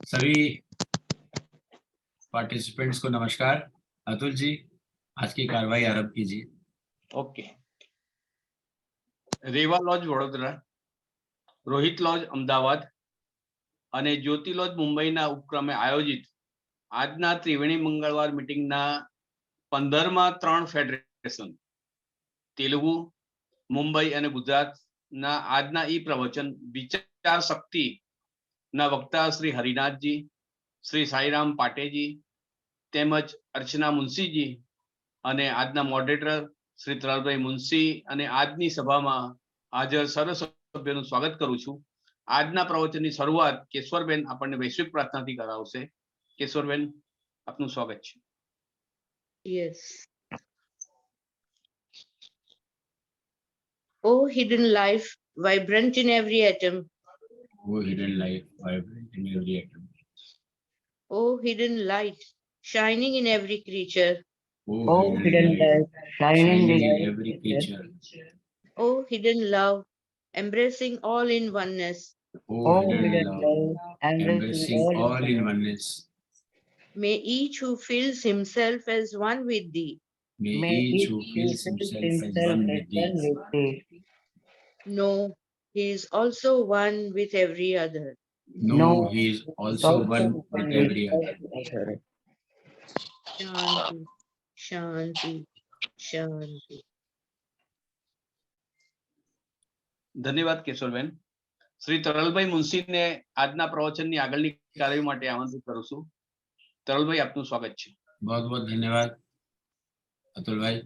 सभी पार्टिसिपेंट्स को नमस्कार। अतुल जी, आज की कार्रवाई आरंभ कीजिए। ओके। रेवा लॉज वडोदरा, रोहित लॉज अमदावाद અને જ્યોતિ લોજ મુંબઈના ઉપક્રમે આયોજિત આજના ત્રિવેણી મંગળવાર મીટિંગના 15મા 3 ફેડરેશન તેલુગુ, મુંબઈ અને ગુજરાતના આજના ઈ પ્રવચન વિચાર શક્તિના વક્તા શ્રી હરિનાથજી, શ્રી સાઈરામ પાટેજી તેમજ અર્ચના મુનશીજી અને આજના મોડરેટર શ્રી તરલભાઈ મુનશી અને આજની સભામાં હાજર સર્વ સભ્યોનું સ્વાગત કરું છું। આજના પ્રવચનની શરૂઆત કેશવરબેન આપણને વૈશ્વિક પ્રાર્થનાથી કરાવશે। કેશવરબેન, આપનું સ્વાગત છે। Yes. Oh, hidden life, vibrant in every atom. Oh, hidden life, vibrant in every atom. Oh, hidden light, shining in every creature. Oh, hidden light, shining in every creature. Oh, hidden love, embracing all in oneness. Oh, hidden love, embracing all in oneness. May each who feels himself as one with thee. May each who feels himself as one with thee. know he is also one with every other. No, he is also one with every other. Shanti, Shanti, Shanti. ધન્યવાદ કેશવરબેન। શ્રી તરલભાઈ મુનશીને આજના પ્રવચનની આગળની કાર્ય માટે આમંત્રિત કરું છું। તરલભાઈ, આપનું સ્વાગત છે। बहुत बहुत धन्यवाद अतुल भाई।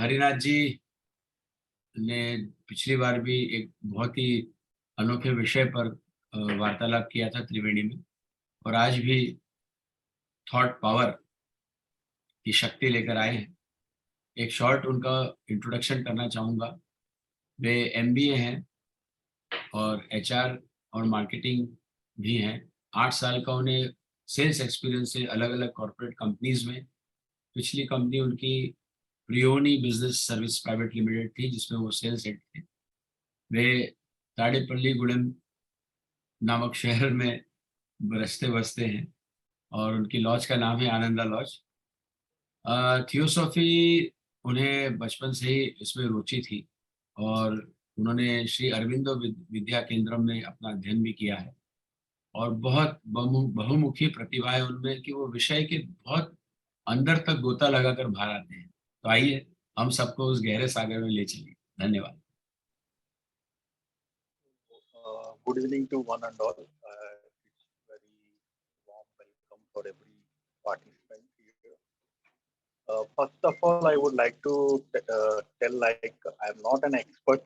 हरिनाथ जी ने पिछली बार भी एक बहुत ही अनोखे विषय पर वार्तालाप किया था त्रिवेणी में, और आज भी थॉट पावर की शक्ति लेकर आए हैं। एक शॉर्ट उनका इंट्रोडक्शन करना चाहूँगा। वे MBA हैं और HR और मार्केटिंग भी हैं। 8 साल का उन्हें सेल्स एक्सपीरियंस है अलग अलग कॉर्पोरेट कंपनीज में। पिछली कंपनी उनकी रियोनी बिजनेस सर्विस प्राइवेट लिमिटेड थी, जिसमें वो सेल्स हेड थे। वे ताड़ेपल्ली गुड़म नामक शहर में बरसते बसते हैं और उनकी लॉज का नाम है आनंदा लॉज। थियोसॉफी उन्हें बचपन से ही इसमें रुचि थी और उन्होंने श्री अरविंदो विद्या केंद्रम में अपना अध्ययन भी किया है, और बहुत बहुमुखी प्रतिभा है उनमें कि वो विषय के बहुत अंदर तक गोता लगाकर बाहर आते हैं। तो आइए हम सबको उस गहरे सागर में ले चलिए। धन्यवाद। Good evening to one and all. It's very warm welcome for every participant here. First of all, I would like to tell, like, I'm not an expert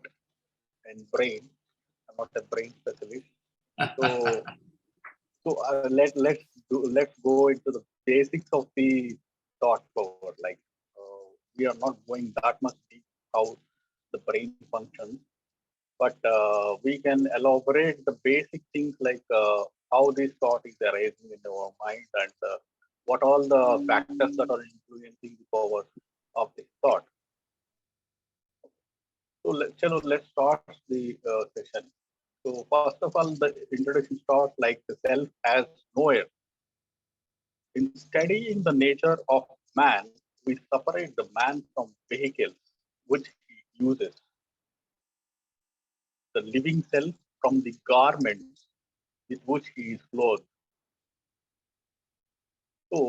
in brain. I'm not a brain specialist. Let's go into the basics of the thought power. Like, we are not going that much deep how the brain functions, but we can elaborate the basic things like how this thought is arising in our mind, and what all the factors that are influencing the power of this thought. So let's start the session. So first of all, the introduction starts like the self as knower. In studying the nature of man, we separate the man from vehicles which he uses, the living self from the garments with which he is clothed. So,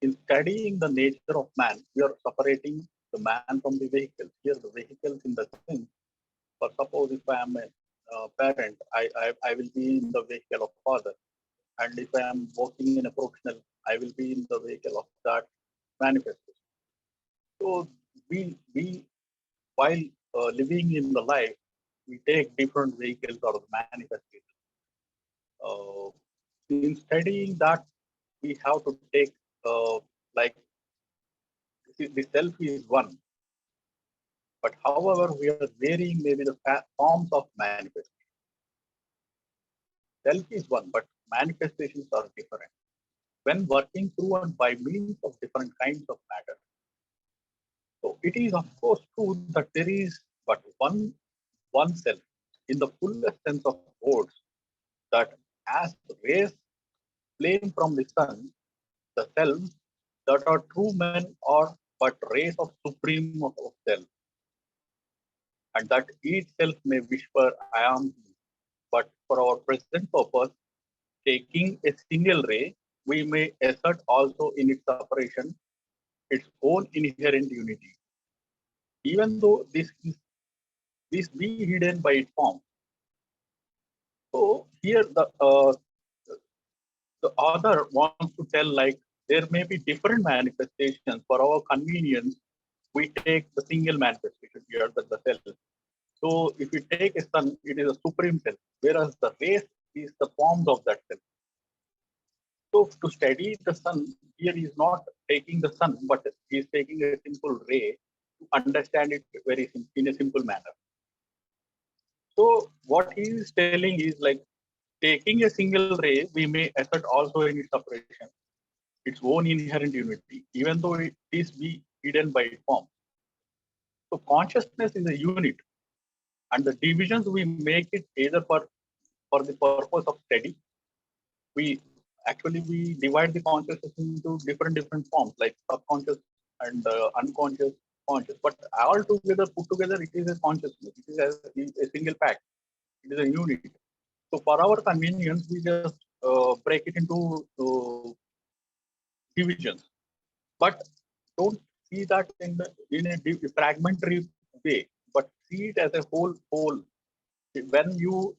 in studying the nature of man, we are separating the man from the vehicles. Here, the vehicles in the sense, for suppose if I am a parent, I will be in the vehicle of father, and if I am working in a professional, I will be in the vehicle of that manifestation. So, we while living in the life, we take different vehicles or manifestations. In studying that, we have to take like the self is one, but however we are varying maybe the forms of manifestation. Self is one, but manifestations are different. When working through and by means of different kinds of matter, so it is of course true that there is but one self in the fullest sense of words, that as rays flame from the sun, the selves that are true men are but rays of supreme of self, and that each self may whisper, I am he. But for our present purpose, taking a single ray, we may assert also in its separation its own inherent unity, even though this be hidden by its form. So here the author wants to tell like there may be different manifestations for our convenience. We take the single manifestation here, the self. So if we take a sun, it is a supreme self, whereas the race is the forms of that self. So to study the sun, here he is not taking the sun, but he is taking a simple ray to understand it in a simple manner. So what he is telling is like taking a single ray, we may assert also in its separation, its own inherent unity, even though it is be hidden by its form. So consciousness is a unit, and the divisions we make it either for the purpose of study. We divide the consciousness into different forms like subconscious and unconscious, conscious. But all together, put together, it is a consciousness. It is a single pack. It is a unit. So for our convenience, we just break it into divisions. But don't see that in a fragmentary way, but see it as a whole. When you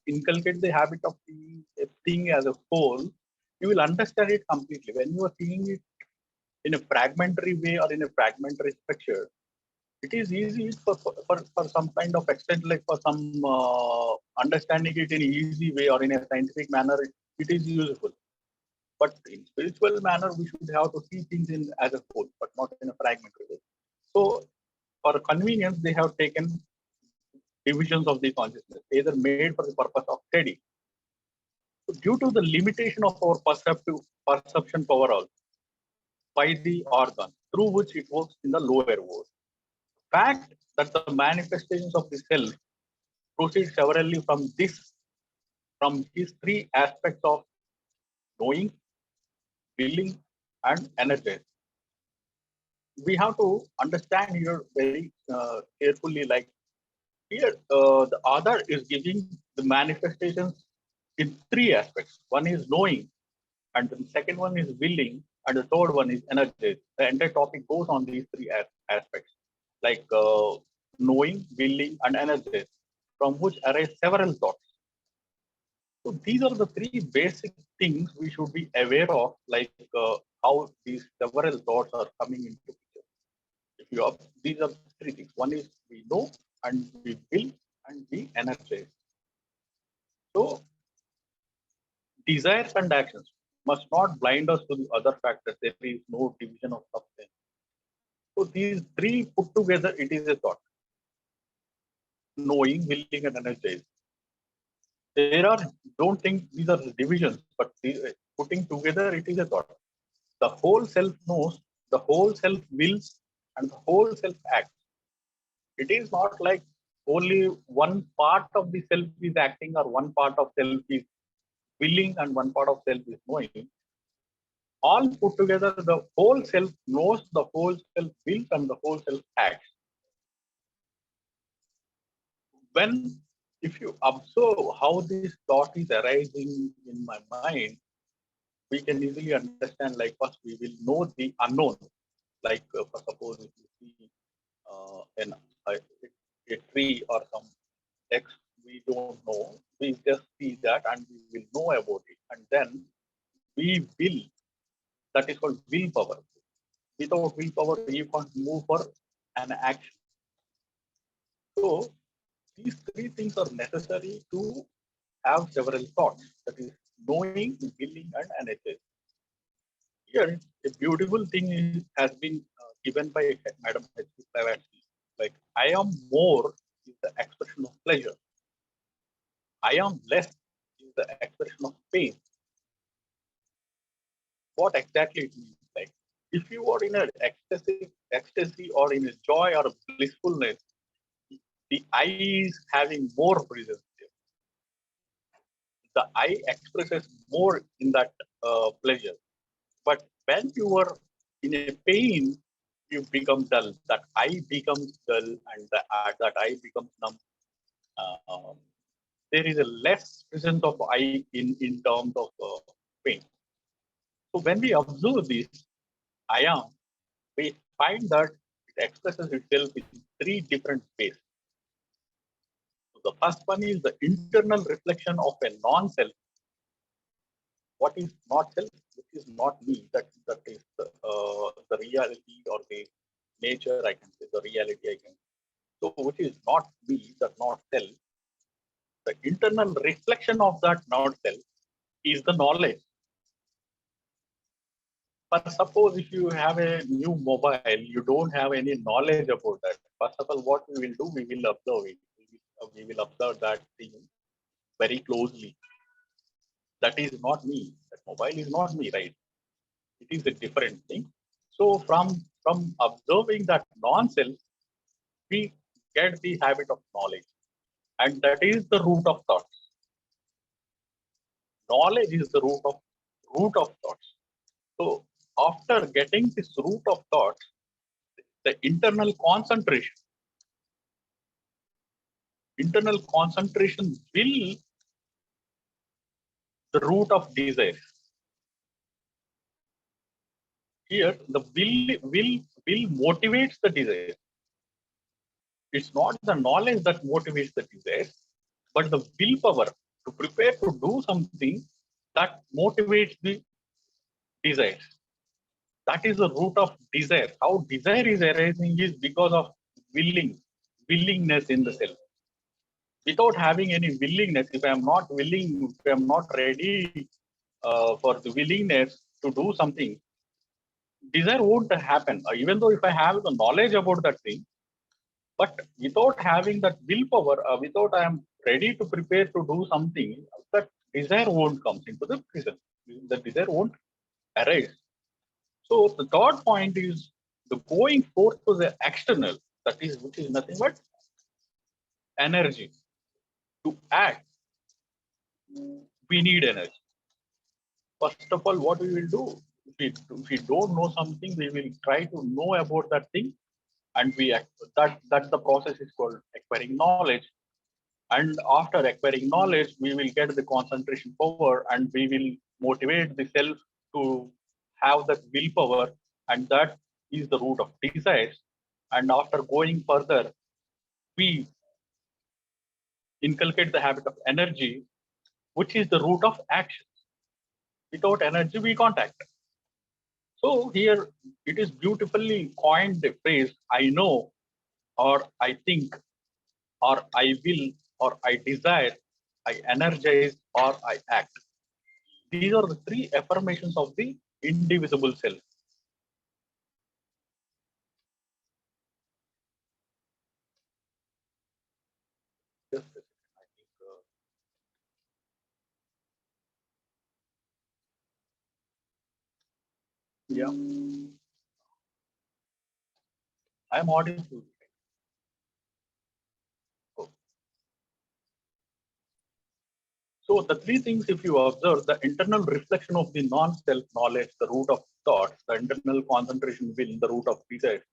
inculcate the habit of seeing a thing as a whole, you will understand it completely. When you are seeing it in a fragmentary way or in a fragmentary structure, it is easy for some kind of extent, like for some understanding it in an easy way or in a scientific manner, it is useful. But in spiritual manner, we should have to see things as a whole, but not in a fragmentary way. So for convenience, they have taken divisions of the consciousness, either made for the purpose of study. So due to the limitation of our perception power also, by the organ through which it works in the lower world. Fact that the manifestations of the self proceed severally from these three aspects of knowing, feeling, and energy. We have to understand here very carefully, like here the author is giving the manifestations in three aspects. One is knowing, and the second one is willing, and the third one is energy. The entire topic goes on these three aspects, like knowing, willing, and energy, from which arise several thoughts. So these are the three basic things we should be aware of, like how these several thoughts are coming into picture. If you have, these are three things. One is we know, and we will, and we energize. So desires and actions must not blind us to the other factors. There is no division of substance. So these three put together, it is a thought. Knowing, willing, and energized. There are, don't think these are divisions, but putting together, it is a thought. The whole self knows, the whole self wills, and the whole self acts. It is not like only one part of the self is acting or one part of self is willing and one part of self is knowing. All put together, the whole self knows, the whole self wills, and the whole self acts. When, if you observe how this thought is arising in my mind, we can easily understand, like first we will know the unknown. Like for suppose if you see a tree or some text, we don't know. We just see that and we will know about it. And then we will, that is called willpower. Without willpower, you can't move for an action. So these three things are necessary to have several thoughts. That is knowing, willing, and energy. Here, a beautiful thing has been given by Madam H.P. Blavatsky. Like, I am more is the expression of pleasure. I am less is the expression of pain. What exactly it means? Like, if you are in an ecstasy or in a joy or a blissfulness, the I is having more presence there. The I expresses more in that pleasure. But when you are in a pain, you become dull. That eye becomes dull, and that eye becomes numb. Uh, there is a less presence of eye in terms of pain. So when we observe this, I am, we find that it expresses itself in three different ways. So the first one is the internal reflection of a non-self. What is not self? Which is not me. That is the reality or the nature. I can say the reality. I can. So which is not me, that not self. The internal reflection of that not self is the knowledge. But suppose if you have a new mobile, you don't have any knowledge about that. First of all, what we will do, we will observe it. We will observe that thing very closely. That is not me. That mobile is not me, right? It is a different thing. So from observing that non-self, we get the habit of knowledge, and that is the root of thoughts. Knowledge is the root of thoughts. So after getting this root of thoughts, the internal concentration will the root of desire. Here the will motivates the desire. It's not the knowledge that motivates the desire, but the willpower to prepare to do something that motivates the desire. That is the root of desire. How desire is arising is because of willingness in the self. Without having any willingness, if I am not willing, if I am not ready for the willingness to do something, desire won't happen. Even though if I have the knowledge about that thing, but without having that willpower, without I am ready to prepare to do something, that desire won't come into the prison. The desire won't arise. So the third point is the going forth to the external, that is, which is nothing but energy. To act, we need energy. First of all, what we will do, if we don't know something, we will try to know about that thing, and we act. That the process is called acquiring knowledge. And after acquiring knowledge, we will get the concentration power, and we will motivate the self to have that willpower, and that is the root of desires. And after going further, we inculcate the habit of energy, which is the root of action. Without energy, we can't act. So here it is beautifully coined the phrase, I know, or I think, or I will, or I desire, I energize, or I act. These are the three affirmations of the indivisible self. Just a second, I think, yeah, I am audible. Oh. So the three things, if you observe, the internal reflection of the non-self knowledge, the root of thoughts, the internal concentration will, the root of desire,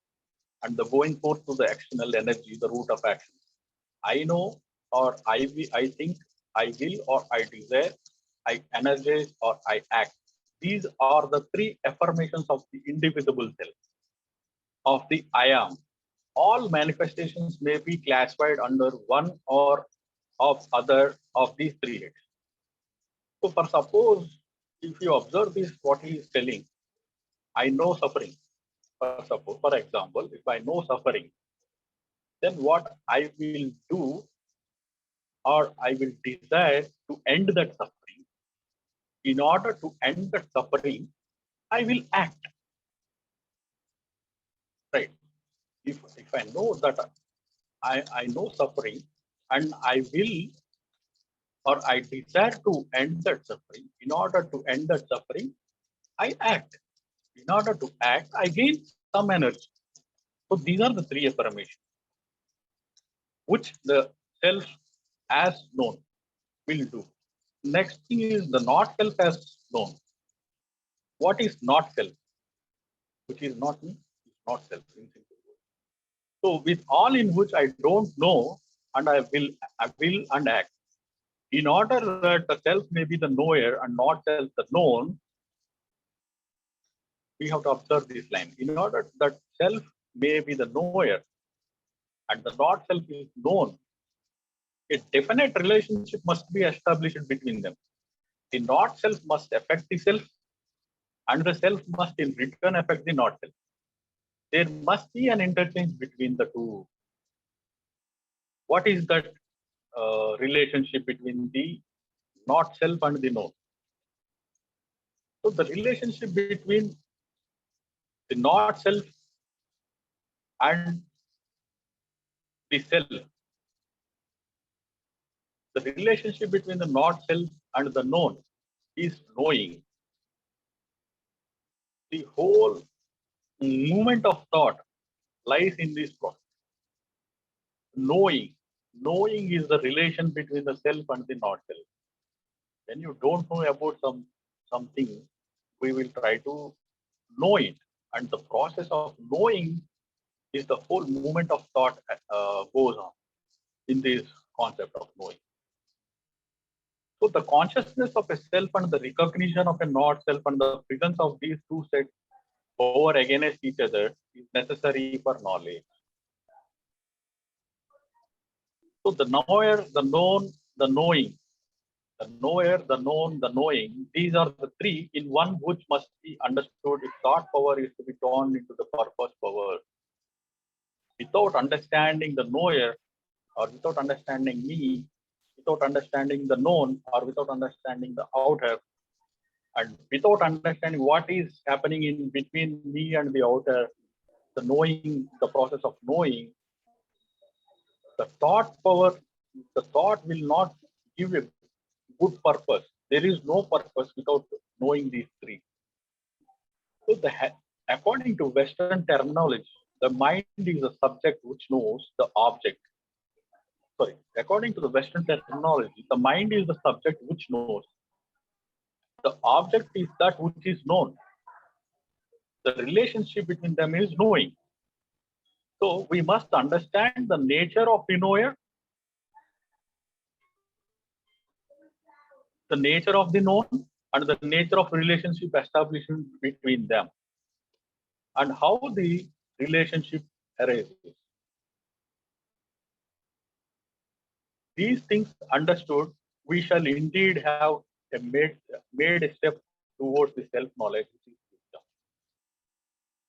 and the going forth to the external energy, the root of action. I know, or I think, I will, or I desire, I energize, or I act. These are the three affirmations of the indivisible self, of the I am. All manifestations may be classified under one or of other of these three heads. So for suppose, if you observe this, what he is telling, I know suffering. For suppose, for example, if I know suffering, then what I will do, or I will desire to end that suffering. In order to end that suffering, I will act. Right. If I know that I know suffering, and I will, or I desire to end that suffering, in order to end that suffering, I act. In order to act, I gain some energy. So these are the three affirmations which the self as known will do. Next thing is the not self as known. What is not self? Which is not me, is not self. In simple words. So with all in which I don't know and I will and act. In order that the self may be the knower and not self the known, we have to observe this line. In order that self may be the knower and the not self is known, a definite relationship must be established between them. The not self must affect the self, and the self must in return affect the not self. There must be an interchange between the two. What is that relationship between the not self and the known? So the relationship between the not self and the self, the relationship between the not self and the known is knowing. The whole movement of thought lies in this process. Knowing. Knowing is the relation between the self and the not self. When you don't know about something, we will try to know it. And the process of knowing is the whole movement of thought goes on in this concept of knowing. So the consciousness of a self and the recognition of a not self and the presence of these two sets over against each other is necessary for knowledge. So the knower, the known, the knowing, the knower, the known, the knowing, these are the three in one which must be understood if thought power is to be turned into the purpose power. Without understanding the knower or without understanding me, without understanding the known or without understanding the outer, and without understanding what is happening in between me and the outer, the knowing, the process of knowing, the thought power, the thought will not give a good purpose. There is no purpose without knowing these three. So according to Western terminology, the mind is the subject which knows the object. Sorry, according to the Western terminology, the mind is the subject which knows. The object is that which is known. The relationship between them is knowing. So we must understand the nature of the knower, the nature of the known, and the nature of relationship established between them, and how the relationship arises. These things understood, we shall indeed have made a step towards the self-knowledge, which is wisdom.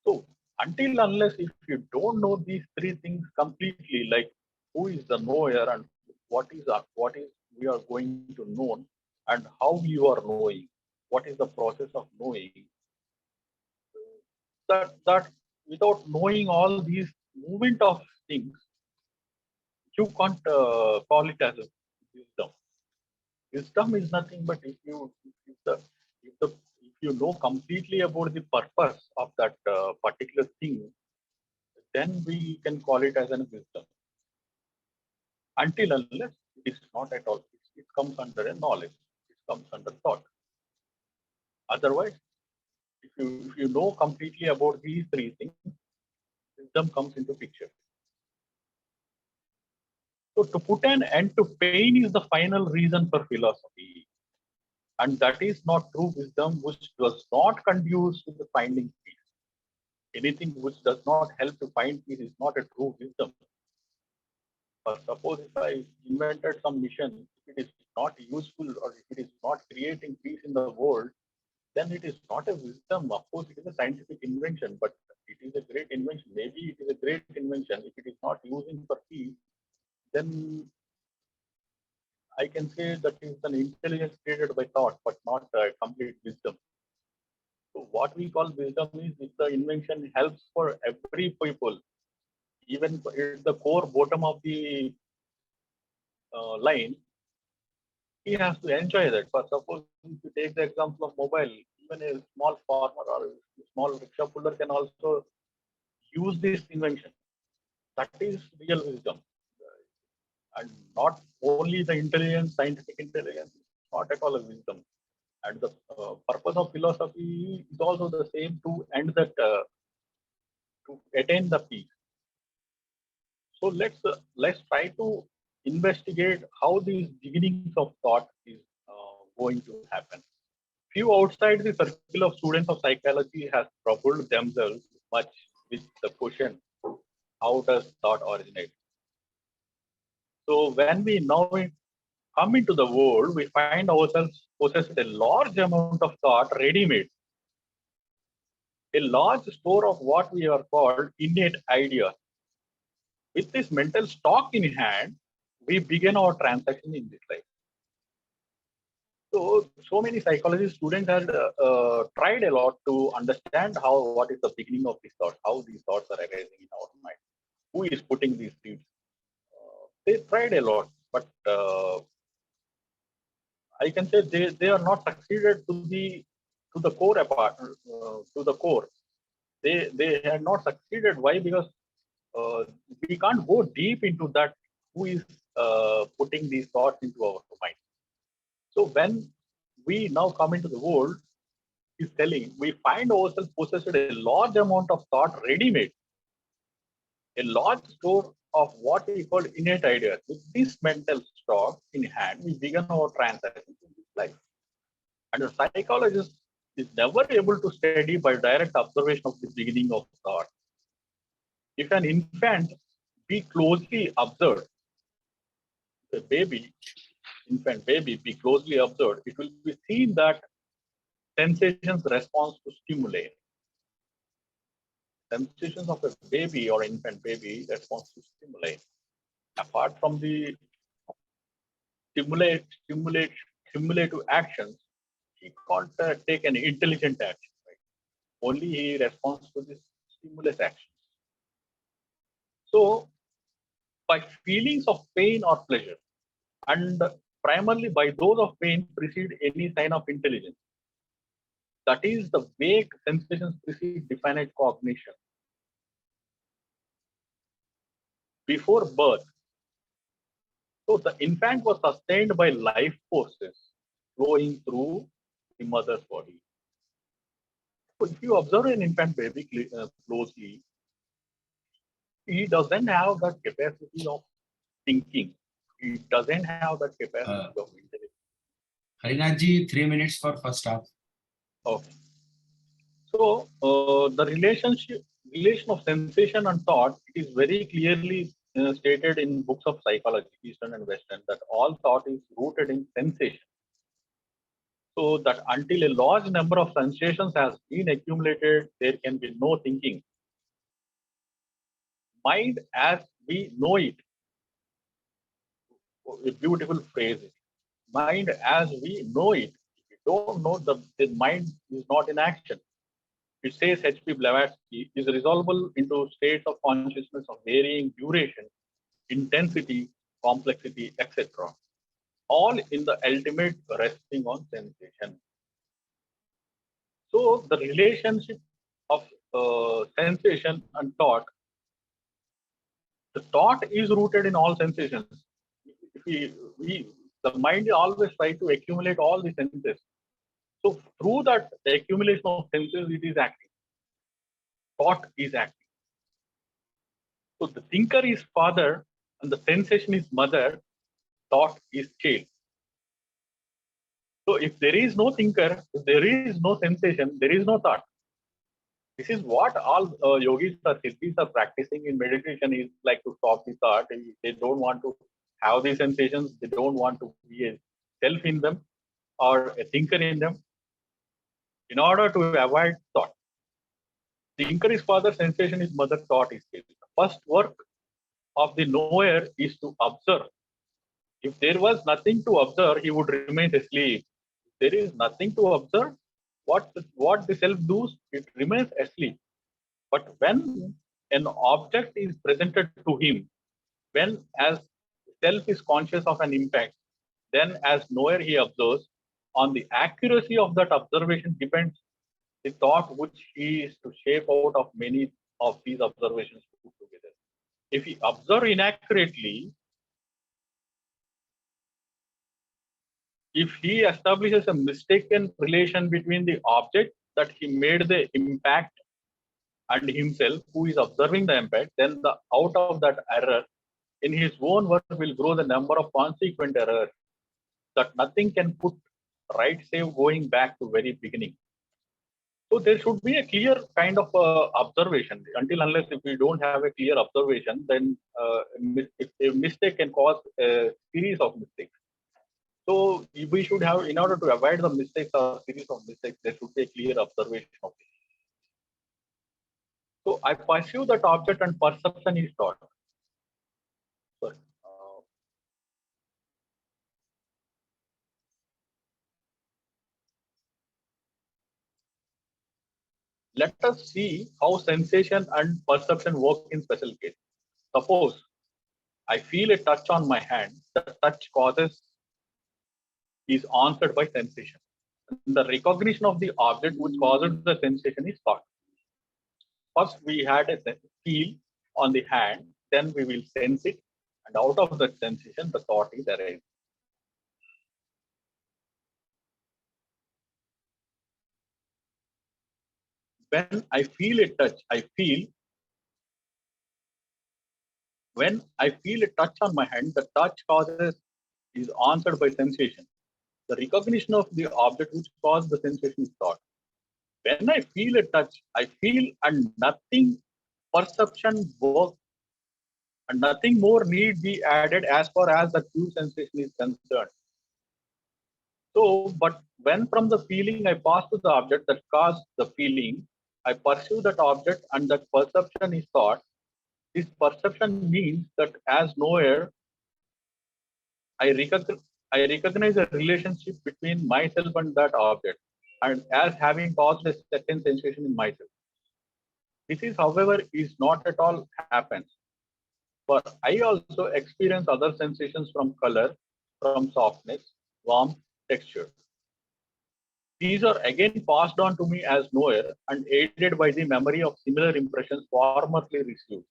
So until unless if you don't know these three things completely, like who is the knower and what is we are going to know and how you are knowing, what is the process of knowing, that without knowing all these movement of things, you can't call it as a wisdom. Wisdom is nothing but if you know completely about the purpose of that particular thing, then we can call it as a wisdom. Until unless it is not at all, it comes under a knowledge, it comes under thought. Otherwise, if you know completely about these three things, wisdom comes into picture. So to put an end to pain is the final reason for philosophy. And that is not true wisdom, which does not conduce to the finding peace. Anything which does not help to find peace is not a true wisdom. Or suppose if I invented some mission, if it is not useful or if it is not creating peace in the world, then it is not a wisdom. Of course, it is a scientific invention, but it is a great invention. Maybe it is a great invention. If it is not using for peace, then I can say that is an intelligence created by thought, but not a complete wisdom. So what we call wisdom is if the invention helps for every people, even if the core bottom of the line, he has to enjoy that. For suppose if you take the example of mobile, even a small farmer or a small rickshaw puller can also use this invention. That is real wisdom. And not only the intelligence, scientific intelligence, not at all a wisdom. And the purpose of philosophy is also the same, to end that, to attain the peace. So let's try to investigate how these beginnings of thought is going to happen. Few outside the circle of students of psychology has troubled themselves much with the question, how does thought originate? So when we now come into the world, we find ourselves possessed a large amount of thought ready-made, a large store of what we are called innate ideas. With this mental stock in hand, we begin our transaction in this life. So many psychology students had tried a lot to understand what is the beginning of these thoughts, how these thoughts are arising in our mind, who is putting these seeds. They tried a lot, but I can say they are not succeeded to the core to the core. They had not succeeded. Why? Because we can't go deep into that. Who is putting these thoughts into our mind? So when we now come into the world, is telling we find ourselves possessed a large amount of thought ready-made, a large store of what we call innate ideas. With this mental stock in hand, we begin our transaction in this life. And a psychologist is never able to study by direct observation of the beginning of thought. If an infant be closely observed, the infant baby be closely observed, it will be seen that sensations response to stimuli. Sensations of a baby or infant baby response to stimuli. Apart from the stimulative actions, he can't take an intelligent action. Right? Only he responds to this stimulus action. So, by feelings of pain or pleasure, and primarily by those of pain, precede any sign of intelligence. That is, the vague sensations precede definite cognition. Before birth, so the infant was sustained by life forces flowing through the mother's body. So if you observe an infant baby closely, he doesn't have that capacity of thinking. He doesn't have that capacity of intelligence. Harinath ji, 3 minutes for first half. Okay. So the relation of sensation and thought, it is very clearly stated in books of psychology, Eastern and Western, that all thought is rooted in sensation. So that until a large number of sensations has been accumulated, there can be no thinking. Mind as we know it, a beautiful phrase. Mind as we know it. If you don't know, the mind is not in action. It says H.P. Blavatsky is resolvable into states of consciousness of varying duration, intensity, complexity, etc. All in the ultimate resting on sensation. So the relationship of sensation and thought, the thought is rooted in all sensations. If the mind always tries to accumulate all the senses. So through that accumulation of senses, it is acting. Thought is acting. So the thinker is father and the sensation is mother, thought is child. So if there is no thinker, if there is no sensation, there is no thought. This is what all yogis or siddhis are practicing in meditation, is like to stop the thought. They don't want to have these sensations. They don't want to be a self in them or a thinker in them, in order to avoid thought. Thinker is father, sensation is mother, thought is child. The first work of the knower is to observe. If there was nothing to observe, he would remain asleep. If there is nothing to observe, what the self does, it remains asleep. But when an object is presented to him, when as self is conscious of an impact, then as knower he observes. On the accuracy of that observation depends the thought which he is to shape out of many of these observations put together. If he observe inaccurately, if he establishes a mistaken relation between the object that he made the impact and himself who is observing the impact, then the out of that error in his own work will grow the number of consequent errors that nothing can put right, save going back to very beginning. So there should be a clear kind of observation. Until unless if we don't have a clear observation, then a mistake can cause a series of mistakes. So we should have, in order to avoid the mistakes or series of mistakes, there should be a clear observation of it. So I pursue that object and perception is taught. Sorry. Let us see how sensation and perception work in special case. Suppose I feel a touch on my hand, the touch causes is answered by sensation. The recognition of the object which causes the sensation is thought. First, we had a feel on the hand, then we will sense it, and out of that sensation, the thought is arising. When I feel a touch, when I feel a touch on my hand, the touch causes is answered by sensation. The recognition of the object which caused the sensation is thought. When I feel a touch, I feel and nothing perception work and nothing more need be added as far as the pure sensation is concerned. So, but when from the feeling I pass to the object that caused the feeling, I pursue that object and that perception is thought. This perception means that as knower, I recognize a relationship between myself and that object, and as having caused a certain sensation in myself. This is, however, is not at all happens. For I also experience other sensations from color, from softness, warmth, texture. These are again passed on to me as knower and aided by the memory of similar impressions formerly received.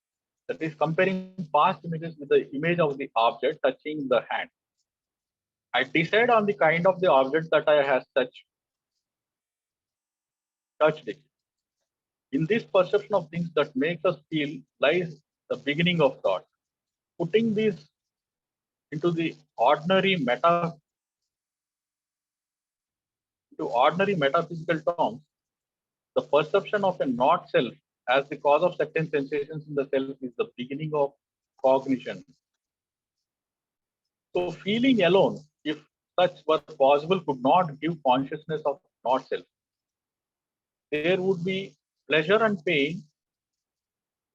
That is comparing past images with the image of the object touching the hand. I decide on the kind of the object that I have touched it. In this perception of things that makes us feel lies the beginning of thought. Putting these into the ordinary metaphysical terms, the perception of a not self as the cause of certain sensations in the self is the beginning of cognition. So feeling alone, if such were possible, could not give consciousness of not self. There would be pleasure and pain.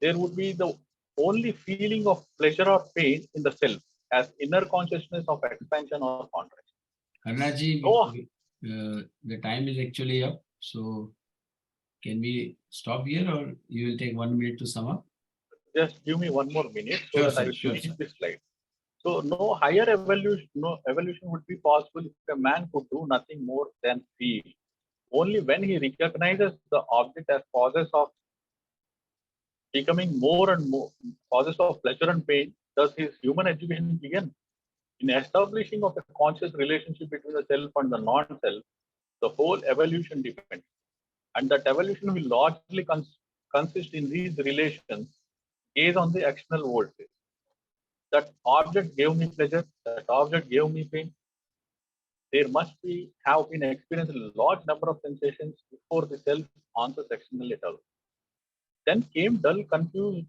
There would be the only feeling of pleasure or pain in the self as inner consciousness of expansion or contraction. Harinathji, Oh, the time is actually up. So can we stop here or you will take 1 minute to sum up? just give me 1 more minute so Sure, that I sir, will sure, finish sir. this slide. So no higher evolution, no evolution would be possible if a man could do nothing more than feel. Only when he recognizes the object as causes of becoming more and more causes of pleasure and pain does his human education begin. In establishing of a conscious relationship between the self and the non-self, the whole evolution depends. And that evolution will largely consist in these relations based on the external world. That object gave me pleasure, that object gave me pain. There must be have been experienced a large number of sensations before the self answers externally at all. Then came dull, confused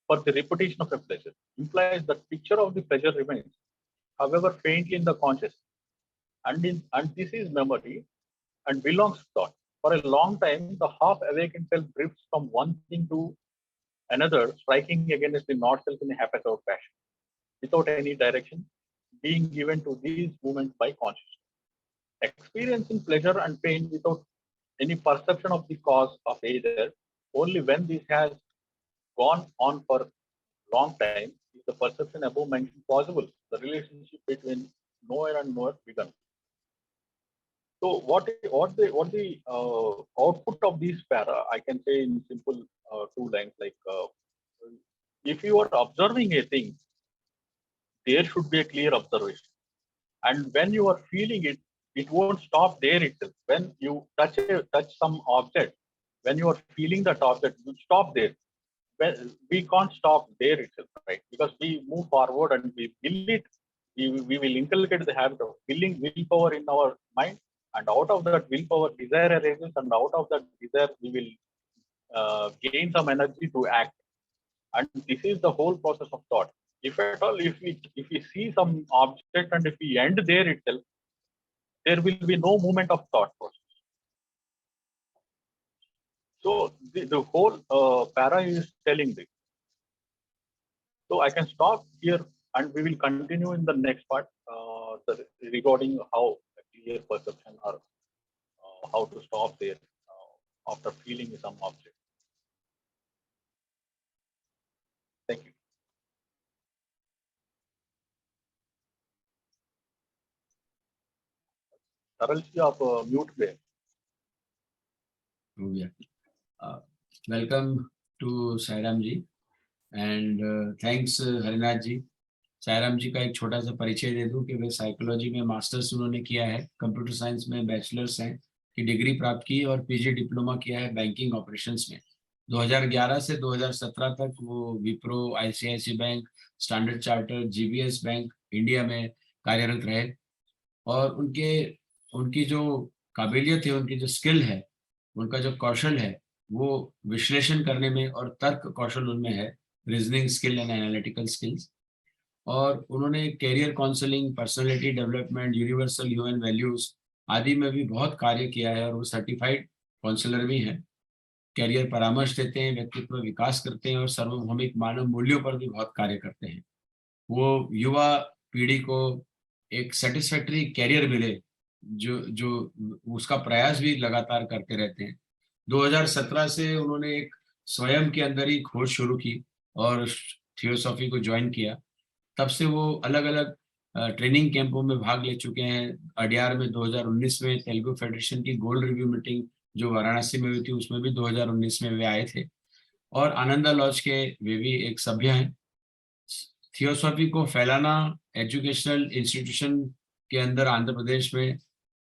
for the repetition of a pleasure, implies that picture of the pleasure remains, however faintly in the conscious, and this is memory and belongs to thought. For a long time, the half-awakened self drifts from one thing to another, striking against the not self in a haphazard fashion, without any direction being given to these movements by consciousness. Experiencing pleasure and pain without any perception of the cause of either, only when this has gone on for a long time is the perception above mentioned possible. The relationship between knower and knower begun. So what the output of these para? I can say in simple 2 lines, like if you are observing a thing, there should be a clear observation. And when you are feeling it, it won't stop there itself. When you touch some object, when you are feeling that object, you stop there. Well, we can't stop there itself, right? Because we move forward and we will it. We will inculcate the habit of feeling willpower in our mind, and out of that willpower, desire arises, and out of that desire, we will gain some energy to act. And this is the whole process of thought. If at all, if we see some object and if we end there itself, there will be no movement of thought process. So the whole para is telling this. So I can stop here, and we will continue in the next part regarding how clear perception or how to stop there after feeling some object. Thank you. Taral ji, आप mute पे हैं. हो गया. Welcome to Sairam ji, and thanks Harinath जी. सायराम जी का एक छोटा सा परिचय दे दूं कि वे साइकोलॉजी में मास्टर्स उन्होंने किया है, कंप्यूटर साइंस में बैचलर्स हैं की डिग्री प्राप्त की और पीजी डिप्लोमा किया है बैंकिंग ऑपरेशंस में. 2011 से 2017 तक वो Wipro, ICICI bank, standard chartered, GBS bank India में कार्यरत रहे. और उनकी जो काबिलियत है, उनकी जो स्किल है, उनका जो कौशल है, वो विश्लेषण करने में और तर्क कौशल उनमें है, reasoning skill and analytical skills. और उन्होंने career counselling, personality development, universal human values आदि में भी बहुत कार्य किया है और वो सर्टिफाइड काउंसलर भी हैं. कैरियर परामर्श देते हैं, व्यक्तित्व विकास करते हैं और सार्वभौमिक मानव मूल्यों पर भी बहुत कार्य करते हैं. वो युवा पीढ़ी को एक सेटिस्फैक्टरी कैरियर मिले, जो उसका प्रयास भी लगातार करते रहते हैं. 2017 से उन्होंने एक स्वयं के अंदर ही खोज शुरू की और थियोसॉफी को ज्वाइन किया. तब से वो अलग अलग ट्रेनिंग कैंपों में भाग ले चुके हैं. अडियार में 2019 में तेलुगु फेडरेशन की गोल्ड रिव्यू मीटिंग जो वाराणसी में हुई थी, उसमें भी 2019 में वे आए थे. और आनंदा लॉज के वे भी एक सभ्य हैं. थियोसॉफी को फैलाना एजुकेशनल इंस्टीट्यूशन के अंदर आंध्र प्रदेश में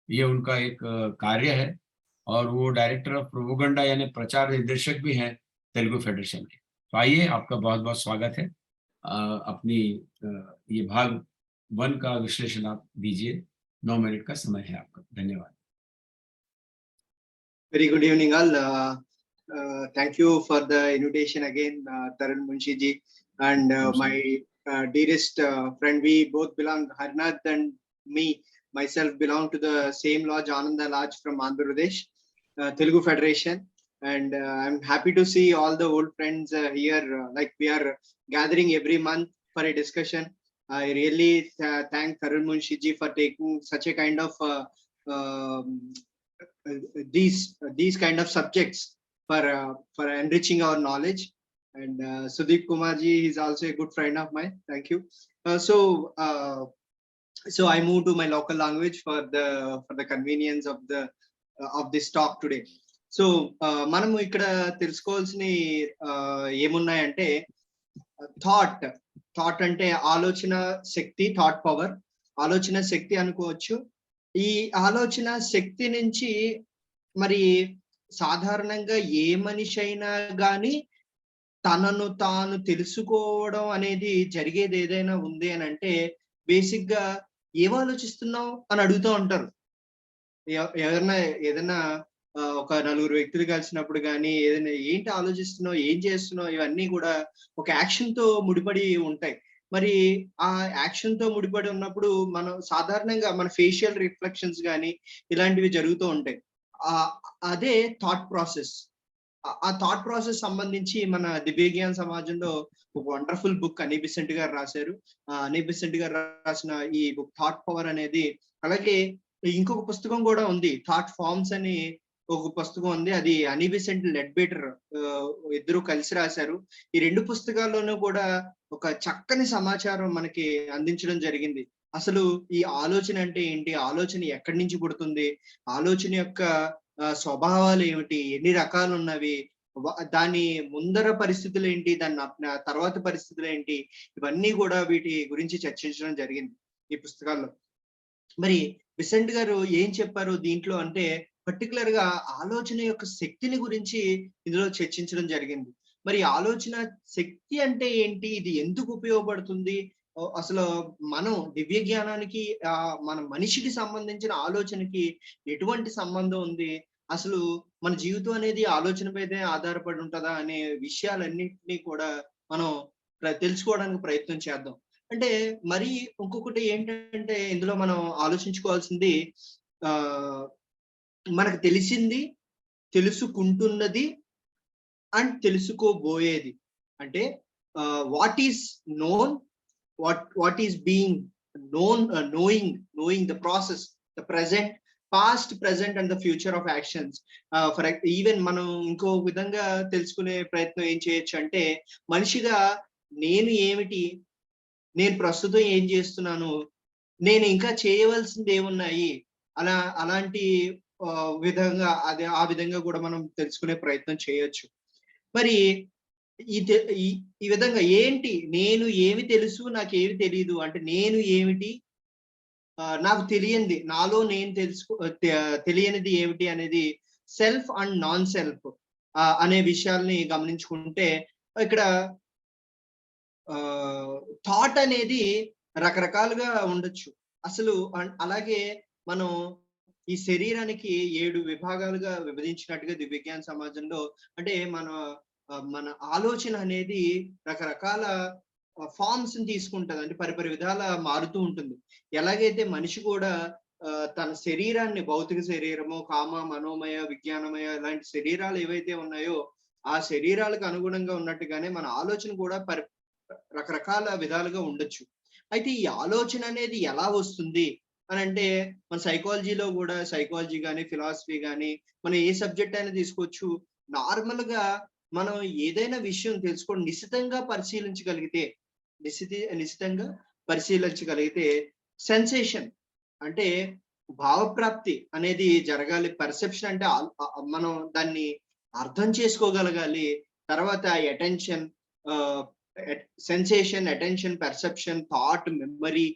ये उनका एक कार्य है. और वो डायरेक्टर ऑफ प्रोपोगंडा यानी प्रचार निर्देशक भी हैं तेलुगु फेडरेशन के. तो आइए, आपका बहुत बहुत स्वागत है. अपनी ये भाग 1 का विश्लेषण आप दीजिए. 9 मिनट का समय है आपका. धन्यवाद. Very good evening all. Thank you for the invitation again, Taran Munshi ji, and my dearest friend. We both belong, Harinath and myself belong to the same lodge, Ananda Lodge from Andhra Pradesh, Telugu Federation. And I'm happy to see all the old friends here. Like we are gathering every month for a discussion. I really thank Taran Munshi ji for taking such a kind of these kind of subjects for enriching our knowledge. And Sudeep Kumar ji is also a good friend of mine. Thank you. So I moved to my local language for the convenience of this talk today. So మనము ఇక్కడ తెలుసుకోవాల్సిన ఏమున్నాయంటే thought అంటే ఆలోచన శక్తి, thought power, ఆలోచన శక్తి అనుకోవచ్చు. ఈ ఆలోచన శక్తి నుంచి మరి సాధారణంగా ఏ మనిషి అయినా కానీ తనను తాను తెలుసుకోవడం అనేది జరిగేది ఏదైనా ఉంది అని అంటే బేసిక్ గా ఏం ఆలోచిస్తున్నావు అని అడుగుతూ ఉంటారు. ఏదైనా ఒక నలుగురు వ్యక్తులు కలిసినప్పుడు కానీ ఏదైనా ఏంటి ఆలోచిస్తున్నావు, ఏం చేస్తున్నావు, ఇవన్నీ కూడా ఒక యాక్షన్ తో ముడిపడి ఉంటాయి. మరి ఆ యాక్షన్ తో ముడిపడి ఉన్నప్పుడు మనం సాధారణంగా మన ఫేషియల్ రిఫ్లెక్షన్స్ కానీ ఇలాంటివి జరుగుతూ ఉంటాయి. అదే థాట్ ప్రాసెస్. ఆ థాట్ ప్రాసెస్ సంబంధించి మన దివ్యజ్ఞాన సమాజంలో ఒక వండర్ఫుల్ బుక్ అని బెసెంట్ గారు రాశారు. అని బెసెంట్ గారు రాసిన ఈ బుక్ థాట్ పవర్ అనేది. అలాగే ఇంకొక పుస్తకం కూడా ఉంది, థాట్ ఫార్మ్స్ అని ఒక పుస్తకం ఉంది. అది అని బెసెంట్ లెడ్బీటర్ ఇద్దరు కలిసి రాశారు. ఈ 2 పుస్తకాల్లోనూ కూడా ఒక చక్కని సమాచారం మనకి అందించడం జరిగింది. అసలు ఈ ఆలోచన అంటే ఏంటి, ఆలోచన ఎక్కడి నుంచి పుడుతుంది, ఆలోచన యొక్క స్వభావాలు ఏమిటి, ఎన్ని రకాలు ఉన్నవి, దాని ముందర పరిస్థితులు ఏంటి, దాని తర్వాత పరిస్థితులు ఏంటి, ఇవన్నీ కూడా వీటి గురించి చర్చించడం జరిగింది ఈ పుస్తకాల్లో. మరి విసెంట్ గారు ఏం చెప్పారు దీంట్లో అంటే పర్టికులర్ గా ఆలోచన యొక్క శక్తిని గురించి ఇందులో చర్చించడం జరిగింది. మరి ఆలోచన శక్తి అంటే ఏంటి, ఇది ఎందుకు ఉపయోగపడుతుంది, అసలు మనం దివ్య జ్ఞానానికి మన మనిషికి సంబంధించిన ఆలోచనకి ఎటువంటి సంబంధం ఉంది, అసలు మన జీవితం అనేది ఆలోచన పైనే ఆధారపడి ఉంటుందా అనే విషయాలన్నింటినీ కూడా మనం తెలుసుకోవడానికి ప్రయత్నం చేద్దాం. అంటే మరి ఇంకొకటి ఏంటంటే ఇందులో మనం ఆలోచించుకోవాల్సింది మనకు తెలిసింది, తెలుసుకుంటున్నది అండ్ తెలుసుకోబోయేది. అంటే what is known, what is being known, knowing the process, the present, past, present and the future of actions. For even మనం ఇంకో విధంగా తెలుసుకునే ప్రయత్నం ఏం చేయొచ్చు అంటే మనిషిగా నేను ఏమిటి, నేను ప్రస్తుతం ఏం చేస్తున్నాను, నేను ఇంకా చేయవలసింది ఏమున్నాయి, అలాంటి విధంగా ఆ విధంగా కూడా మనం తెలుసుకునే ప్రయత్నం చేయొచ్చు. మరి ఈ విధంగా ఏంటి, నేను ఏమి తెలుసు నాకేమి తెలియదు అంటే నేను ఏమిటి, నాకు తెలియంది, నాలో నేను తెలియనిది ఏమిటి అనేది సెల్ఫ్ అండ్ నాన్ సెల్ఫ్ అనే విషయాల్ని గమనించుకుంటే ఇక్కడ థాట్ అనేది రకరకాలుగా ఉండొచ్చు. అసలు అలాగే మనం ఈ శరీరానికి 7 విభాగాలుగా విభజించినట్టుగా దివ్యజ్ఞాన సమాజంలో అంటే మన ఆలోచన అనేది రకరకాల ఫార్మ్స్ ని తీసుకుంటది, అంటే పరిపరి విధాల మారుతూ ఉంటుంది. ఎలాగైతే మనిషి కూడా తన శరీరాన్ని భౌతిక శరీరము, కామ, మనోమయ, విజ్ఞానమయ ఇలాంటి శరీరాలు ఏవైతే ఉన్నాయో ఆ శరీరాలకు అనుగుణంగా ఉన్నట్టుగానే మన ఆలోచన కూడా రకరకాల విధాలుగా ఉండొచ్చు. అయితే ఈ ఆలోచన అనేది ఎలా వస్తుంది అని అంటే మన సైకాలజీలో కూడా, సైకాలజీ కానీ ఫిలాసఫీ కానీ మనం ఏ సబ్జెక్ట్ అయినా తీసుకోవచ్చు. నార్మల్ గా మనం ఏదైనా విషయం తెలుసుకోండి నిశితంగా పరిశీలించగలిగితే సెన్సేషన్ అంటే భావప్రాప్తి అనేది జరగాలి. పర్సెప్షన్ అంటే మనం దాన్ని అర్థం చేసుకోగలగాలి. తర్వాత attention, sensation, attention, perception, thought, memory,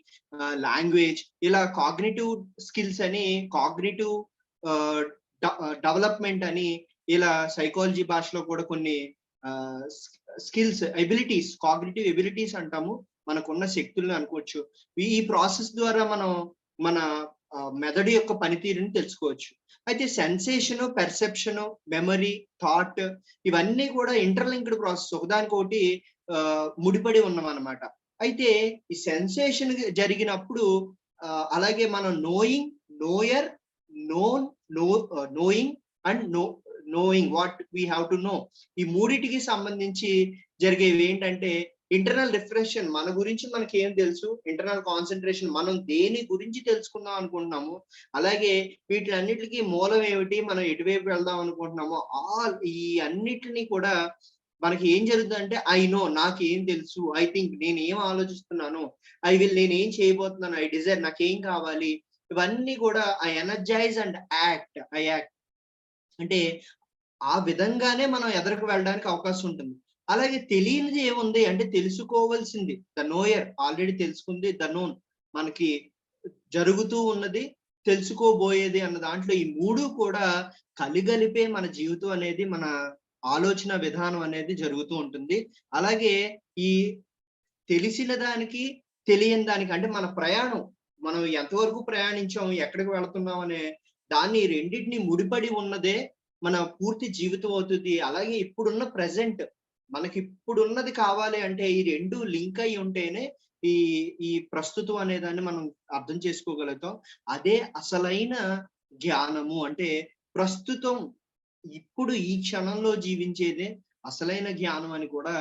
language, ఇలా కాగ్నిటివ్ స్కిల్స్ అని, కాగ్నిటివ్ డెవలప్మెంట్ అని, ఇలా సైకాలజీ భాషలో కూడా కొన్ని స్కిల్స్, ఎబిలిటీస్, కాగ్నిటివ్ ఎబిలిటీస్ అంటాము, మనకున్న శక్తులను అనుకోవచ్చు. ఈ ప్రాసెస్ ద్వారా మనం మన మెదడు యొక్క పనితీరుని తెలుసుకోవచ్చు. అయితే సెన్సేషన్, పర్సెప్షన్, మెమరీ, థాట్ ఇవన్నీ కూడా ఇంటర్లింక్డ్ ప్రాసెస్, ఒకదానికొకటి ముడిపడి ఉన్నామన్నమాట. అయితే ఈ సెన్సేషన్ జరిగినప్పుడు అలాగే మనం knowing, knower, known, knowing and knowing what we have to know, ఈ మూడిటికి సంబంధించి జరిగేవి ఏంటంటే ఇంటర్నల్ రిఫ్రెషన్, మన గురించి మనకి ఏం తెలుసు, ఇంటర్నల్ కాన్సన్ట్రేషన్, మనం దేని గురించి తెలుసుకుందాం అనుకుంటున్నాము, అలాగే వీటిలన్నిటికీ మూలం ఏమిటి, మనం ఎటువైపు వెళ్దాం అనుకుంటున్నామో ఈ అన్నిటిని కూడా మనకి ఏం జరుగుతుందంటే ఐ నో, నాకు ఏం తెలుసు, ఐ థింక్, నేను ఏం ఆలోచిస్తున్నాను, ఐ విల్, నేను ఏం చేయబోతున్నాను, ఐ డిజైర్, నాకేం కావాలి, ఇవన్నీ కూడా I energize and act, I act అంటే ఆ విధంగానే మనం ఎదరకు వెళ్ళడానికి అవకాశం ఉంటుంది. అలాగే తెలియనిది ఏముంది అంటే తెలుసుకోవాల్సింది, ద నోయర్, ఆల్రెడీ తెలుసుకుంది, ద నోన్, మనకి జరుగుతూ ఉన్నది, తెలుసుకోబోయేది అన్న దాంట్లో ఈ మూడు కూడా కలిగలిపే మన జీవితం అనేది, మన ఆలోచన విధానం అనేది జరుగుతూ ఉంటుంది. అలాగే ఈ తెలిసిన దానికి తెలియని దానికి అంటే మన ప్రయాణం, మనం ఎంతవరకు ప్రయాణించాం, ఎక్కడికి వెళుతున్నాం అనే దాన్ని రెండింటిని ముడిపడి ఉన్నదే మన పూర్తి జీవితం అవుతుంది. అలాగే ఇప్పుడున్న ప్రెసెంట్, మనకి ఇప్పుడున్నది కావాలి అంటే ఈ రెండు లింక్ అయి ఉంటేనే ఈ ప్రస్తుతం అనే దాన్ని మనం అర్థం చేసుకోగలుగుతాం. అదే అసలైన జ్ఞానము. అంటే ప్రస్తుతం, ఇప్పుడు ఈ క్షణంలో జీవించేదే అసలైన జ్ఞానం అని కూడా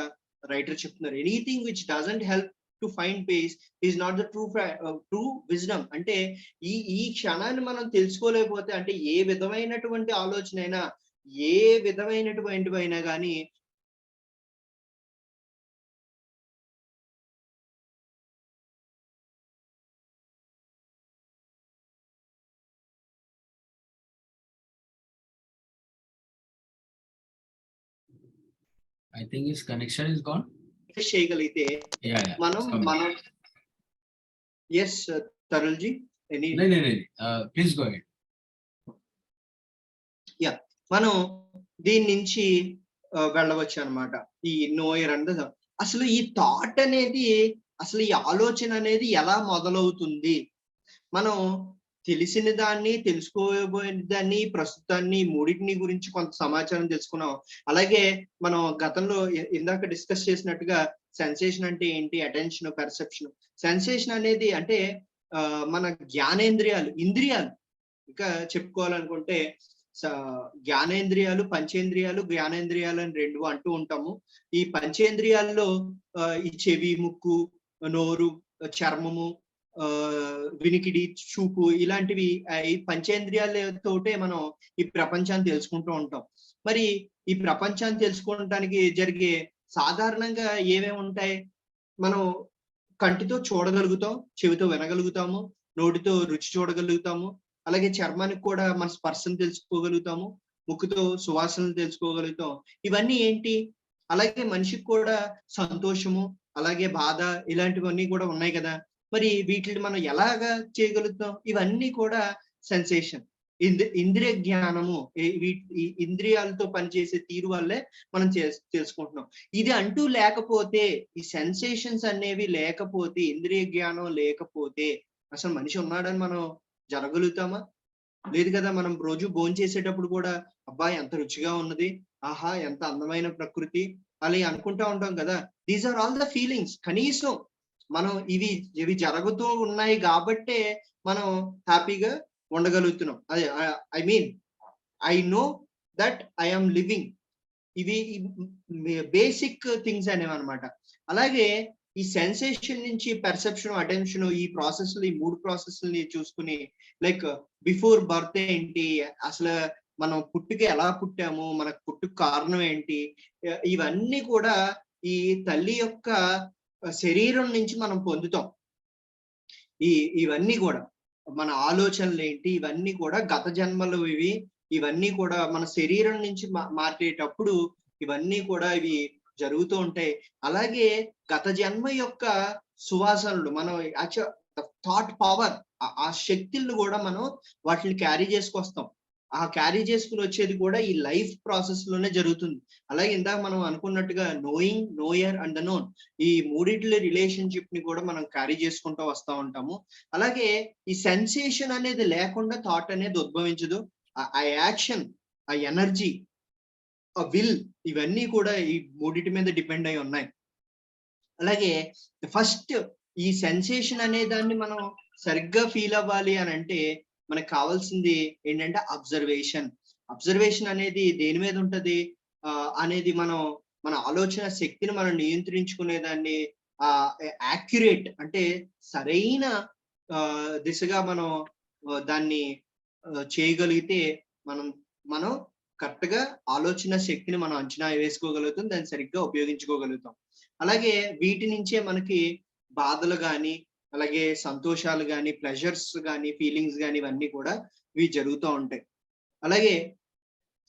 రైటర్ చెప్తున్నారు. Anything which doesn't help to find piece is not the true wisdom. అంటే ఈ క్షణాన్ని మనం తెలుసుకోలేకపోతే, అంటే ఏ విధమైనటువంటి ఆలోచన అయినా, ఏ విధమైనటువంటివైనా కానీ I think his connection is gone. చేయగలిగితే మనం ఎస్ తరుల్జీ, ఎనీ नहीं नहीं नहीं प्लीज गो अहेड మనం దీని నుంచి వెళ్ళవచ్చు అనమాట. ఈ నోయర్ అండ్ అసలు ఈ థాట్ అనేది, అసలు ఈ ఆలోచన అనేది ఎలా మొదలవుతుంది? మనం తెలిసిన దాన్ని, తెలుసుకోబోయిన దాన్ని, ప్రస్తుతాన్ని, మూడింటిని గురించి కొంత సమాచారం తెలుసుకున్నాం. అలాగే మనం గతంలో ఇందాక డిస్కస్ చేసినట్టుగా సెన్సేషన్ అంటే ఏంటి, అటెన్షన్, పర్సెప్షన్. సెన్సేషన్ అనేది అంటే మన జ్ఞానేంద్రియాలు, ఇంద్రియాలు ఇంకా చెప్పుకోవాలనుకుంటే జ్ఞానేంద్రియాలు, పంచేంద్రియాలు, జ్ఞానేంద్రియాలు అని రెండు అంటూ ఉంటాము. ఈ పంచేంద్రియాల్లో ఈ చెవి, ముక్కు, నోరు, చర్మము, వినికిడి, చూపు ఇలాంటివి ఈ పంచేంద్రియాలతోటే మనం ఈ ప్రపంచాన్ని తెలుసుకుంటూ ఉంటాం. మరి ఈ ప్రపంచాన్ని తెలుసుకోవడానికి జరిగే సాధారణంగా ఏమేమి ఉంటాయి? మనం కంటితో చూడగలుగుతాం, చెవితో వినగలుగుతాము, నోటితో రుచి చూడగలుగుతాము, అలాగే చర్మానికి కూడా మన స్పర్శను తెలుసుకోగలుగుతాము, ముక్కుతో సువాసనలు తెలుసుకోగలుగుతాం. ఇవన్నీ ఏంటి? అలాగే మనిషికి కూడా సంతోషము, అలాగే బాధ ఇలాంటివన్నీ కూడా ఉన్నాయి కదా. మరి వీటిని మనం ఎలాగా చేయగలుగుతాం? ఇవన్నీ కూడా సెన్సేషన్, ఇంద్రియ జ్ఞానము, ఈ ఇంద్రియాలతో పనిచేసే తీరు వల్లే మనం తెలుసుకుంటున్నాం. ఇది అంటూ లేకపోతే, ఈ సెన్సేషన్స్ అనేవి లేకపోతే, ఇంద్రియ జ్ఞానం లేకపోతే అసలు మనిషి ఉన్నాడని మనం జరగలుగుతామా? లేదు కదా. మనం రోజు భోజనం చేసేటప్పుడు కూడా అబ్బా ఎంత రుచిగా ఉన్నది, ఆహా ఎంత అందమైన ప్రకృతి అలా అనుకుంటా ఉంటాం కదా. These are all the feelings. కనీసం మనం ఇవి జరుగుతూ ఉన్నాయి కాబట్టే మనం హ్యాపీగా ఉండగలుగుతున్నాం. అదే I mean I know that I am living. ఇవి బేసిక్ థింగ్స్ అనేవి అనమాట. అలాగే ఈ సెన్సేషన్ నుంచి పర్సెప్షన్, అటెన్షన్, ఈ ప్రాసెస్లు, ఈ మూడు ప్రాసెస్ని చూసుకుని లైక్ బిఫోర్ బర్త్ ఏంటి, అసలు మనం పుట్టుక ఎలా పుట్టాము, మన పుట్టుక కారణం ఏంటి, ఇవన్నీ కూడా ఈ తల్లి యొక్క శరీరం నుంచి మనం పొందుతాం. ఇవన్నీ కూడా మన ఆలోచనలు ఏంటి, ఇవన్నీ కూడా గత జన్మలు ఇవన్నీ కూడా మన శరీరం నుంచి మారేటప్పుడు ఇవన్నీ కూడా ఇవి జరుగుతూ ఉంటాయి. అలాగే గత జన్మ యొక్క సువాసనలు, మనం థాట్ పవర్, ఆ శక్తులను కూడా మనం వాటిని క్యారీ చేసుకొస్తాం. ఆ క్యారీ చేసుకుని వచ్చేది కూడా ఈ లైఫ్ ప్రాసెస్ లోనే జరుగుతుంది. అలాగే ఇందాక మనం అనుకున్నట్టుగా knowing, knower and the known, ఈ మూడిట్ల రిలేషన్షిప్ ని కూడా మనం క్యారీ చేసుకుంటూ వస్తూ ఉంటాము. అలాగే ఈ సెన్సేషన్ అనేది లేకుండా థాట్ అనేది ఉద్భవించదు. ఆ యాక్షన్, ఆ ఎనర్జీ, ఆ విల్, ఇవన్నీ కూడా ఈ మూడిటి మీద డిపెండ్ అయి ఉన్నాయి. అలాగే ఫస్ట్ ఈ సెన్సేషన్ అనే దాన్ని మనం సరిగ్గా ఫీల్ అవ్వాలి అని అంటే మనకు కావాల్సింది ఏంటంటే అబ్జర్వేషన్. అబ్జర్వేషన్ అనేది దేని మీద ఉంటది అనేది మన ఆలోచన శక్తిని మనం నియంత్రించుకునేదాన్ని యాక్యురేట్ అంటే సరైన దిశగా మనం దాన్ని చేయగలిగితే మనం కరెక్ట్ గా ఆలోచన శక్తిని మనం అంచనా వేసుకోగలుగుతాం, దాన్ని సరిగ్గా ఉపయోగించుకోగలుగుతాం. అలాగే వీటి నుంచే మనకి బాధలు కానీ, అలాగే సంతోషాలు కానీ, ప్లెజర్స్ కానీ, ఫీలింగ్స్ కానీ ఇవన్నీ కూడా ఇవి జరుగుతూ ఉంటాయి. అలాగే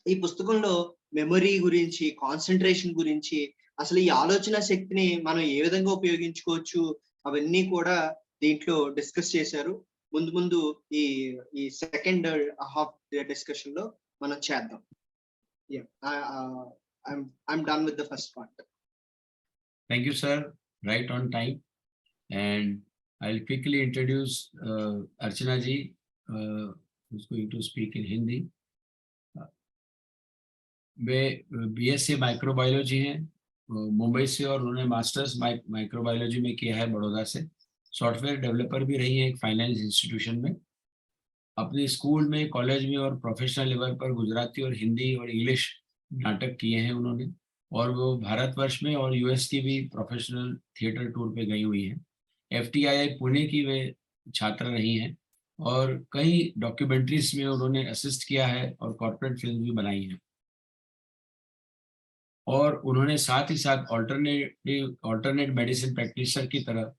ఈ పుస్తకంలో మెమరీ గురించి, కాన్సన్ట్రేషన్ గురించి, అసలు ఈ ఆలోచన శక్తిని మనం ఏ విధంగా ఉపయోగించుకోవచ్చు అవన్నీ కూడా దీంట్లో డిస్కస్ చేశారు. ముందు ఈ సెకండ్ హాఫ్ డిస్కషన్ లో మనం చేద్దాం. I'm done with the first part. Thank you, sir. Right on time. And I'll quickly introduce Archana ji, who's going to speak in Hindi. Way BSc microbiology हैं मुंबई से, और उन्होंने मास्टर्स माइक्रोबायोलॉजी में किया है बड़ौदा से। सॉफ्टवेयर डेवलपर भी रही हैं एक फाइनेंस इंस्टीट्यूशन में। अपने स्कूल में, कॉलेज में और प्रोफेशनल लेवल पर गुजराती और हिंदी और इंग्लिश नाटक किए हैं उन्होंने, और वो भारतवर्ष में और यूएस की भी प्रोफेशनल थिएटर टूर पे गई हुई हैं। FTII पुणे की वे छात्र रही हैं और कई डॉक्यूमेंट्रीज में उन्होंने असिस्ट किया है और कॉर्पोरेट फिल्म भी बनाई हैं। और उन्होंने साथ ही साथ ऑल्टरनेट मेडिसिन प्रैक्टिशनर की तरह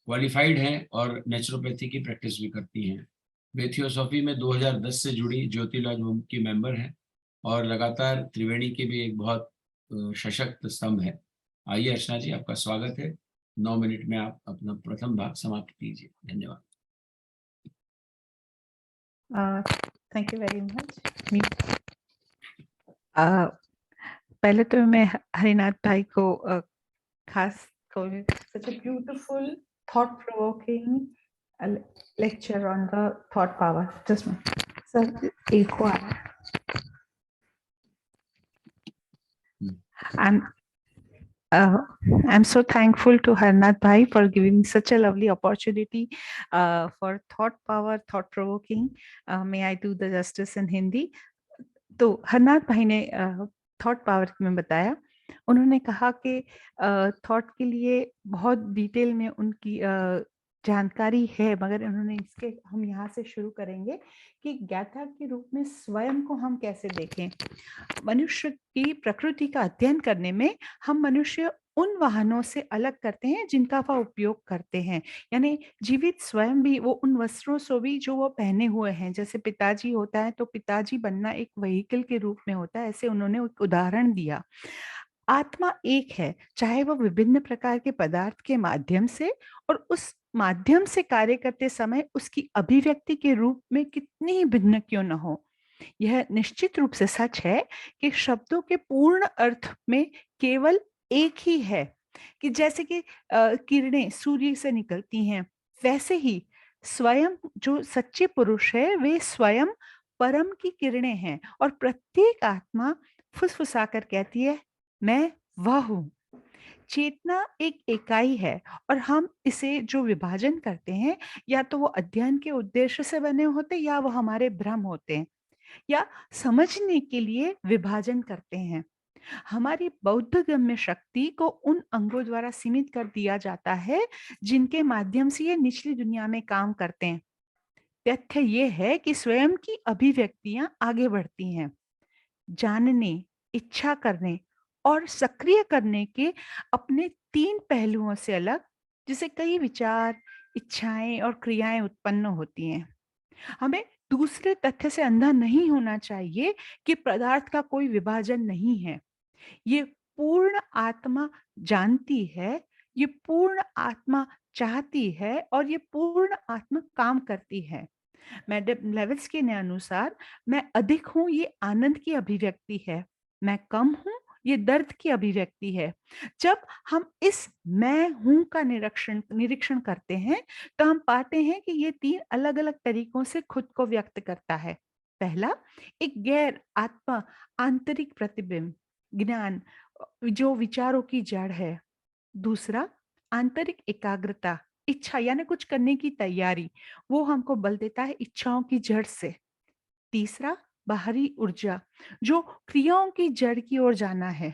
क्वालिफाइड हैं और नेचुरोपैथी की प्रैक्टिस भी करती हैं। वे थियोसॉफी में 2010 से जुड़ी ज्योति लॉज की मेंबर हैं और लगातार त्रिवेणी के भी एक बहुत सशक्त स्तंभ है। आइए अर्चना जी, आपका स्वागत है। 9 मिनट में आप अपना प्रथम भाग समाप्त कीजिए। धन्यवाद। Thank you very much. पहले तो मैं हरिनाथ भाई को खास such a beautiful thought provoking lecture on the thought power. Just sir, echo आ रहा है। I'm so thankful to Harinath Bhai for giving such a lovely opportunity for thought power, thought provoking. May I do the justice in Hindi? तो हरनाथ भाई ने thought power में बताया, उन्होंने कहा कि थॉट के लिए बहुत डिटेल में उनकी जानकारी है, मगर उन्होंने इसके हम यहाँ से शुरू करेंगे कि ज्ञाता के रूप में स्वयं को हम कैसे देखें। मनुष्य की प्रकृति का अध्ययन करने में हम मनुष्य उन वाहनों से अलग करते हैं जिनका वह उपयोग करते हैं, यानी जीवित स्वयं भी वो उन वस्त्रों से भी जो वो पहने हुए हैं। जैसे पिताजी होता है तो पिताजी बनना एक व्हीकल के रूप में होता है, ऐसे उन्होंने एक उदाहरण दिया। आत्मा एक है, चाहे वह विभिन्न प्रकार के पदार्थ के माध्यम से और उस माध्यम से कार्य करते समय उसकी अभिव्यक्ति के रूप में कितनी ही भिन्न क्यों न हो। यह निश्चित रूप से सच है कि शब्दों के पूर्ण अर्थ में केवल एक ही है, कि जैसे कि किरणें सूर्य से निकलती हैं, वैसे ही स्वयं जो सच्चे पुरुष है वे स्वयं परम की किरणें हैं, और प्रत्येक आत्मा फुसफुसाकर कहती है मैं वह हूँ। चेतना एक इकाई है और हम इसे जो विभाजन करते हैं या तो वो अध्ययन के उद्देश्य से बने होते या वो हमारे भ्रम होते हैं या समझने के लिए विभाजन करते हैं। हमारी बौद्ध गम्य शक्ति को उन अंगों द्वारा सीमित कर दिया जाता है जिनके माध्यम से ये निचली दुनिया में काम करते हैं। तथ्य ये है कि स्वयं की अभिव्यक्तियां आगे बढ़ती हैं, जानने, इच्छा करने और सक्रिय करने के अपने 3 पहलुओं से अलग, जिसे कई विचार, इच्छाएं और क्रियाएं उत्पन्न होती हैं। हमें दूसरे तथ्य से अंधा नहीं होना चाहिए कि पदार्थ का कोई विभाजन नहीं है। ये पूर्ण आत्मा जानती है, ये पूर्ण आत्मा चाहती है और ये पूर्ण आत्मा काम करती है। मैडम लेविट्स्की के अनुसार मैं अधिक हूं ये आनंद की अभिव्यक्ति है, मैं कम हूं ये दर्द की अभिव्यक्ति है। जब हम इस मैं हूं का निरीक्षण करते हैं तो हम पाते हैं कि ये 3 अलग अलग तरीकों से खुद को व्यक्त करता है। पहला, एक गैर आत्मा आंतरिक प्रतिबिंब ज्ञान जो विचारों की जड़ है। दूसरा, आंतरिक एकाग्रता इच्छा यानी कुछ करने की तैयारी, वो हमको बल देता है इच्छाओं की जड़ से। तीसरा, बाहरी ऊर्जा जो क्रियाओं की जड़ की ओर जाना है।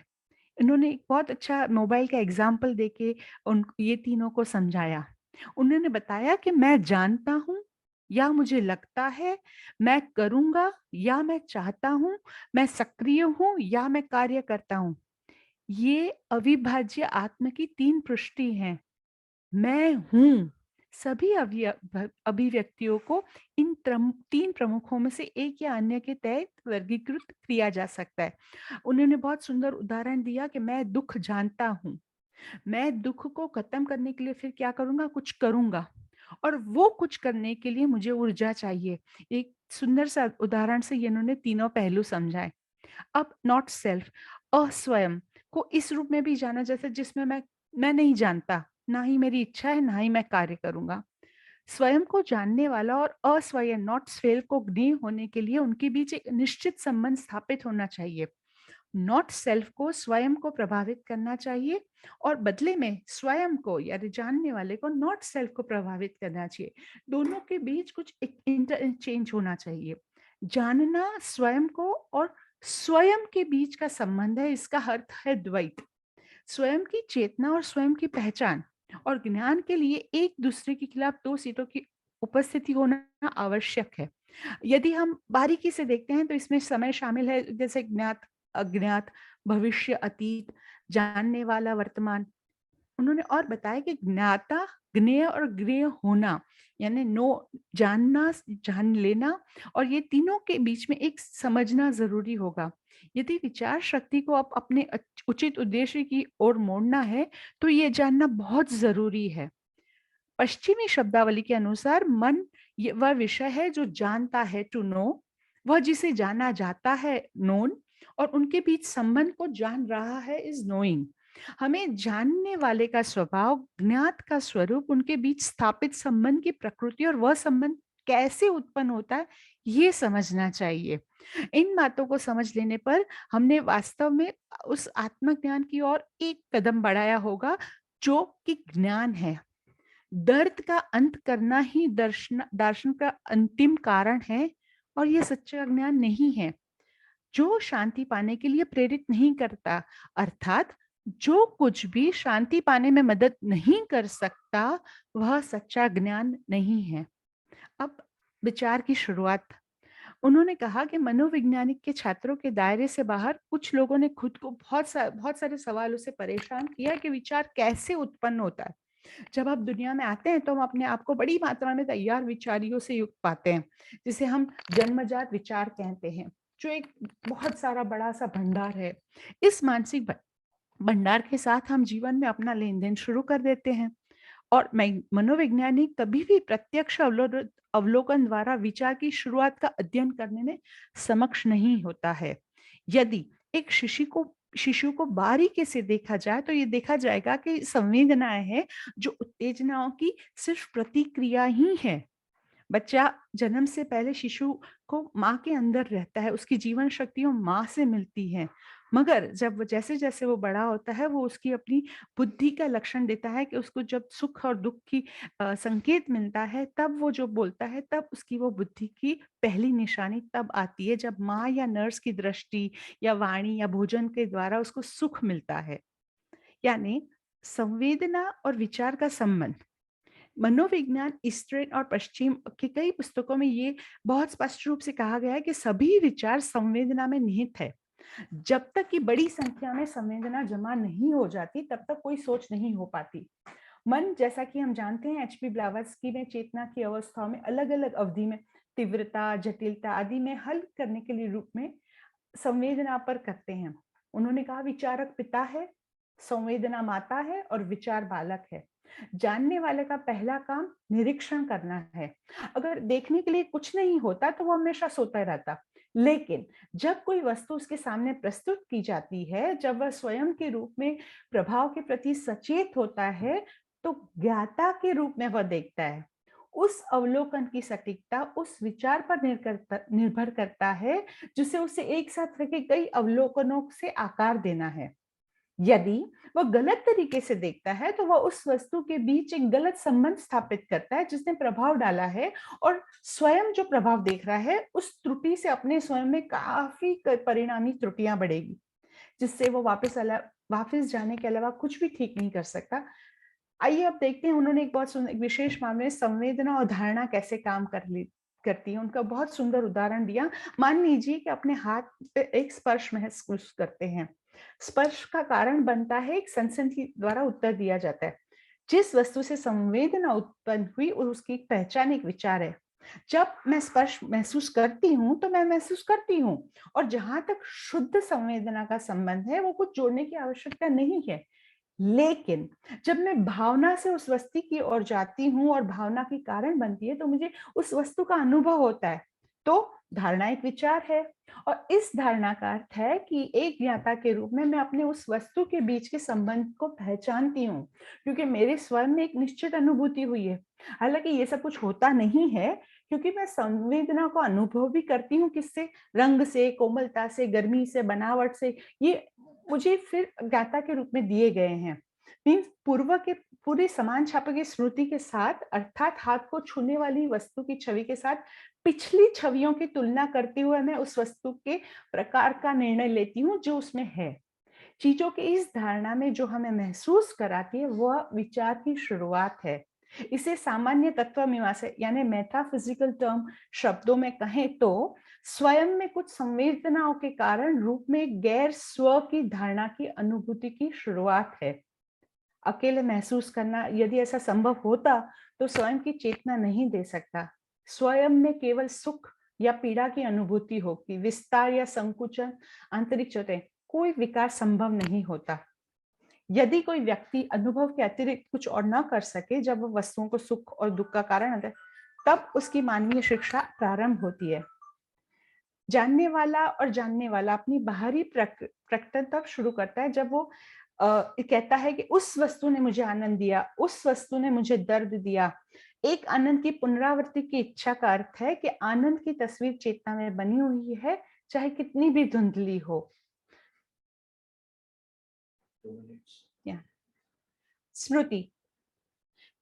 इन्होंने एक बहुत अच्छा मोबाइल का एग्जाम्पल देके उन ये तीनों को समझाया। उन्होंने बताया कि मैं जानता हूँ या मुझे लगता है, मैं करूंगा या मैं चाहता हूँ, मैं सक्रिय हूँ या मैं कार्य करता हूँ। ये अविभाज्य आत्मा की 3 पुष्टि हैं। मैं हूँ सभी अभिव्यक्तियों को इन 3 प्रमुखों में से एक या अन्य के तहत वर्गीकृत किया जा सकता है। उन्होंने बहुत सुंदर उदाहरण दिया कि मैं दुख जानता हूँ, मैं दुख को खत्म करने के लिए फिर क्या करूंगा, कुछ करूंगा, और वो कुछ करने के लिए मुझे ऊर्जा चाहिए। एक सुंदर सा उदाहरण से इन्होंने तीनों पहलू समझाए। अब नॉट सेल्फ, अस्वयं को इस रूप में भी जाना जैसे जिसमें मैं नहीं जानता, ना ही मेरी इच्छा है, ना ही मैं कार्य करूंगा। स्वयं को जानने वाला और अस्वयं नॉट सेल्फ को ज्ञेय होने के लिए उनके बीच एक निश्चित संबंध स्थापित होना चाहिए। नॉट सेल्फ को स्वयं को प्रभावित करना चाहिए और बदले में स्वयं को यानी जानने वाले को नॉट सेल्फ को प्रभावित करना चाहिए। दोनों के बीच कुछ एक इंटरचेंज होना चाहिए। जानना स्वयं को और स्वयं के बीच का संबंध है, इसका अर्थ है द्वैत। स्वयं की चेतना और स्वयं की पहचान और ज्ञान के लिए एक दूसरे के खिलाफ 2 सीटों की उपस्थिति होना आवश्यक है। यदि हम बारीकी से देखते हैं तो इसमें समय शामिल है, जैसे ज्ञात, अज्ञात, भविष्य, अतीत, जानने वाला, वर्तमान। उन्होंने और बताया कि ज्ञाता, ज्ञेय और ज्ञेय होना यानी नो जानना, जान लेना, और ये तीनों के बीच में एक समझना जरूरी होगा। यदि विचार शक्ति को अपने उचित उद्देश्य की ओर मोड़ना है तो ये जानना बहुत जरूरी है। पश्चिमी शब्दावली के अनुसार मन वह विषय है जो जानता है, टू नो, वह जिसे जाना जाता है, नोन, और उनके बीच संबंध को जान रहा है, इज नोइंग। हमें जानने वाले का स्वभाव, ज्ञात का स्वरूप, उनके बीच स्थापित संबंध की प्रकृति और वह संबंध कैसे उत्पन्न होता है, ये समझना चाहिए। इन बातों को समझ लेने पर हमने वास्तव में उस आत्मज्ञान की ओर एक कदम बढ़ाया होगा जो कि ज्ञान है। दर्द का अंत करना ही दर्शन का अंतिम कारण है, और यह सच्चा ज्ञान नहीं है जो शांति पाने के लिए प्रेरित नहीं करता। अर्थात जो कुछ भी शांति पाने में मदद नहीं कर सकता वह सच्चा ज्ञान नहीं है। अब विचार की शुरुआत। उन्होंने कहा कि मनोवैज्ञानिक के छात्रों के दायरे से बाहर कुछ लोगों ने खुद को बहुत सारे सवालों से परेशान किया कि विचार कैसे उत्पन्न होता है। जब आप दुनिया में आते हैं तो हम अपने आप को बड़ी मात्रा में तैयार विचारियों से युक्त पाते हैं, जिसे हम जन्मजात विचार कहते हैं, जो एक बहुत सारा बड़ा सा भंडार है। इस मानसिक भंडार के साथ हम जीवन में अपना लेन देन शुरू कर देते हैं, और मनोवैज्ञानिक कभी भी प्रत्यक्ष अवलोकन द्वारा विचार की शुरुआत का अध्ययन करने में समक्ष नहीं होता है। यदि एक शिशु को बारीकी से देखा जाए तो ये देखा जाएगा कि संवेदनाएं हैं जो उत्तेजनाओं की सिर्फ प्रतिक्रिया ही है। बच्चा जन्म से पहले शिशु को माँ के अंदर रहता है, उसकी जीवन शक्तियां माँ से मिलती हैं, मगर जब जैसे जैसे वो बड़ा होता है वो उसकी अपनी बुद्धि का लक्षण देता है कि उसको जब सुख और दुख की संकेत मिलता है तब वो जो बोलता है, तब उसकी वो बुद्धि की पहली निशानी तब आती है जब माँ या नर्स की दृष्टि या वाणी या भोजन के द्वारा उसको सुख मिलता है। यानी संवेदना और विचार का संबंध। मनोविज्ञान ईस्टर्न और पश्चिम की कई पुस्तकों में ये बहुत स्पष्ट रूप से कहा गया है कि सभी विचार संवेदना में निहित है। जब तक कि बड़ी संख्या में संवेदना जमा नहीं हो जाती तब तक कोई सोच नहीं हो पाती। मन, जैसा कि हम जानते हैं, एच.पी. ब्लावत्स्की ने चेतना की अवस्थाओं में अलग अलग अवधि में तीव्रता, जटिलता आदि में हल करने के लिए रूप में संवेदना पर करते हैं। उन्होंने कहा विचारक पिता है, संवेदना माता है और विचार बालक है। जानने वाले का पहला काम निरीक्षण करना है। अगर देखने के लिए कुछ नहीं होता तो वो हमेशा सोता रहता, लेकिन जब कोई वस्तु उसके सामने प्रस्तुत की जाती है, जब वह स्वयं के रूप में प्रभाव के प्रति सचेत होता है, तो ज्ञाता के रूप में वह देखता है। उस अवलोकन की सटीकता उस विचार पर निर्भर करता है जिसे उसे एक साथ रखे कई अवलोकनों से आकार देना है। यदि वह गलत तरीके से देखता है तो वह उस वस्तु के बीच एक गलत संबंध स्थापित करता है जिसने प्रभाव डाला है, और स्वयं जो प्रभाव देख रहा है उस त्रुटि से अपने स्वयं में काफी परिणामी त्रुटियां बढ़ेगी, जिससे वो वापस जाने के अलावा कुछ भी ठीक नहीं कर सकता। आइए अब देखते हैं उन्होंने एक विशेष मामले में संवेदना और धारणा कैसे काम करती है, उनका बहुत सुंदर उदाहरण दिया। मान लीजिए कि अपने हाथ पे एक स्पर्श महसूस करते हैं। स्पर्श का कारण बनता है एक सनसनी द्वारा उत्तर दिया जाता है। जिस वस्तु से संवेदना उत्पन्न हुई और उसकी पहचान एक विचार है। जब मैं स्पर्श महसूस करती हूँ तो मैं महसूस करती हूँ, और जहां तक शुद्ध संवेदना का संबंध है वो कुछ जोड़ने की आवश्यकता नहीं है। लेकिन जब मैं भावना से उस वस्तु की ओर जाती हूँ और भावना की कारण बनती है तो मुझे उस वस्तु का अनुभव होता है, तो धारणा एक विचार है। और इस धारणा का अर्थ है कि एक ज्ञाता के रूप में मैं अपने उस वस्तु के बीच के संबंध को पहचानती हूँ, क्योंकि मेरे स्वयं में एक निश्चित अनुभूति हुई है। हालांकि ये सब कुछ होता नहीं है, क्योंकि मैं संवेदना को अनुभव भी करती हूँ। किससे? रंग से, कोमलता से, गर्मी से, बनावट से। ये मुझे फिर ज्ञाता के रूप में दिए गए हैं। मीन्स पूर्व के पूरे समान छापे की स्मृति के साथ, अर्थात हाथ को छूने वाली वस्तु की छवि के साथ पिछली छवियों की तुलना करते हुए मैं उस वस्तु के प्रकार का निर्णय लेती हूँ जो उसमें है। चीजों की इस धारणा में जो हमें महसूस कराती है वह विचार की शुरुआत है। इसे सामान्य तत्व मीमांसा यानी मेटाफिजिकल टर्म शब्दों में कहें तो स्वयं में कुछ संवेदनाओं के कारण रूप में गैर स्व की धारणा की अनुभूति की शुरुआत है। अकेले महसूस करना, यदि ऐसा संभव होता तो स्वयं की चेतना नहीं दे सकता। स्वयं में केवल सुख या पीड़ा की अनुभूति होगी। विस्तार या संकुचन, आंतरिक चोटें, कोई विकार संभव नहीं होता। यदि कोई व्यक्ति अनुभव के अतिरिक्त कुछ और न कर सके जब वह वस्तुओं को सुख और दुख का कारण होता है, तब उसकी मानवीय शिक्षा प्रारंभ होती है। जानने वाला और जानने वाला अपनी बाहरी प्रकटन तब शुरू करता है जब वो कहता है कि उस वस्तु ने मुझे आनंद दिया, उस वस्तु ने मुझे दर्द दिया। एक आनंद की पुनरावृत्ति की इच्छा का अर्थ है कि आनंद की तस्वीर चेतना में बनी हुई है, चाहे कितनी भी धुंधली हो। स्मृति,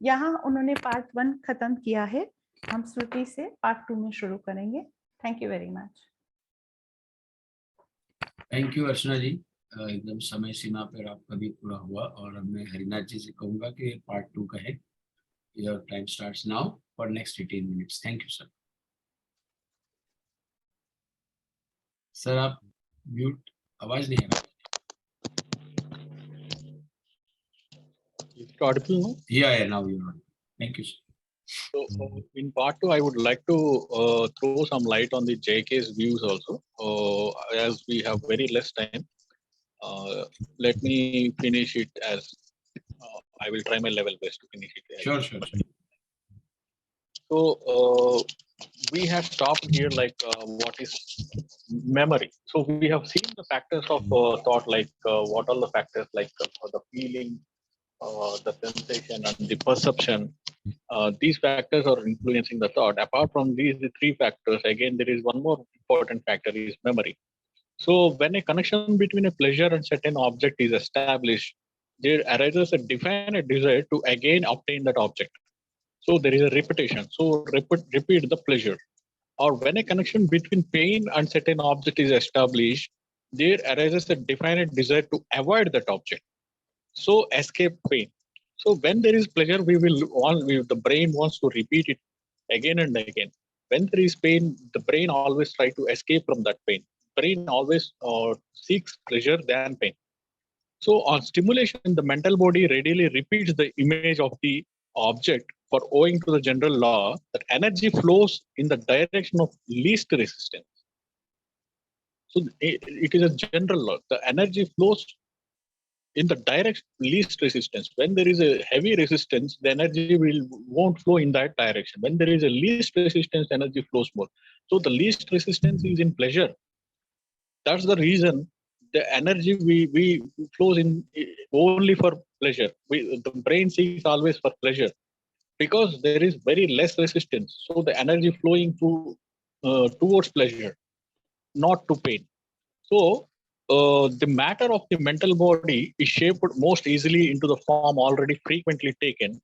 यहाँ उन्होंने पार्ट 1 खत्म किया है, हम स्मृति से पार्ट 2 में शुरू करेंगे। Thank you very much. Thank you Archana ji, एकदम समय सीमा पर आपका भी पूरा हुआ, और अब मैं हरिनाथ जी से कहूंगा कि पार्ट 2 कहे। Your time starts now for next 18 minutes. Thank you sir. Sir आप म्यूट, आवाज नहीं आ रहा। Is it audible now? Yeah, now you're on. Thank you, sir. So in part 2, I would like to throw some light on the JK's views also. As we have very less time, let me finish it as I will try my level best to finish it. Sure. So we have stopped here, like what is memory. So we have seen the factors of thought, like what are the factors, like the feeling, the sensation, and the perception. These factors are influencing the thought. Apart from these, the three factors, again, there is one more important factor, is memory. So when a connection between a pleasure and certain object is established, there arises a definite desire to again obtain that object. So there is a repetition. So repeat the pleasure. Or when a connection between pain and certain object is established, there arises a definite desire to avoid that object. So escape pain. So when there is pleasure, the brain wants to repeat it again and again. When there is pain, the brain always tries to escape from that pain. Brain always seeks pleasure than pain. So on stimulation, the mental body readily repeats the image of the object, for owing to the general law that energy flows in the direction of least resistance. So it is a general law. The energy flows in the direction least resistance. When there is a heavy resistance, the energy won't flow in that direction. When there is a least resistance, energy flows more. So the least resistance is in pleasure. That's the reason the energy we flows in only for pleasure. The brain seeks always for pleasure because there is very less resistance. So the energy flowing towards pleasure, not to pain. So the matter of the mental body is shaped most easily into the form already frequently taken.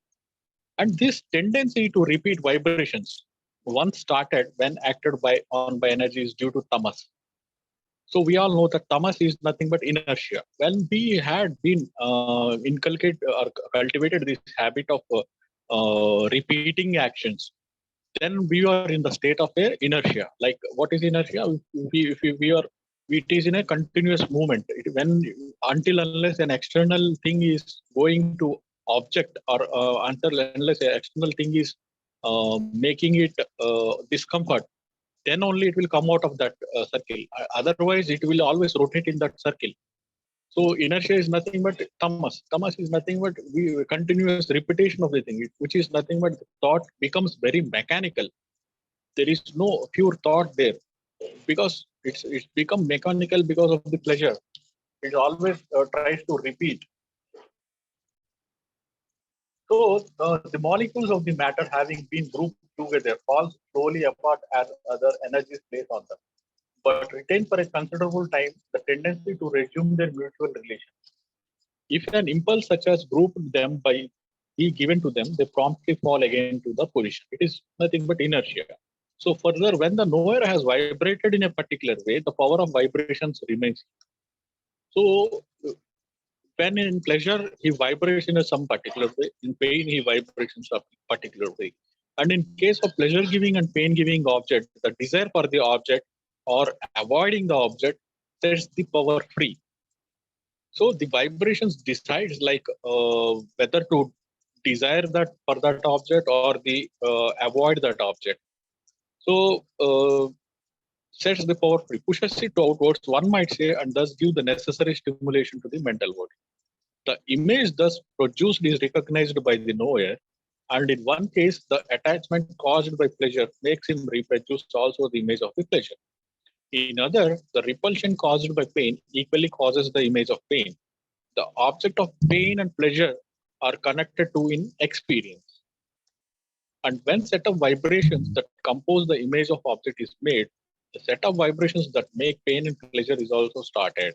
And this tendency to repeat vibrations once started when acted on by energy is due to tamas. So we all know that tamas is nothing but inertia. When we had been inculcated or cultivated this habit of repeating actions, then we are in the state of inertia. Like what is inertia? It is in a continuous movement. Until unless an external thing is going to object, or until unless an external thing is making it discomfort, then only it will come out of that circle. Otherwise, it will always rotate in that circle. So inertia is nothing but tamas. Tamas is nothing but continuous repetition of the thing, which is nothing but thought becomes very mechanical. There is no pure thought there, because it's become mechanical because of the pleasure. It always tries to repeat. So the molecules of the matter, having been grouped together, fall slowly apart as other energies placed on them, but retain for a considerable time the tendency to resume their mutual relations. If an impulse such as grouped them by be given to them, they promptly fall again to the position. It is nothing but inertia. So further, when the knower has vibrated in a particular way, the power of vibrations remains. So when in pleasure, he vibrates in some particular way. In pain, he vibrates in some particular way. And in case of pleasure-giving and pain-giving object, the desire for the object or avoiding the object sets the power free. So the vibrations decides like whether to desire that for that object or the avoid that object. So sets the power free, pushes it outwards, one might say, and thus give the necessary stimulation to the mental body. The image thus produced is recognized by the knower And in one case, the attachment caused by pleasure makes him reproduce also the image of the pleasure. In other, the repulsion caused by pain equally causes the image of pain. The object of pain and pleasure are connected to in experience. And when set of vibrations that compose the image of object is made, the set of vibrations that make pain and pleasure is also started.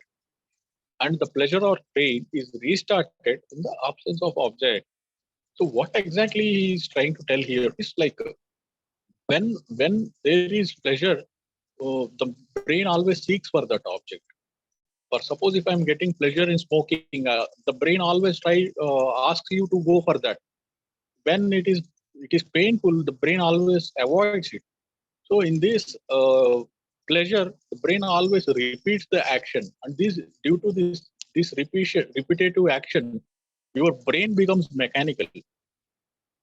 And the pleasure or pain is restarted in the absence of object. So what exactly he is trying to tell here is like when there is pleasure, the brain always seeks for that object. Or suppose if I'm getting pleasure in smoking, the brain always asks you to go for that. When it is painful, the brain always avoids it. So in this pleasure, the brain always repeats the action, and due to this repetitive action, your brain becomes mechanical.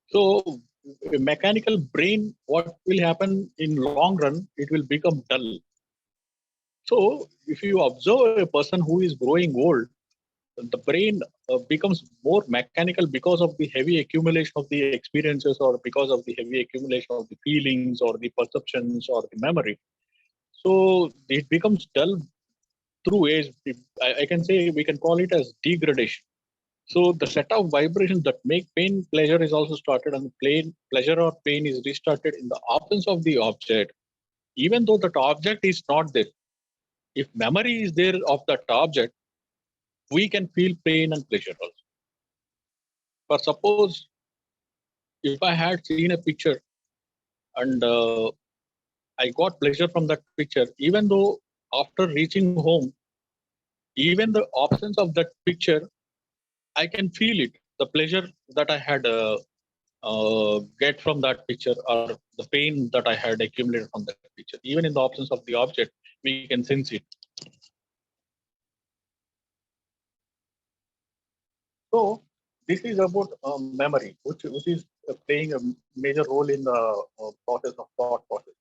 So a mechanical brain, what will happen in long run? It will become dull. So if you observe a person who is growing old, the brain becomes more mechanical because of the heavy accumulation of the experiences, or because of the heavy accumulation of the feelings or the perceptions or the memory. So it becomes dull through age. I can say we can call it as degradation. So the set of vibrations that make pain pleasure is also started, and pleasure or pain is restarted in the absence of the object, even though that object is not there. If memory is there of that object, we can feel pain and pleasure also. For suppose if I had seen a picture and I got pleasure from that picture, even though after reaching home, even the absence of that picture, I can feel it, the pleasure that I had get from that picture, or the pain that I had accumulated from that picture. Even in the absence of the object, we can sense it. So this is about memory, which is playing a major role in the process of thought process.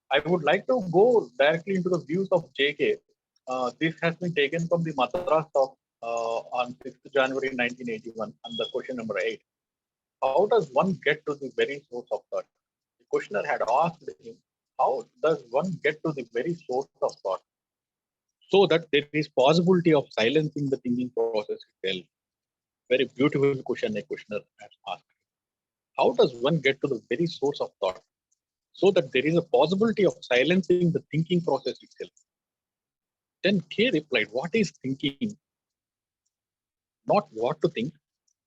I would like to go directly into the views of JK. This has been taken from the Madras talk on 6th January 1981, and the question number 8. How does one get to the very source of thought? The questioner had asked him, how does one get to the very source of thought? So that there is possibility of silencing the thinking process itself. Very beautiful question a questioner has asked. How does one get to the very source of thought? So that there is a possibility of silencing the thinking process itself. Then K replied, what is thinking? Not what to think,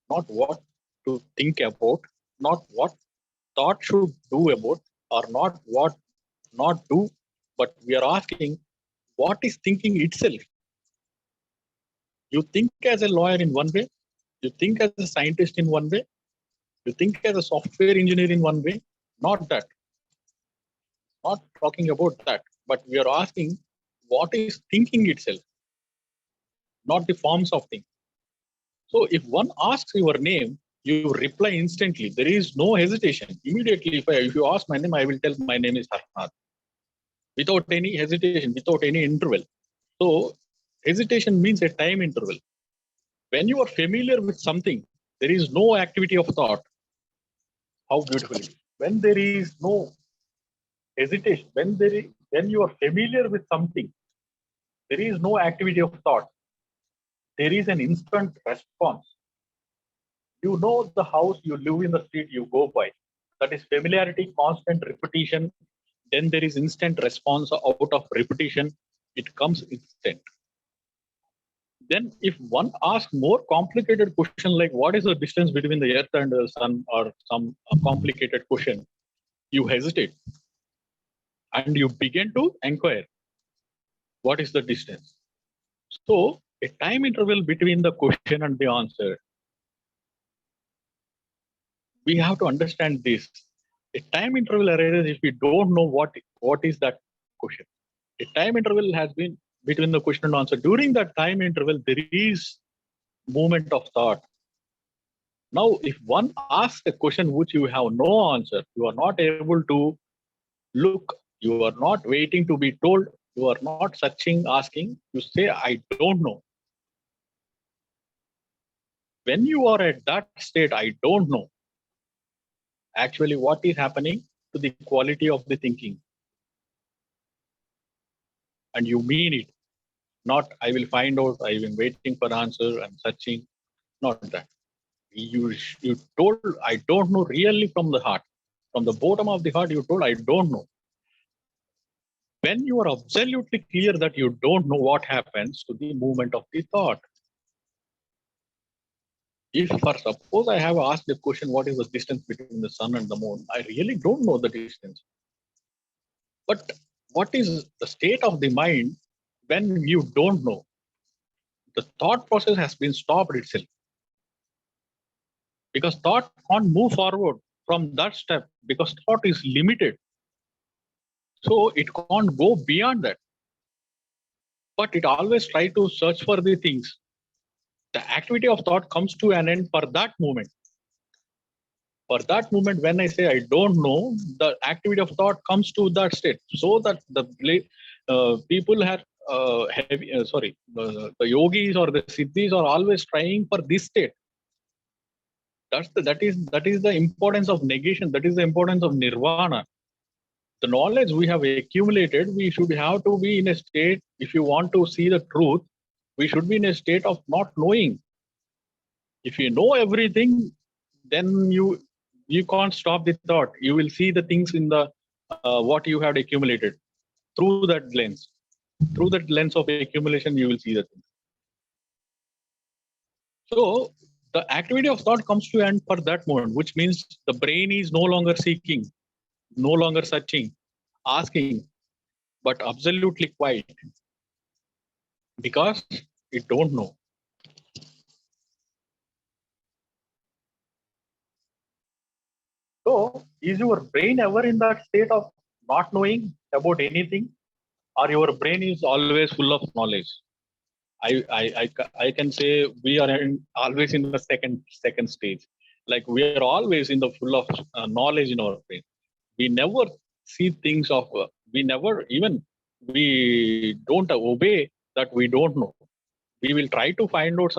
not what to think about, not what thought should do about, or not what not do, but we are asking, what is thinking itself? You think as a lawyer in one way, you think as a scientist in one way, you think as a software engineer in one way, not that. Not talking about that, but we are asking, what is thinking itself? Not the forms of things. So if one asks your name, you reply instantly. There is no hesitation. Immediately, if you ask my name, I will tell my name is Harnath. Without any hesitation, without any interval. So hesitation means a time interval. When you are familiar with something, there is no activity of thought. How beautiful it is. When there is no hesitation, when you are familiar with something, there is no activity of thought. There is an instant response. You know the house, you live in the street, you go by. That is familiarity, constant repetition. Then there is instant response out of repetition. It comes instant. Then if one asks more complicated question like what is the distance between the earth and the sun, or some complicated question, you hesitate and you begin to inquire what is the distance. So a time interval between the question and the answer. We have to understand this. A time interval arises if we don't know what is that question. A time interval has been between the question and answer. During that time interval, there is movement of thought. Now, if one asks a question which you have no answer, you are not able to look, you are not waiting to be told, you are not searching, asking, you say, I don't know. When you are at that state, I don't know, actually what is happening to the quality of the thinking. And you mean it. Not, I will find out, I've been waiting for answer, I'm searching. Not that. You told, I don't know, really from the heart. From the bottom of the heart, you told, I don't know. When you are absolutely clear that you don't know what happens to the movement of the thought. If, for suppose I have asked the question, what is the distance between the sun and the moon? I really don't know the distance. But what is the state of the mind when you don't know? The thought process has been stopped itself. Because thought can't move forward from that step because thought is limited. So it can't go beyond that. But it always tries to search for the things. The activity of thought comes to an end for that moment. For that moment, when I say I don't know, the activity of thought comes to that state. So that the people have, the yogis or the siddhis are always trying for this state. That is the importance of negation. That is the importance of nirvana. The knowledge we have accumulated, we should have to be in a state, if you want to see the truth, we should be in a state of not knowing. If you know everything, then you can't stop the thought. You will see the things in the what you have accumulated through that lens. Through that lens of accumulation, you will see the things. So the activity of thought comes to end for that moment, which means the brain is no longer seeking, no longer searching, asking, but absolutely quiet because it don't know. So is your brain ever in that state of not knowing about anything, or your brain is always full of knowledge? I can say we are always in the second stage. Like we are always in the full of knowledge in our brain. We never see things of, we don't obey that we don't know. We will try to find out,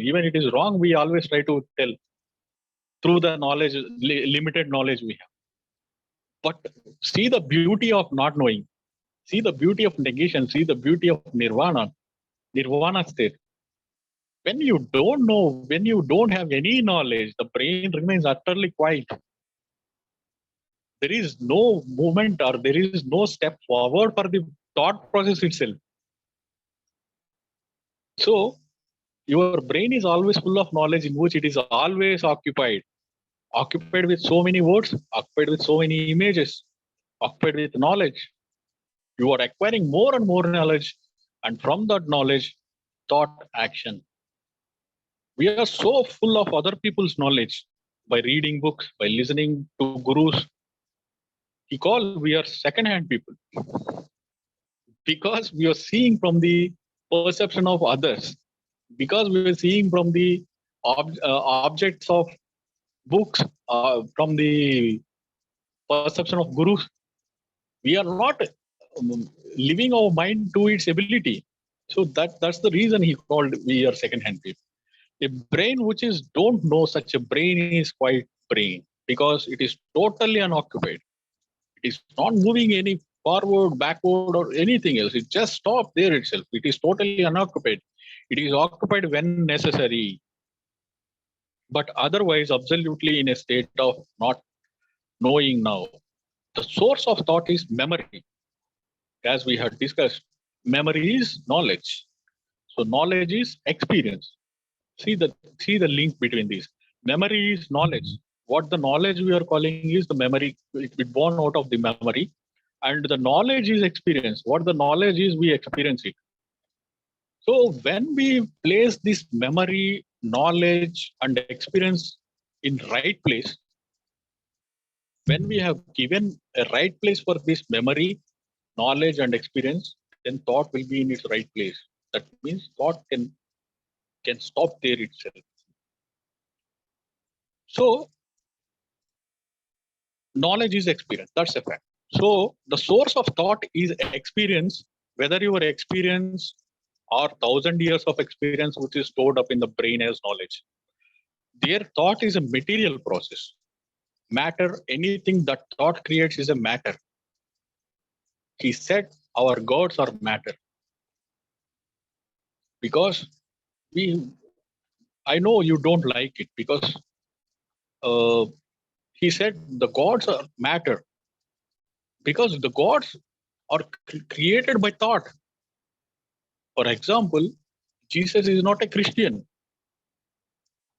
even it is wrong, we always try to tell through the knowledge, limited knowledge we have. But see the beauty of not knowing, see the beauty of negation, see the beauty of nirvana state. When you don't know, when you don't have any knowledge, the brain remains utterly quiet. There is no movement or there is no step forward for the thought process itself. So your brain is always full of knowledge in which it is always occupied with so many words, occupied with so many images, occupied with knowledge. You are acquiring more and more knowledge, and from that knowledge, thought, action. We are so full of other people's knowledge by reading books, by listening to gurus. We are second-hand people because we are seeing from the perception of others, because we are seeing from the objects of books, from the perception of gurus. We are not living our mind to its ability. So that's the reason he called we are second-hand people. A brain which is don't know, such a brain is quite brain because it is totally unoccupied. It is not moving any forward, backward, or anything else. It just stopped there itself. It is totally unoccupied. It is occupied when necessary, but otherwise absolutely in a state of not knowing now. The source of thought is memory. As we had discussed, memory is knowledge. So knowledge is experience. See the link between these. Memory is knowledge. What the knowledge we are calling is the memory. It born out of the memory, and the knowledge is experience. What the knowledge is, we experience it. So when we place this memory, knowledge, and experience in right place, when we have given a right place for this memory, knowledge, and experience, then thought will be in its right place. That means thought can stop there itself. So knowledge is experience. That's a fact. So the source of thought is experience, whether your experience or 1,000 years of experience which is stored up in the brain as knowledge. Their thought is a material process. matter, anything that thought creates is a matter. He said our gods are matter. Because I know you don't like it, because he said the gods are matter. Because the gods are created by thought. For example, Jesus is not a Christian.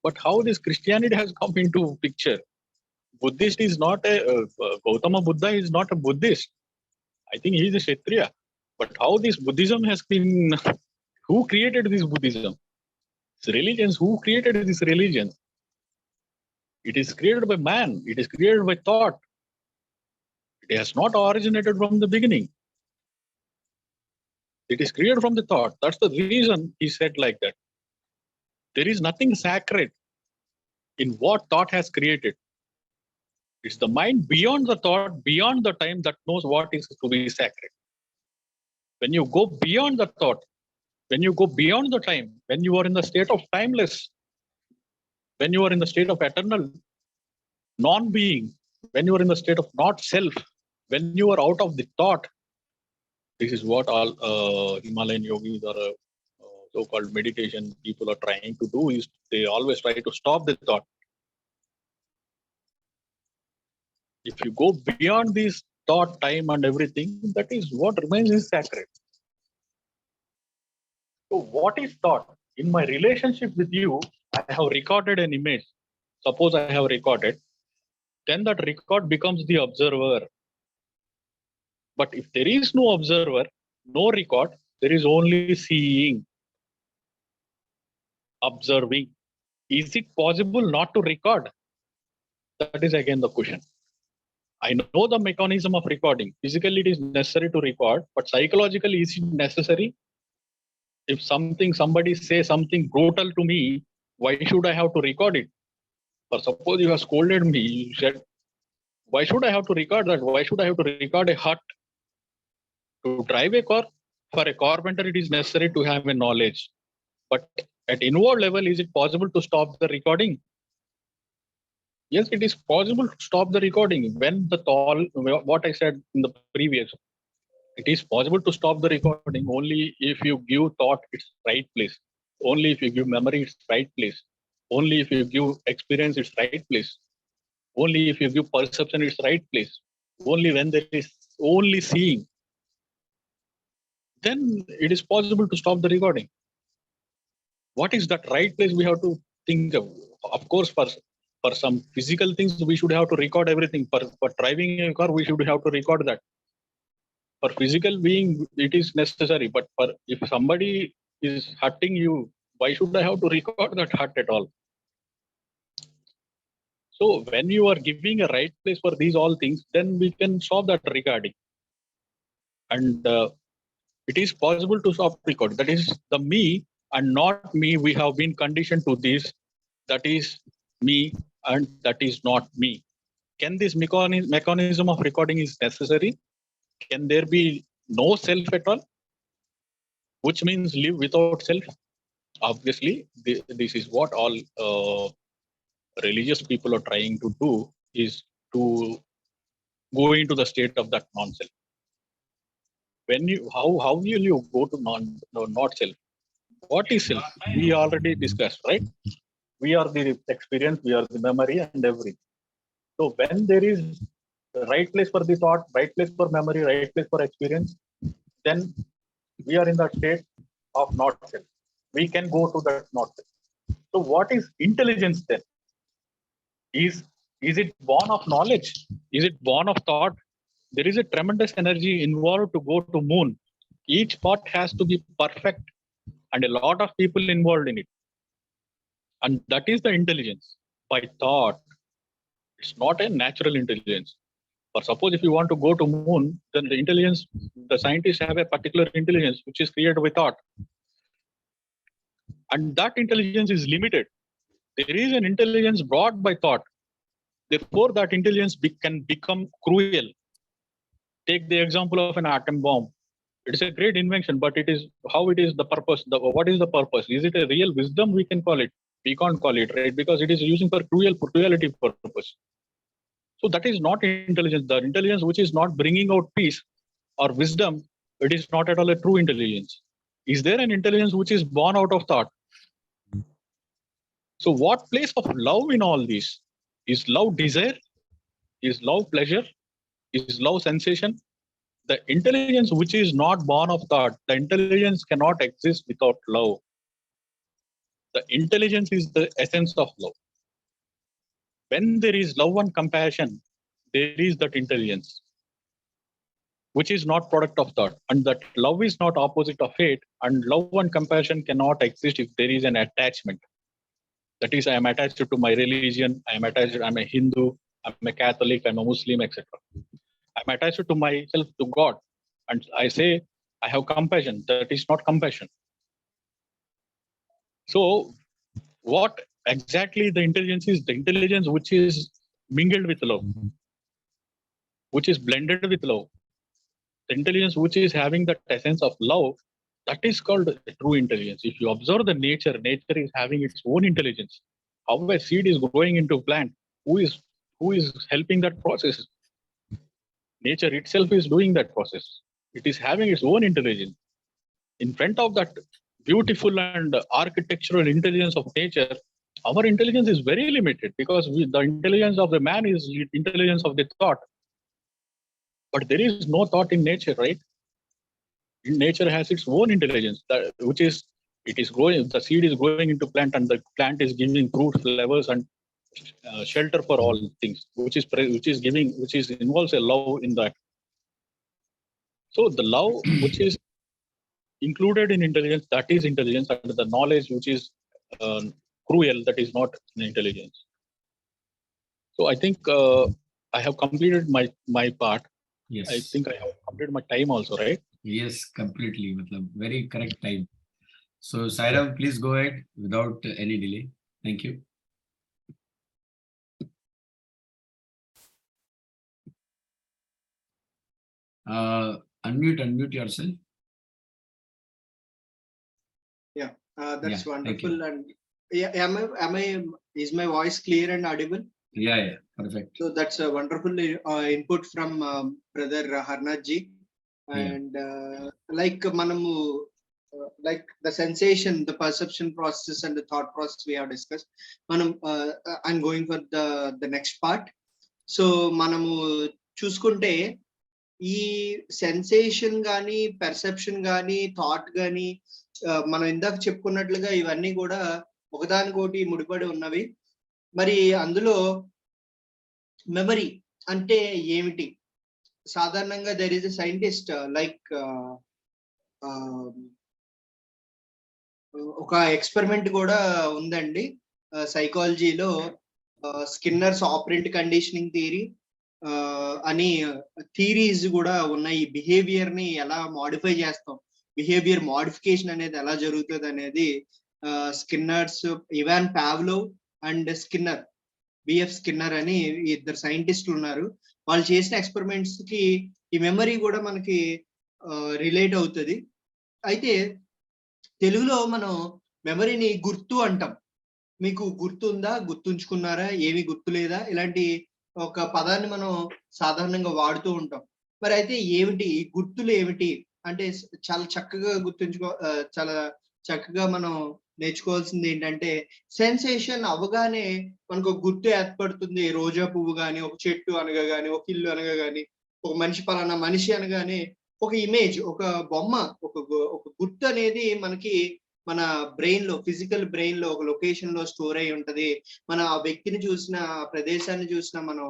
But how this Christianity has come into picture? Buddhist is not a Gautama Buddha is not a Buddhist. I think he is a Kshatriya. But how this Buddhism has been, who created this Buddhism? This religions, who created this religion? It is created by man. It is created by thought. It has not originated from the beginning. It is created from the thought. That's the reason he said like that. There is nothing sacred in what thought has created. It's the mind beyond the thought, beyond the time, that knows what is to be sacred. When you go beyond the thought, when you go beyond the time, when you are in the state of timeless, when you are in the state of eternal non-being, when you are in the state of not self, when you are out of the thought, this is what all Himalayan yogis or so-called meditation people are trying to do, is they always try to stop the thought. If you go beyond this thought, time and everything, that is what remains is sacred. So what is thought? In my relationship with you, I have recorded an image. Suppose I have recorded, then that record becomes the observer. But if there is no observer, no record, there is only seeing, observing. Is it possible not to record? That is again the question. I know the mechanism of recording. Physically, it is necessary to record, but psychologically, is it necessary? If somebody says something brutal to me, why should I have to record it? Or suppose you have scolded me, you said, why should I have to record that? Why should I have to record a hut? To drive a car, for a carpenter, it is necessary to have a knowledge. But at inward level, is it possible to stop the recording? Yes, it is possible to stop the recording. When the thought, what I said in the previous, it is possible to stop the recording only if you give thought its right place. Only if you give memory its right place. Only if you give experience its right place. Only if you give perception its right place. Only when there is only seeing, then it is possible to stop the recording. What is that right place we have to think of? Of course, for some physical things, we should have to record everything. For driving a car, we should have to record that. For physical being, it is necessary. But if somebody is hurting you, why should I have to record that hurt at all? So when you are giving a right place for these all things, then we can stop that recording. And it is possible to stop recording. That is the me and not me. We have been conditioned to this. That is me and that is not me. Can this mechanism of recording is necessary? Can there be no self at all? Which means live without self? Obviously, this is what all religious people are trying to do, is to go into the state of that non-self. When you, how will you go to not self? What is self? We already discussed, right? We are the experience, we are the memory and everything. So when there is the right place for the thought, right place for memory, right place for experience, then we are in that state of not self. We can go to that not self. So what is intelligence then? Is it born of knowledge? Is it born of thought? There is a tremendous energy involved to go to moon. Each part has to be perfect and a lot of people involved in it. And that is the intelligence by thought. It's not a natural intelligence. Or suppose if you want to go to moon, then the intelligence, the scientists have a particular intelligence which is created by thought. And that intelligence is limited. There is an intelligence brought by thought. Therefore, that intelligence can become cruel. Take the example of an atom bomb. It is a great invention, but it is how it is the purpose. What is the purpose? Is it a real wisdom? We can call it. We can't call it, right? Because it is using for cruelty purpose. So that is not intelligence. The intelligence which is not bringing out peace or wisdom, it is not at all a true intelligence. Is there an intelligence which is born out of thought? So what place of love in all this? Is love desire? Is love pleasure? Is love sensation? The intelligence which is not born of thought, the intelligence cannot exist without love. The intelligence is the essence of love. When there is love and compassion, there is that intelligence, which is not product of thought. And that love is not opposite of hate, and love and compassion cannot exist if there is an attachment. That is, I am attached to my religion, I am attached, I'm a Hindu, I'm a Catholic, I'm a Muslim, etc. I'm attached to myself, to God, and I say I have compassion. That is not compassion. So what exactly the intelligence is? The intelligence which is mingled with love, which is blended with love. The intelligence which is having that essence of love, that is called true intelligence. If you observe the nature, nature is having its own intelligence. How a seed is growing into a plant, who is helping that process? Nature itself is doing that process. It is having its own intelligence. In front of that beautiful and architectural intelligence of nature, our intelligence is very limited, because the intelligence of the man is the intelligence of the thought. But there is no thought in nature, right? Nature has its own intelligence, which is, it is growing, the seed is growing into plant, and the plant is giving fruit, flowers, and shelter for all things, which involves a love in that. So the love which is included in intelligence, that is intelligence, and the knowledge which is cruel, that is not intelligence. So I think I have completed my part. Yes. I think I have completed my time also, right? Yes, completely. Very correct time. So Sairam, please go ahead without any delay. Thank you. Unmute yourself. Yeah, that's Yeah, wonderful. And yeah, is my voice clear and audible? Yeah, perfect. So that's a wonderful input from brother Harinath ji. And like manamu, like the sensation, the perception process, and the thought process we have discussed. Manam, I'm going for the next part. So manamu chuskunte ఈ sensation గానీ, perception గానీ, thought గానీ, మనం ఇందాక చెప్పుకున్నట్లుగా ఇవన్నీ కూడా ఒకదానికోటి ముడిపడి ఉన్నవి. మరి అందులో మెమరీ అంటే ఏమిటి? సాధారణంగా there is a scientist like ఒక ఎక్స్పెరిమెంట్ కూడా ఉందండి సైకాలజీలో, స్కిన్నర్స్ ఆపరెంట్ కండిషనింగ్ థియరీ అని థియరీస్ కూడా ఉన్నాయి. బిహేవియర్ ని ఎలా మాడిఫై చేస్తాం, బిహేవియర్ మాడిఫికేషన్ అనేది ఎలా జరుగుతుంది అనేది Skinners, Ivan Pavlov and Skinner, B F Skinner అని ఇద్దరు సైంటిస్టులు ఉన్నారు. వాళ్ళు చేసిన ఎక్స్పెరిమెంట్స్ కి ఈ మెమరీ కూడా మనకి రిలేట్ అవుతుంది. అయితే తెలుగులో మనం మెమరీని గుర్తు అంటాం. మీకు గుర్తుందా, గుర్తుంచుకున్నారా, ఏమి గుర్తు లేదా, ఇలాంటి ఒక పదాన్ని మనం సాధారణంగా వాడుతూ ఉంటాం. మరి అయితే ఏమిటి గుర్తులు ఏమిటి అంటే చాలా చక్కగా చాలా చక్కగా మనం నేర్చుకోవాల్సింది ఏంటంటే, సెన్సేషన్ అవగానే మనకు గుర్తు ఏర్పడుతుంది. రోజా పువ్వు గాని, ఒక చెట్టు అనగా గాని, ఒక ఇల్లు అనగా గాని, ఒక మనిషి, పలానా మనిషి అనగానే ఒక ఇమేజ్, ఒక బొమ్మ, ఒక గుర్తు అనేది మనకి మన బ్రెయిన్ లో, ఫిజికల్ బ్రెయిన్ లో ఒక లొకేషన్ లో స్టోర్ అయి ఉంటది. మనం ఆ వ్యక్తిని చూసినా, ఆ ప్రదేశాన్ని చూసినా, మనం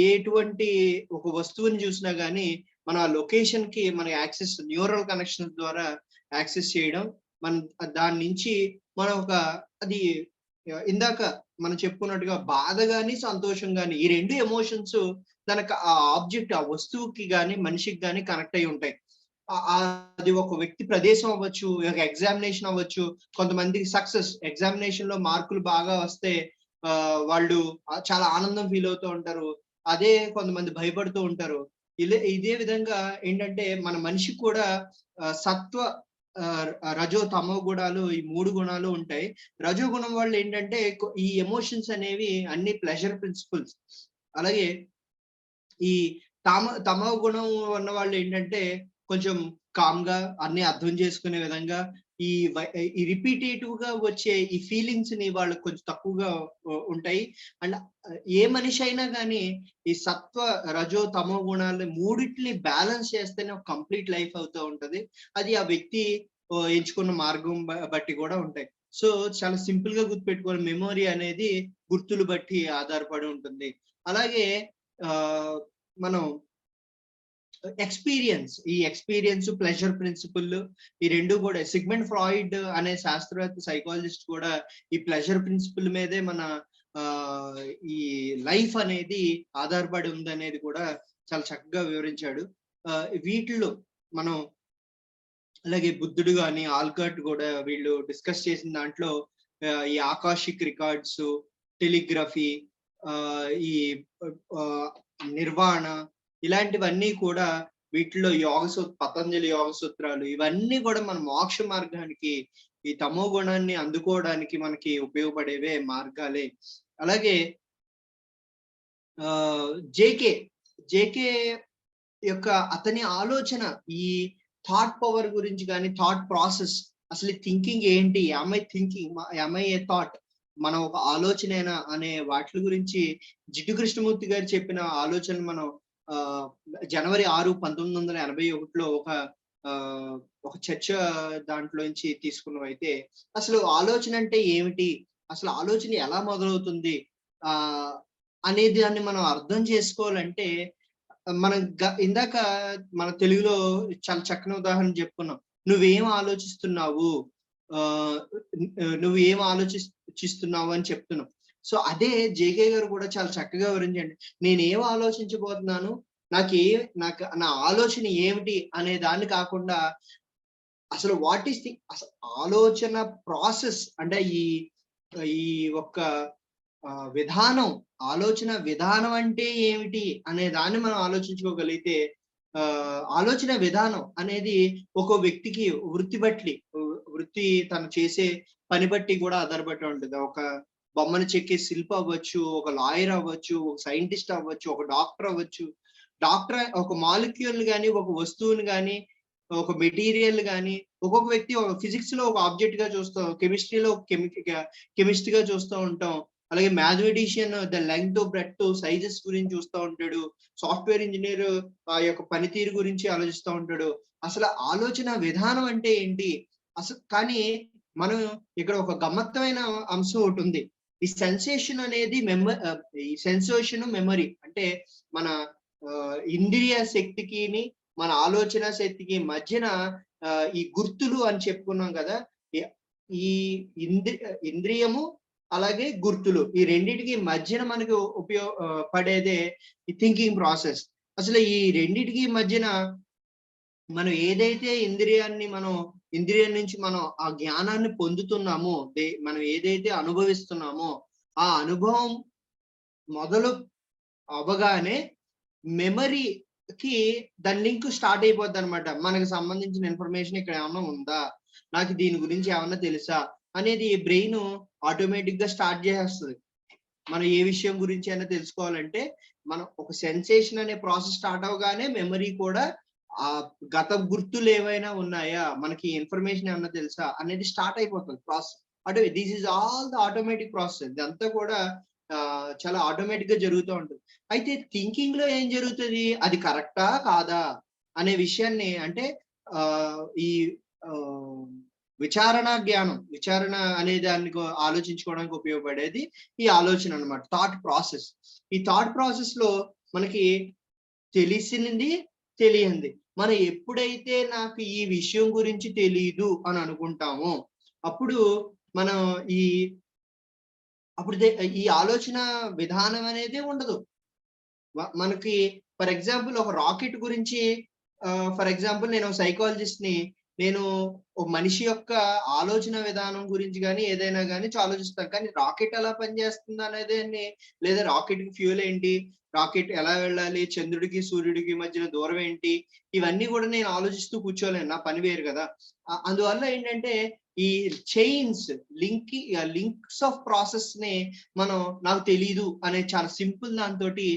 ఎటువంటి ఒక వస్తువుని చూసినా గానీ మనం ఆ లొకేషన్ కి మన యాక్సెస్, న్యూరల్ కనెక్షన్ ద్వారా యాక్సెస్ చేయడం, మన దాని నుంచి మనం అది ఇందాక మనం చెప్పుకున్నట్టుగా బాధ గాని, సంతోషం గాని, ఈ రెండు ఎమోషన్స్ దానికి ఆ ఆబ్జెక్ట్, ఆ వస్తువుకి గాని, మనిషికి గాని కనెక్ట్ అయి ఉంటాయి. అది ఒక వ్యక్తి ప్రదేశం అవ్వచ్చు, ఒక ఎగ్జామినేషన్ అవ్వచ్చు. కొంతమందికి సక్సెస్, ఎగ్జామినేషన్ లో మార్కులు బాగా వస్తే వాళ్ళు చాలా ఆనందం ఫీల్ అవుతూ ఉంటారు. అదే కొంతమంది భయపడుతూ ఉంటారు. ఇదే విధంగా ఏంటంటే మన మనిషికి కూడా సత్వ, రజో, తమో గుణాలు, ఈ 3 గుణాలు ఉంటాయి. రజో గుణం వల్ల ఏంటంటే ఈ ఎమోషన్స్ అనేవి అన్ని ప్లెజర్ ప్రిన్సిపల్స్. అలాగే ఈ తమో గుణం ఉన్న వాళ్ళు ఏంటంటే కొంచెం కామ్ గా అన్ని అర్థం చేసుకునే విధంగా ఈ రిపీటేటివ్ గా వచ్చే ఈ ఫీలింగ్స్ ని వాళ్ళకి కొంచెం తక్కువగా ఉంటాయి. అండ్ ఏ మనిషి అయినా కానీ ఈ సత్వ రజో తమో గుణాలు మూడిటిని బ్యాలెన్స్ చేస్తేనే ఒక కంప్లీట్ లైఫ్ అవుతూ ఉంటది. అది ఆ వ్యక్తి ఎంచుకున్న మార్గం బట్టి కూడా ఉంటాయి. సో చాలా సింపుల్ గా గుర్తుపెట్టుకోవాలి, మెమొరీ అనేది గుర్తులు బట్టి ఆధారపడి ఉంటుంది. అలాగే మనం ఈ ఎక్స్పీరియన్స్ ప్లెజర్ ప్రిన్సిపల్ ఈ రెండు కూడా సిగ్మండ్ ఫ్రాయిడ్ అనే శాస్త్రవేత్త సైకాలజిస్ట్ కూడా ఈ ప్లెజర్ ప్రిన్సిపల్ మీదే మన ఈ లైఫ్ అనేది ఆధారపడి ఉంది అనేది కూడా చాలా చక్కగా వివరించాడు. వీటిల్లో మనం అలాగే బుద్ధుడు కానీ ఆల్కట్ కూడా వీళ్ళు డిస్కస్ చేసిన దాంట్లో ఈ ఆకాశిక్ రికార్డ్స్, టెలిగ్రఫీ, ఈ నిర్వాణ ఇలాంటివన్నీ కూడా వీటిలో పతంజలి యోగ సూత్రాలు ఇవన్నీ కూడా మన మోక్ష మార్గానికి ఈ తమో గుణాన్ని అందుకోవడానికి మనకి ఉపయోగపడేవే మార్గాలే. అలాగే జేకే యొక్క అతని ఆలోచన ఈ థాట్ పవర్ గురించి కానీ థాట్ ప్రాసెస్ అసలు థింకింగ్ ఏంటి, am I a thought, మనం ఒక ఆలోచనేనా అనే వాటి గురించి జిడ్డు కృష్ణమూర్తి గారు చెప్పిన ఆలోచన మనం జనవరి 6, 1981లో ఒక చర్చ దాంట్లోంచి తీసుకున్నవైతే అసలు ఆలోచన అంటే ఏమిటి, అసలు ఆలోచన ఎలా మొదలవుతుంది అనేది దాన్ని మనం అర్థం చేసుకోవాలంటే మనం ఇందాక మన తెలుగులో చాలా చక్కని ఉదాహరణ చెప్పుకున్నాం, నువ్వేం ఆలోచిస్తున్నావు అని చెప్తున్నావు. సో అదే జేకే గారు కూడా చాలా చక్కగా వివరించండి, నేనేం ఆలోచించబోతున్నాను, నా ఆలోచన ఏమిటి అనే దాన్ని కాకుండా అసలు వాట్ ఈస్ అసలు ఆలోచన ప్రాసెస్ అంటే ఈ ఒక్క విధానం, ఆలోచన విధానం అంటే ఏమిటి అనే దాన్ని మనం ఆలోచించుకోగలిగితే ఆలోచన విధానం అనేది ఒక వ్యక్తికి వృత్తి తను చేసే పని బట్టి కూడా ఆధారపడి ఉంటుంది. ఒక బొమ్మను చెక్కే శిల్పి అవ్వచ్చు, ఒక లాయర్ అవ్వచ్చు, ఒక సైంటిస్ట్ అవ్వచ్చు, ఒక డాక్టర్ అవ్వచ్చు. ఒక మాలిక్యూల్ కానీ ఒక వస్తువుని కానీ ఒక మెటీరియల్ కానీ ఒక్కొక్క వ్యక్తి ఫిజిక్స్ లో ఒక ఆబ్జెక్ట్ గా చూస్తాం, కెమిస్ట్రీలో కెమిస్ట్ గా చూస్తూ ఉంటాం. అలాగే mathematician the length breadth sizes గురించి చూస్తూ ఉంటాడు, సాఫ్ట్వేర్ ఇంజనీర్ ఆ యొక్క పనితీరు గురించి ఆలోచిస్తూ ఉంటాడు. అసలు ఆలోచన విధానం అంటే ఏంటి అసలు. కానీ మనం ఇక్కడ ఒక గమ్మత్తమైన అంశం ఒకటి ఉంది, ఈ సెన్సేషన్ అనేది మెమరీ అంటే మన ఇంద్రియ శక్తికి మన ఆలోచన శక్తికి మధ్యన ఈ గుర్తులు అని చెప్పుకున్నాం కదా, ఈ ఇంద్రియము అలాగే గుర్తులు ఈ రెండిటికి మధ్యన మనకు ఉపయోగపడేదే ఈ థింకింగ్ ప్రాసెస్. అసలు ఈ రెండిటికి మధ్యన మనం ఏదైతే ఇంద్రియం నుంచి మనం ఆ జ్ఞానాన్ని పొందుతున్నామో, మనం ఏదైతే అనుభవిస్తున్నామో ఆ అనుభవం మొదలు అవగానే మెమరీకి దాని లింక్ స్టార్ట్ అయిపోద్ది అనమాట. మనకు సంబంధించిన ఇన్ఫర్మేషన్ ఇక్కడ ఏమన్నా ఉందా, నాకు దీని గురించి ఏమన్నా తెలుసా అనేది బ్రెయిన్ ఆటోమేటిక్ గా స్టార్ట్ చేసేస్తుంది. మనం ఏ విషయం గురించి అయినా తెలుసుకోవాలంటే మనం ఒక సెన్సేషన్ అనే ప్రాసెస్ స్టార్ట్ అవగానే మెమరీ కూడా ఆ గత గుర్తులు ఏవైనా ఉన్నాయా, మనకి ఇన్ఫర్మేషన్ ఏమన్నా తెలుసా అనేది స్టార్ట్ అయిపోతుంది ప్రాసెస్. అంటే this is all the automatic process, ఇదంతా కూడా చాలా ఆటోమేటిక్ గా జరుగుతూ ఉంటుంది. అయితే థింకింగ్ లో ఏం జరుగుతుంది, అది కరెక్టా కాదా అనే విషయాన్ని అంటే ఈ విచారణ అనే దాన్ని ఆలోచించుకోవడానికి ఉపయోగపడేది ఈ ఆలోచన అన్నమాట, థాట్ ప్రాసెస్. ఈ థాట్ ప్రాసెస్ లో మనకి తెలిసింది తెలియంది, మనం ఎప్పుడైతే నాకు ఈ విషయం గురించి తెలియదు అని అనుకుంటామో అప్పుడు మనం ఈ ఆలోచన విధానం అనేది ఉండదు మనకి. ఫర్ ఎగ్జాంపుల్ ఒక రాకెట్ గురించి, ఫర్ ఎగ్జాంపుల్ నేను సైకాలజిస్ట్ ని, నేను ఒక మనిషి యొక్క ఆలోచన విధానం గురించి కానీ ఏదైనా కానీ ఆలోచిస్తాను. కానీ రాకెట్ ఎలా పనిచేస్తుంది అనేది, లేదా రాకెట్ కి ఫ్యూయల్ ఏంటి, రాకెట్ ఎలా వెళ్ళాలి, చంద్రుడికి సూర్యుడికి మధ్యన దూరం ఏంటి, ఇవన్నీ కూడా నేను ఆలోచిస్తూ కూర్చోలేను, నా పని వేరు కదా. అందువల్ల ఏంటంటే ఈ చైన్స్ లింక్స్ ఆఫ్ ప్రాసెస్ ని మనం నాకు తెలీదు అనే చాలా సింపుల్ దాంతో ఈ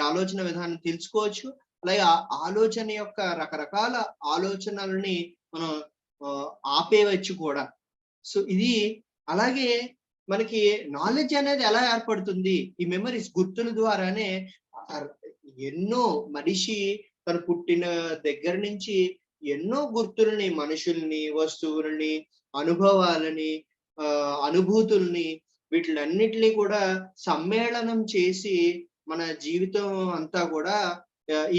ఆలోచన విధానం తెలుసుకోవచ్చు. అలాగే ఆలోచన యొక్క రకరకాల ఆలోచనలని మనం ఆపేయవచ్చు కూడా. సో ఇది అలాగే మనకి నాలెడ్జ్ అనేది ఎలా ఏర్పడుతుంది, ఈ మెమరీస్ గుర్తుల ద్వారానే. ఎన్నో మనిషి తను పుట్టిన దగ్గర నుంచి ఎన్నో గుర్తుల్ని, మనుషుల్ని, వస్తువుల్ని, అనుభవాలని, అనుభూతుల్ని, వీటిలన్నిటినీ కూడా సమ్మేళనం చేసి మన జీవితం అంతా కూడా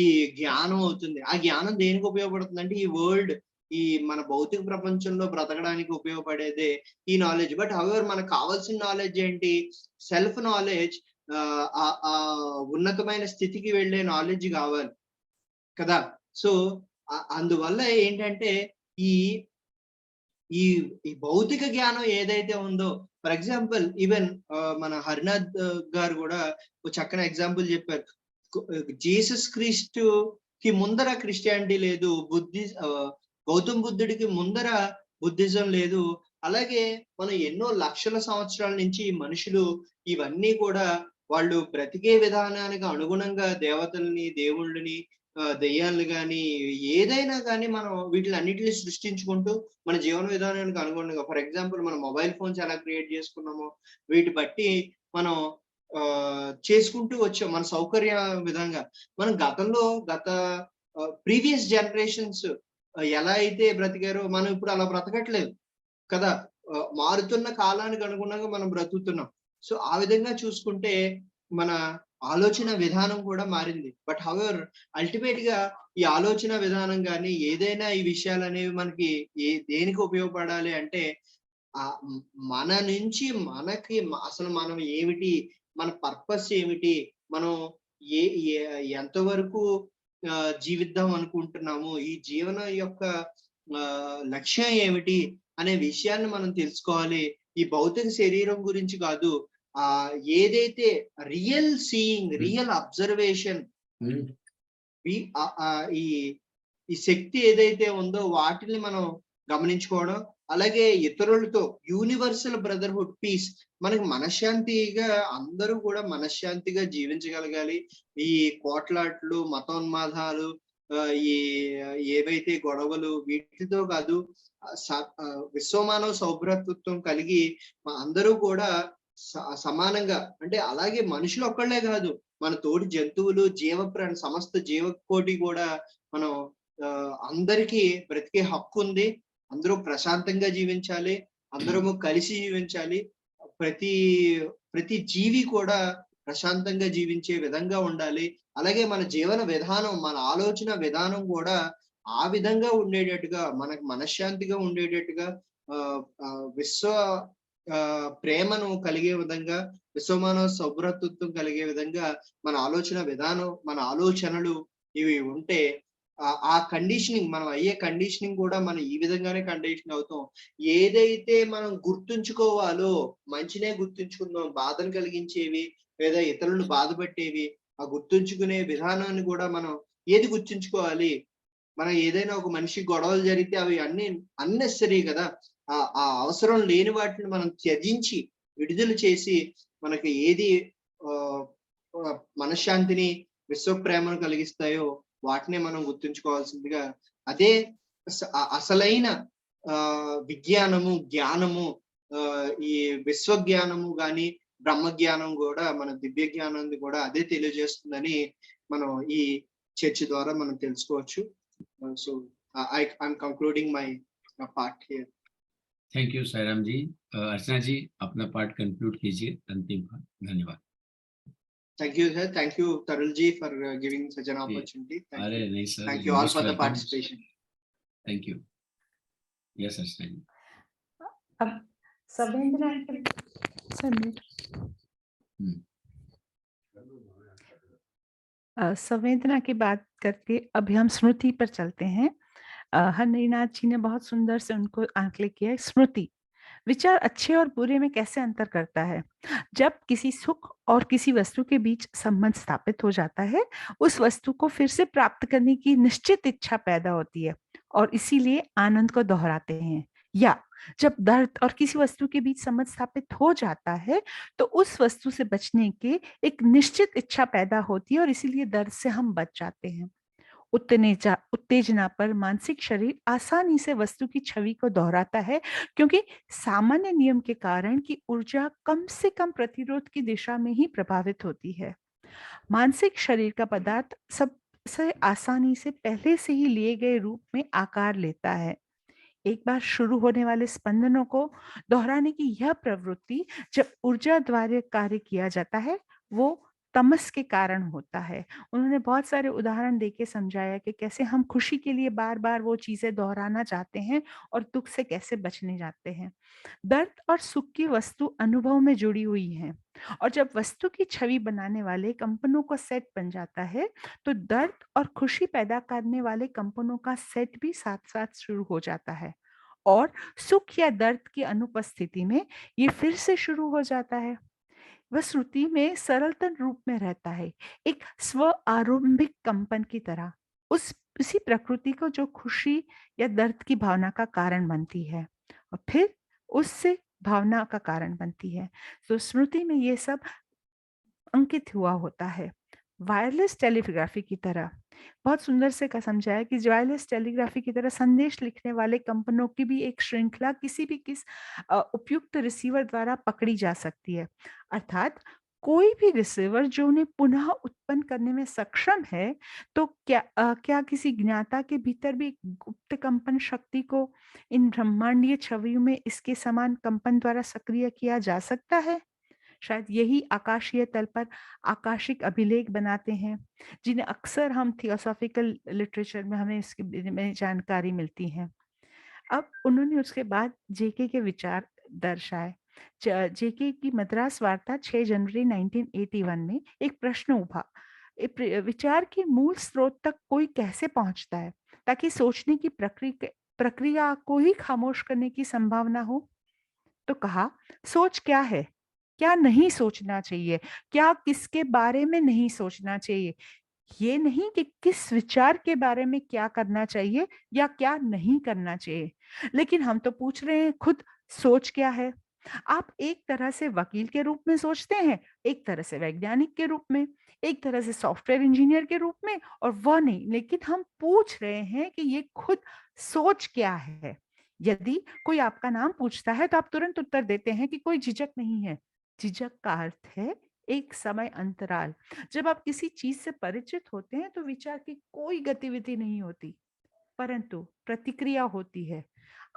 ఈ జ్ఞానం అవుతుంది. ఆ జ్ఞానం దేనికి ఉపయోగపడుతుంది అంటే ఈ వరల్డ్, ఈ మన భౌతిక ప్రపంచంలో బ్రతకడానికి ఉపయోగపడేదే ఈ నాలెడ్జ్. బట్ హౌవెవర్ మనకు కావాల్సిన నాలెడ్జ్ ఏంటి, సెల్ఫ్ నాలెడ్జ్, ఉన్నతమైన స్థితికి వెళ్ళే నాలెడ్జ్ కావాలి కదా. సో అందువల్ల ఏంటంటే ఈ ఈ ఈ భౌతిక జ్ఞానం ఏదైతే ఉందో, ఫర్ ఎగ్జాంపుల్ ఈవెన్ మన హరినాథ్ గారు కూడా ఒక చక్కని ఎగ్జాంపుల్ చెప్పారు. జీసస్ క్రీస్తు కి ముందర క్రిస్టియానిటీ లేదు, గౌతమ్ బుద్ధుడికి ముందర బుద్ధిజం లేదు. అలాగే మనం ఎన్నో లక్షల సంవత్సరాల నుంచి మనుషులు ఇవన్నీ కూడా వాళ్ళు బ్రతికే విధానానికి అనుగుణంగా దేవతల్ని, దేవుళ్ళని, దెయ్యాలను కానీ ఏదైనా కానీ మనం వీటిని అన్నిటిని సృష్టించుకుంటూ మన జీవన విధానానికి అనుగుణంగా, ఫర్ ఎగ్జాంపుల్ మనం మొబైల్ ఫోన్స్ ఎలా క్రియేట్ చేసుకున్నామో వీటి బట్టి మనం చేసుకుంటూ వచ్చాం మన సౌకర్య విధంగా. మనం గత ప్రీవియస్ జనరేషన్స్ ఎలా అయితే బ్రతికారో మనం ఇప్పుడు అలా బ్రతకట్లేదు కదా. మారుతున్న కాలానికి అనుగుణంగా మనం బ్రతుకుతున్నాం. సో ఆ విధంగా చూసుకుంటే మన ఆలోచన విధానం కూడా మారింది. బట్ హౌవెవర్ అల్టిమేట్ గా ఈ ఆలోచన విధానం కానీ ఏదైనా ఈ విషయాలు అనేవి మనకి దేనికి ఉపయోగపడాలి అంటే మన నుంచి మనకి అసలు మనం ఏమిటి, మన పర్పస్ ఏమిటి, మనం ఎంతవరకు జీవిద్దాం అనుకుంటున్నాము, ఈ జీవనం యొక్క లక్ష్యం ఏమిటి అనే విషయాన్ని మనం తెలుసుకోవాలి. ఈ భౌతిక శరీరం గురించి కాదు, ఏదైతే రియల్ సీయింగ్, రియల్ అబ్జర్వేషన్, ఈ శక్తి ఏదైతే ఉందో వాటిని మనం గమనించుకోవడం, అలాగే ఇతరులతో యూనివర్సల్ బ్రదర్హుడ్, పీస్, మనకి మనశ్శాంతిగా అందరూ కూడా మనశ్శాంతిగా జీవించగలగాలి. ఈ కోట్లాట్లు, మతోన్మాదాలు, ఈ ఏవైతే గొడవలు వీటితో కాదు, విశ్వమానవ సౌభ్రతత్వం కలిగి అందరూ కూడా సమానంగా, అంటే అలాగే మనుషులు ఒక్కళ్లే కాదు, మన తోటి జంతువులు, జీవప్రాణి, సమస్త జీవకోటి కూడా మనం అందరికీ బ్రతికే హక్కు ఉంది. అందరూ ప్రశాంతంగా జీవించాలి, అందరము కలిసి జీవించాలి. ప్రతి జీవి కూడా ప్రశాంతంగా జీవించే విధంగా ఉండాలి. అలాగే మన జీవన విధానం, మన ఆలోచన విధానం కూడా ఆ విధంగా ఉండేటట్టుగా, మనకు మనశ్శాంతిగా ఉండేటట్టుగా, ప్రేమను కలిగే విధంగా, విశ్వమానవ సౌభ్రతత్వం కలిగే విధంగా మన ఆలోచన విధానం, మన ఆలోచనలు ఇవి ఉంటే ఆ కండిషనింగ్, మనం అయ్యే కండిషనింగ్ కూడా మనం ఈ విధంగానే కండిషన్ అవుతాం. ఏదైతే మనం గుర్తుంచుకోవాలో మంచినే గుర్తుంచుకుందాం, బాధను కలిగించేవి లేదా ఇతరులను బాధపెట్టేవి ఆ గుర్తుంచుకునే విధానాన్ని కూడా మనం ఏది గుర్తుంచుకోవాలి. మనం ఏదైనా ఒక మనిషి గొడవలు జరిగితే అవి అన్ని అన్నెసరీ కదా. ఆ అవసరం లేని వాటిని మనం త్యజించి విడుదల చేసి మనకి ఏది మనశ్శాంతిని, విశ్వప్రేమను కలిగిస్తాయో వాటినే మనం గుర్తుంచుకోవాల్సిందిగా. అదే అసలైన విజ్ఞానము, జ్ఞానము, ఈ విశ్వజ్ఞానము గాని బ్రహ్మజ్ఞానం కూడా, మన దివ్య జ్ఞానాన్ని కూడా అదే తెలియజేస్తుందని మనం ఈ చర్చ ద్వారా మనం తెలుసుకోవచ్చు. So I'm concluding my part here. Thank you Sairam ji. Archana ji अपना पार्ट कंक्लूड कीजिए, अंतिम बात. धन्यवाद. Thank you sir, thank you Tarul ji for giving such an opportunity. Thank you all for the participation. Thank you. Yes अर्चना जी. अब संवेदना की बात करके अभी हम स्मृति पर चलते हैं. हरिनाथ जी ने बहुत सुंदर से उनको आंकलित किया है। स्मृति, विचार अच्छे और बुरे में कैसे अंतर करता है। जब किसी सुख और किसी वस्तु के बीच संबंध स्थापित हो जाता है, उस वस्तु को फिर से प्राप्त करने की निश्चित इच्छा पैदा होती है और इसीलिए आनंद को दोहराते हैं। या जब दर्द और किसी वस्तु के बीच संबंध स्थापित हो जाता है, तो उस वस्तु से बचने की एक निश्चित इच्छा पैदा होती है और इसीलिए दर्द से हम बच जाते हैं। उत्तेजना पर मानसिक शरीर आसानी से वस्तु की छवि को दोहराता है, क्योंकि सामान्य नियम के कारण की ऊर्जा कम से कम प्रतिरोध की दिशा में ही प्रभावित होती है। मानसिक शरीर का पदार्थ सबसे आसानी से पहले से ही लिए गए रूप में आकार लेता है। एक बार शुरू होने वाले स्पंदनों को दोहराने की यह प्रवृत्ति जब ऊर्जा द्वारा कार्य किया जाता है, वो तमस के कारण होता है। उन्होंने बहुत सारे उदाहरण देके समझाया कि कैसे हम खुशी के लिए बार बार वो चीजें दोहराना चाहते हैं और दुख से कैसे बचने जाते हैं। दर्द और सुख की वस्तु अनुभव में जुड़ी हुई है और जब वस्तु की छवि बनाने वाले कंपनों का सेट बन जाता है, तो दर्द और खुशी पैदा करने वाले कंपनों का सेट भी साथ साथ शुरू हो जाता है और सुख या दर्द की अनुपस्थिति में ये फिर से शुरू हो जाता है। वह श्रुति में सरलतम रूप में रहता है, एक स्व आरंभिक कंपन की तरह, उसी प्रकृति को जो खुशी या दर्द की भावना का कारण बनती है और फिर उससे भावना का कारण बनती है। तो स्मृति में ये सब अंकित हुआ होता है। वायरलेस टेलीग्राफी की तरह बहुत सुंदर से समझाया कि वायरलेस टेलीग्राफी की तरह संदेश लिखने वाले कंपनों की भी एक श्रृंखला किसी भी उपयुक्त रिसीवर द्वारा पकड़ी जा सकती है। अर्थात कोई भी रिसीवर जो उन्हें पुनः उत्पन्न करने में सक्षम है, तो क्या किसी ज्ञाता के भीतर भी गुप्त कंपन शक्ति को इन ब्रह्मांडीय छवियों में इसके समान कंपन द्वारा सक्रिय किया जा सकता है। शायद यही आकाशीय तल पर आकाशिक अभिलेख बनाते हैं, जिन्हें अक्सर हम थियोसॉफिकल लिटरेचर में हमें इसके बारे में जानकारी मिलती है। अब उन्होंने उसके बाद जेके के विचार दर्शाए। जेके की मद्रास वार्ता 6 जनवरी 1981 में एक प्रश्न उठा, विचार के मूल स्रोत तक कोई कैसे पहुंचता है ताकि सोचने की प्रक्रिया को ही खामोश करने की संभावना हो। तो कहा, सोच क्या है, क्या नहीं सोचना चाहिए, क्या किसके बारे में नहीं सोचना चाहिए, ये नहीं कि किस विचार के बारे में क्या करना चाहिए या क्या नहीं करना चाहिए, लेकिन हम तो पूछ रहे हैं खुद सोच क्या है। आप एक तरह से वकील के रूप में सोचते हैं, एक तरह से वैज्ञानिक के रूप में, एक तरह से सॉफ्टवेयर इंजीनियर के रूप में, और वह नहीं, लेकिन हम पूछ रहे हैं कि ये खुद सोच क्या है। यदि कोई आपका नाम पूछता है तो आप तुरंत उत्तर देते हैं कि कोई झिझक नहीं है। झिझक का अर्थ है एक समय अंतराल। जब आप किसी चीज से परिचित होते हैं तो विचार की कोई गतिविधि नहीं होती, परंतु प्रतिक्रिया होती है।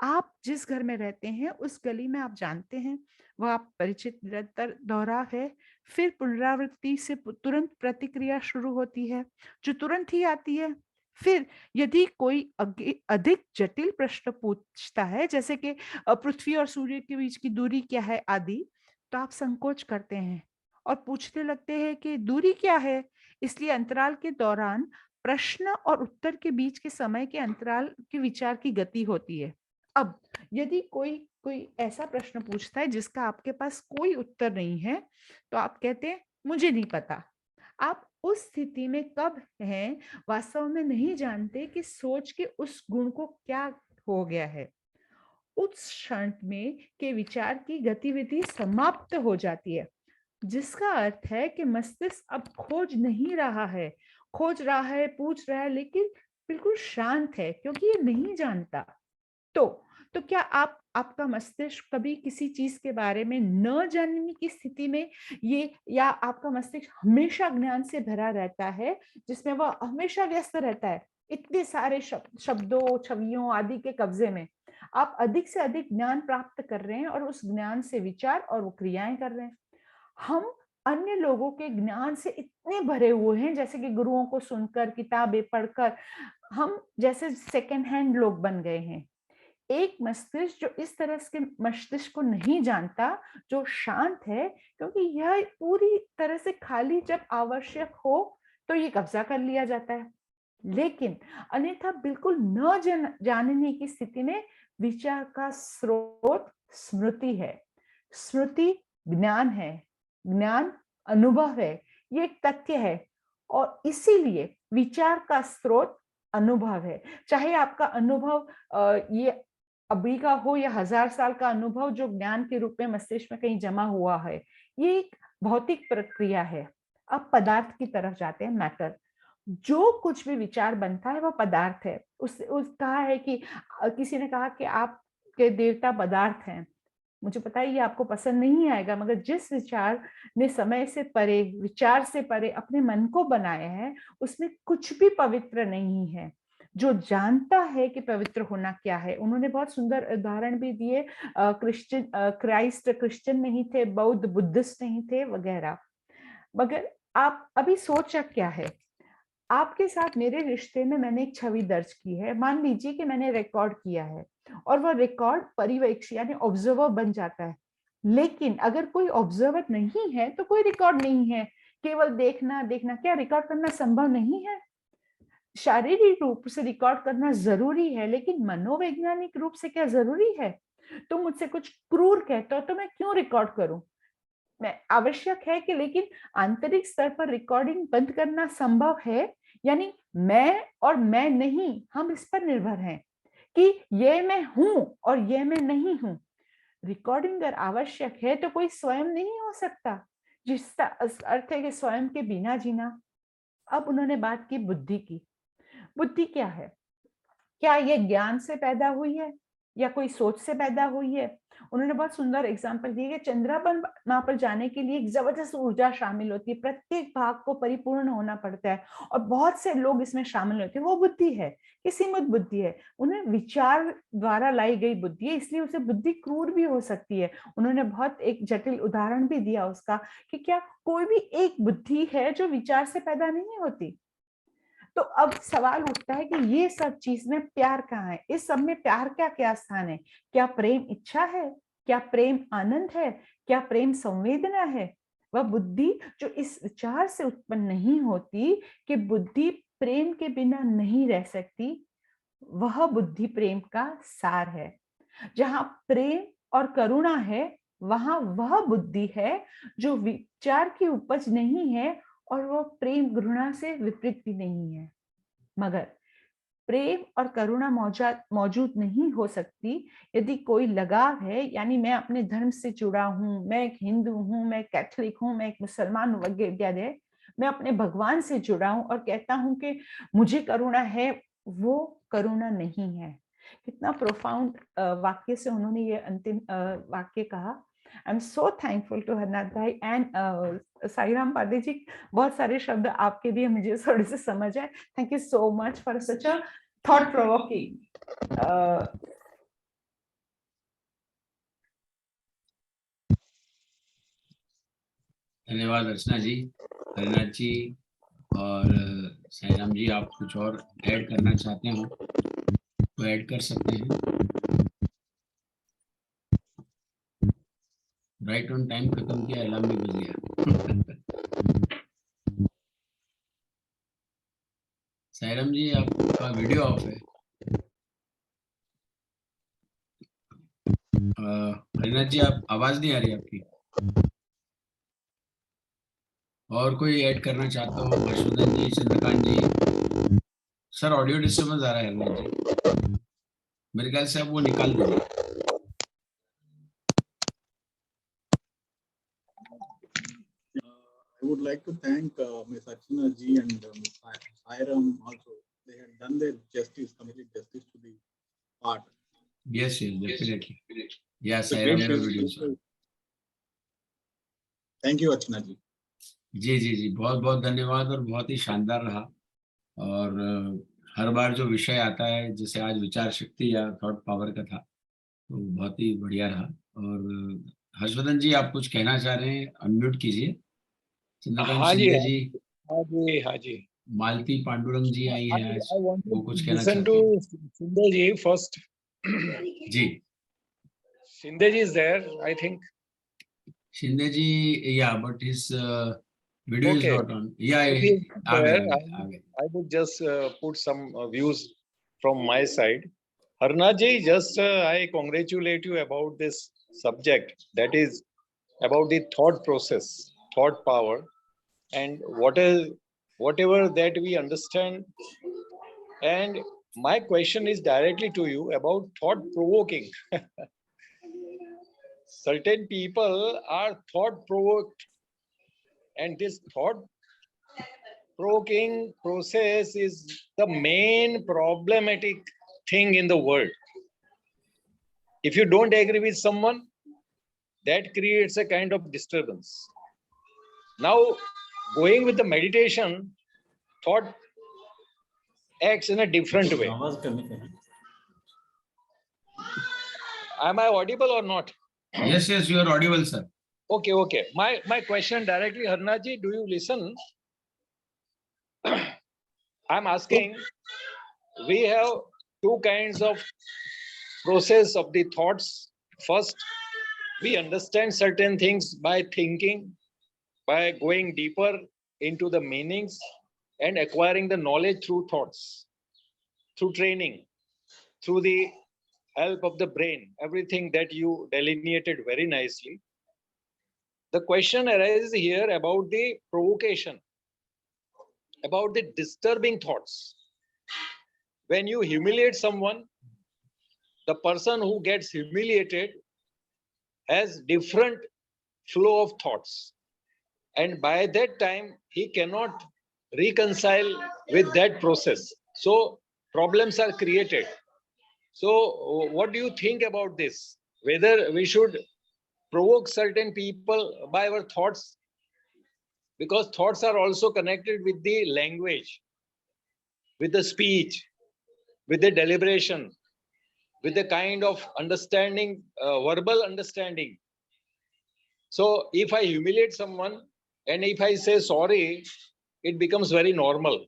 आप जिस घर में रहते हैं उस गली में आप जानते हैं, वह आप परिचित निरंतर दोहराव है, फिर पुनरावृत्ति से तुरंत प्रतिक्रिया शुरू होती है जो तुरंत ही आती है। फिर यदि कोई अधिक जटिल प्रश्न पूछता है, जैसे कि पृथ्वी और सूर्य के बीच की दूरी क्या है आदि, तो आप संकोच करते हैं और पूछने लगते हैं कि दूरी क्या है। इसलिए अंतराल के दौरान प्रश्न और उत्तर के बीच के समय के अंतराल के विचार की गति होती है। अब यदि कोई ऐसा प्रश्न पूछता है जिसका आपके पास कोई उत्तर नहीं है, तो आप कहते हैं मुझे नहीं पता। आप उस स्थिति में कब हैं वास्तव में नहीं जानते कि सोच के उस गुण को क्या हो गया है। उस क्षण में के विचार की गतिविधि समाप्त हो जाती है, जिसका अर्थ है कि मस्तिष्क अब खोज नहीं रहा है, खोज रहा है, पूछ रहा है, लेकिन बिल्कुल शांत है क्योंकि ये नहीं जानता। तो क्या आपका मस्तिष्क कभी किसी चीज के बारे में न जानने की स्थिति में ये, या आपका मस्तिष्क हमेशा ज्ञान से भरा रहता है जिसमें वह हमेशा व्यस्त रहता है इतने सारे शब्दों, छवियों आदि के कब्जे में? आप अधिक से अधिक ज्ञान प्राप्त कर रहे हैं और उस ज्ञान से विचार और वो क्रियाएं कर रहे हैं। हम अन्य लोगों के ज्ञान से इतने भरे हुए हैं, जैसे कि गुरुओं को सुनकर, किताबें पढ़कर हम जैसे सेकंड हैंड लोग बन गए हैं। एक मस्तिष्क जो इस तरह के मस्तिष्क को नहीं जानता, जो शांत है, क्योंकि यह पूरी तरह से खाली जब आवश्यक हो तो ये कब्जा कर लिया जाता है। लेकिन अन्यथा बिल्कुल न जानने की स्थिति में विचार का स्रोत स्मृति है। स्मृति ज्ञान है, ज्ञान अनुभव है, ये एक तथ्य है और इसीलिए विचार का स्रोत अनुभव है। चाहे आपका अनुभव ये अभी का हो या 1000 साल का अनुभव जो ज्ञान के रूप में मस्तिष्क में कहीं जमा हुआ है, ये एक भौतिक प्रक्रिया है। अब पदार्थ की तरफ जाते हैं, मैटर। जो कुछ भी विचार बनता है वो पदार्थ है। उस कहा है कि किसी ने कहा कि आपके देवता पदार्थ हैं। मुझे पता है ये आपको पसंद नहीं आएगा, मगर जिस विचार ने समय से परे, विचार से परे अपने मन को बनाया है, उसमें कुछ भी पवित्र नहीं है। जो जानता है कि पवित्र होना क्या है, उन्होंने बहुत सुंदर उदाहरण भी दिए। क्राइस्ट क्रिश्चियन नहीं थे, बौद्ध बुद्धिस्ट नहीं थे वगैरह। मगर आप अभी सोचा क्या है, आपके साथ मेरे रिश्ते में मैंने एक छवि दर्ज की है। मान लीजिए कि मैंने रिकॉर्ड किया है और वह रिकॉर्ड पर्यवेक्षी यानी ऑब्जर्वर बन जाता है। लेकिन अगर कोई ऑब्जर्वर नहीं है तो कोई रिकॉर्ड नहीं है। केवल देखना देखना, क्या रिकॉर्ड करना संभव नहीं है? शारीरिक रूप से रिकॉर्ड करना जरूरी है, लेकिन मनोवैज्ञानिक रूप से क्या जरूरी है? तुम मुझसे कुछ क्रूर कहते हो तो मैं क्यों रिकॉर्ड करूं? मैं आवश्यक है कि, लेकिन आंतरिक स्तर पर रिकॉर्डिंग बंद करना संभव है। यानी मैं और मैं नहीं, हम इस पर निर्भर हैं कि ये मैं हूं और ये मैं नहीं हूं। रिकॉर्डिंग अगर आवश्यक है तो कोई स्वयं नहीं हो सकता, जिसका अर्थ है कि स्वयं के बिना जीना। अब उन्होंने बात की बुद्धि की। बुद्धि क्या है? क्या ये ज्ञान से पैदा हुई है या कोई सोच से पैदा हुई है? उन्होंने बहुत सुंदर एग्जाम्पल दिए कि चंद्रमा पर जाने के लिए एक जबरदस्त ऊर्जा शामिल होती है, प्रत्येक भाग को परिपूर्ण होना पड़ता है और बहुत से लोग इसमें शामिल होते हैं। वो बुद्धि है कि सीमित बुद्धि है, उन्हें विचार द्वारा लाई गई बुद्धि है, इसलिए उसे बुद्धि क्रूर भी हो सकती है। उन्होंने बहुत एक जटिल उदाहरण भी दिया उसका कि क्या कोई भी एक बुद्धि है जो विचार से पैदा नहीं होती? तो अब सवाल उठता है कि ये सब चीज में प्यार कहाँ है? इस सब में प्यार का क्या स्थान है? क्या प्रेम इच्छा है? क्या प्रेम आनंद है? क्या प्रेम संवेदना है? वह बुद्धि जो इस विचार से उत्पन्न नहीं होती कि बुद्धि प्रेम के बिना नहीं रह सकती, वह बुद्धि प्रेम का सार है। जहां प्रेम और करुणा है, वहां वह बुद्धि है जो विचार की उपज नहीं है और वह प्रेम घृणा से विपरीत भी नहीं है। मगर प्रेम और करुणा मौजूद नहीं हो सकती यदि कोई लगाव है, यानी मैं अपने धर्म से जुड़ा हूं, मैं एक हिंदू हूं, मैं कैथोलिक हूं, मैं एक मुसलमान हूं वगैरह, मैं अपने भगवान से जुड़ा हूं और कहता हूं कि मुझे करुणा है, वो करुणा नहीं है। कितना प्रोफाउंड वाक्य से उन्होंने ये अंतिम वाक्य कहा। I am so thankful to Harnath भाई एंड साईराम पांडे जी। बहुत सारे शब्द आपके भी मुझे थोड़े से समझ आए। Thank you so much for such a thought provoking. धन्यवाद अर्चना जी, हरिनाथ जी और साईराम जी। आप कुछ और ऐड करना चाहते हो तो ऐड कर सकते हैं। राइट ऑन टाइम खत्म किया, अलार्म भी बज गया। साईराम जी आपका वीडियो ऑफ है। हरिनाथ जी आप आवाज नहीं आ रही आपकी। और कोई ऐड करना चाहता हो? हर्षवर्धन जी, चंद्रकांत जी। सर ऑडियो डिस्टर्बेंस आ रहा है हरनाथ जी, मेरे ख्याल से आप वो निकाल दीजिए। I would like to thank Ms. Archana ji and Ms. Sairam also. They had done their justice, complete justice to the part. Yes, definitely. Yes, So Sairam great video. Thank you, Archana ji. जी बहुत बहुत धन्यवाद और बहुत ही शानदार रहा। और हर बार जो विषय आता है, जैसे आज विचार शक्ति या थॉट पावर का था, तो बहुत ही बढ़िया रहा। और हर्षवर्धन जी आप कुछ कहना चाह रहे हैं? अनम्यूट कीजिए। चंद्रकांत शिंदे जी, हाँ जी, मालती पांडुरंग जी आई है आज, वो कुछ कहना listen चाहते हैं। to Shinde ji first. जी, Shinde ji is there, I think. Shinde ji, yeah, but his Video is Okay. not on. Yeah, Video is आ there. गए. I would just put some views from my side. Harinath ji, just I congratulate you about this subject, that is about the thought process, thought power, and whatever that we understand. And my question is directly to you about thought provoking. Certain people are thought provoked, and this thought provoking process is the main problematic thing in the world. If you don't agree with someone, that creates a kind of disturbance. Now, going with the meditation, thought acts in a different way. Am I audible or not? Yes, you are audible, sir. Okay. My question directly, Harinath ji, do you listen? I'm asking, we have two kinds of process of the thoughts. First, we understand certain things by thinking, by going deeper into the meanings and acquiring the knowledge through thoughts, through training, through the help of the brain, everything that you delineated very nicely. The question arises here about the provocation, about the disturbing thoughts. When you humiliate someone, the person who gets humiliated has different flow of thoughts. And by that time, he cannot reconcile with that process. So problems are created. So what do you think about this? Whether we should provoke certain people by our thoughts? Because thoughts are also connected with the language, with the speech, with the deliberation, with the kind of understanding, verbal understanding. So if I humiliate someone and if I say sorry, it becomes very normal.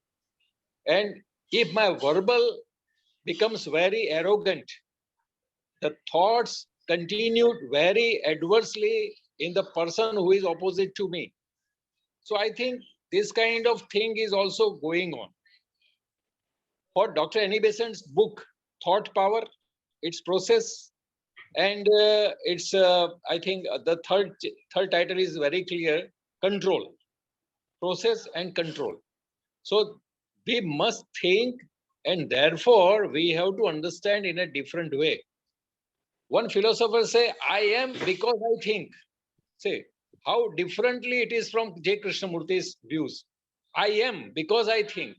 And if my verbal becomes very arrogant, the thoughts continued very adversely in the person who is opposite to me. So I think this kind of thing is also going on. For Dr. Annie Besant's book, Thought Power, its process, and it's, I think the third title is very clear, control, process and control. So we must think, and therefore we have to understand in a different way. One philosopher say, I am because I think. Say, how differently it is from J. Krishnamurti's views. I am because I think.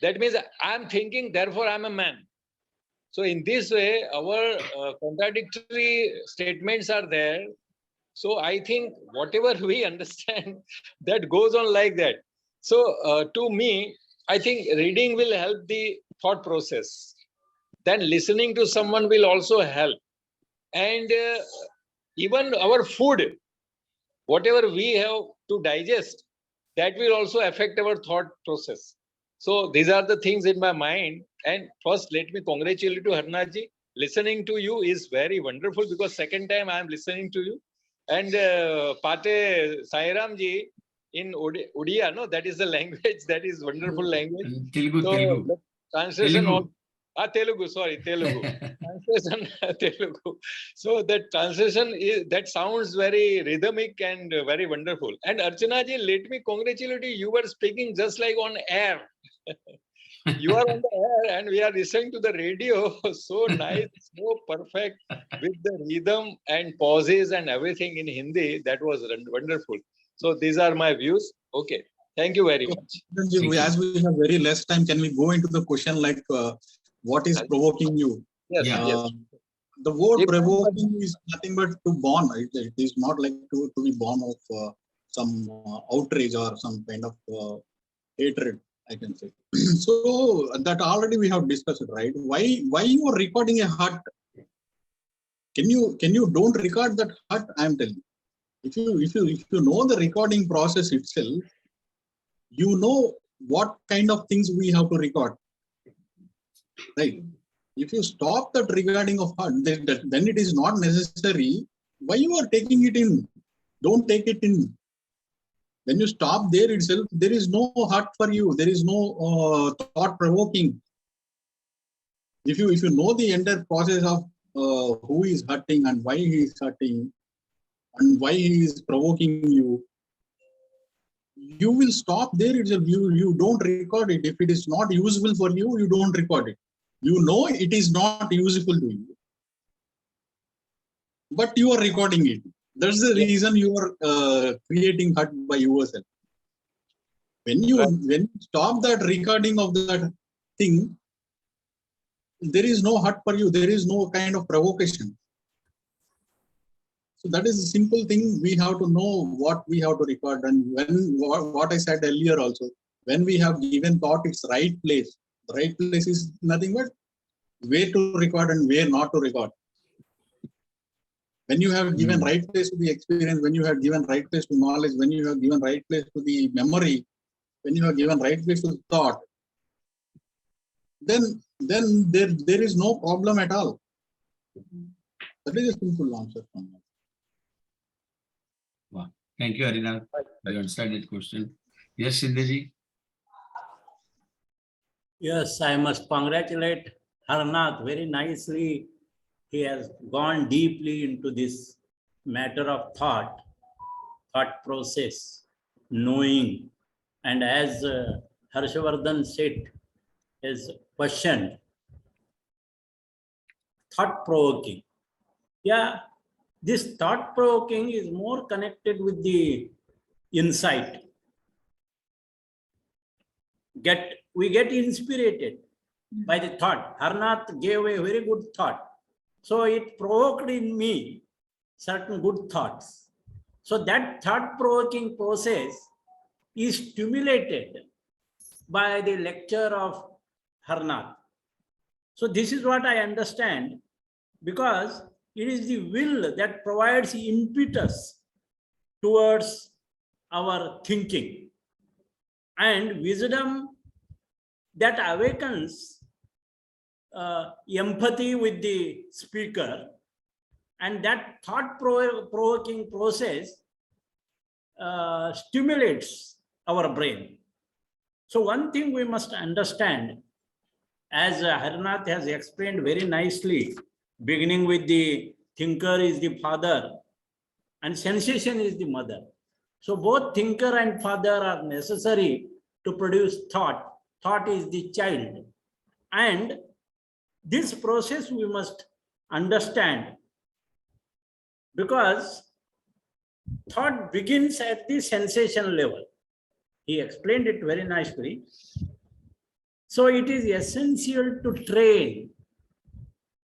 That means I am thinking, therefore I am a man. So in this way, our contradictory statements are there. So I think whatever we understand, that goes on like that. So to me, I think reading will help the thought process. Then listening to someone will also help. And even our food, whatever we have to digest, that will also affect our thought process. So these are the things in my mind. And first, let me congratulate you, Harinath ji. Listening to you is very wonderful because second time I am listening to you. And PATE Sairam ji in Odia, no, that is the language, that is wonderful language. Telugu. The translation Telugu. of Telugu. Translation Telugu. So that translation is, that sounds very rhythmic and very wonderful. And Archana ji, let me congratulate you. You were speaking just like on air. You are on the air and we are listening to the radio. So nice, so perfect with the rhythm and pauses and everything in Hindi. That was wonderful. So these are my views. Okay. Thank you very much. As we have very less time, can we go into the question like what is provoking you? Yes. Yeah. The word provoking is nothing but to born. It is not like to be born of some outrage or some kind of hatred, I can say. So that already we have discussed, right? Why you are recording a hurt? Can you don't record that hurt? I am telling you. If you know the recording process itself, you know what kind of things we have to record, right? If you stop that recording of hurt, then it is not necessary. Why you are taking it in? Don't take it in. When you stop there itself, there is no hurt for you. There is no thought provoking. If you know the entire process of who is hurting and why he is hurting and why he is provoking you, you will stop there itself. You don't record it. If it is not useful for you, you don't record it. You know it is not useful to you, but you are recording it. That's the reason you are creating hurt by yourself. When you stop that recording of that thing, there is no hurt for you. There is no kind of provocation. So that is a simple thing. We have to know what we have to record, and what I said earlier also, when we have given thought its right place, the right place is nothing but where to record and where not to record. When you have given right place to the experience, when you have given right place to knowledge, when you have given right place to the memory, when you have given right place to the thought, then there is no problem at all. That is a simple answer from me. Wow. Thank you, Harinath. I understand that question. Yes, Sindhji. Yes, I must congratulate Harinath very nicely. He has gone deeply into this matter of thought process, knowing. And as Harshavardhan said, is questioned, thought-provoking. Yeah, this thought-provoking is more connected with the insight. We get inspired by the thought. Harinath gave a very good thought. So it provoked in me certain good thoughts. So that thought-provoking process is stimulated by the lecture of Harinath. So this is what I understand, because it is the will that provides impetus towards our thinking, and wisdom that awakens empathy with the speaker, and that thought-provoking process stimulates our brain. So one thing we must understand, as Harinath has explained very nicely, beginning with the thinker is the father and sensation is the mother. So both thinker and father are necessary to produce thought. Thought is the child. And this process we must understand, because thought begins at the sensation level. He explained it very nicely. So it is essential to train,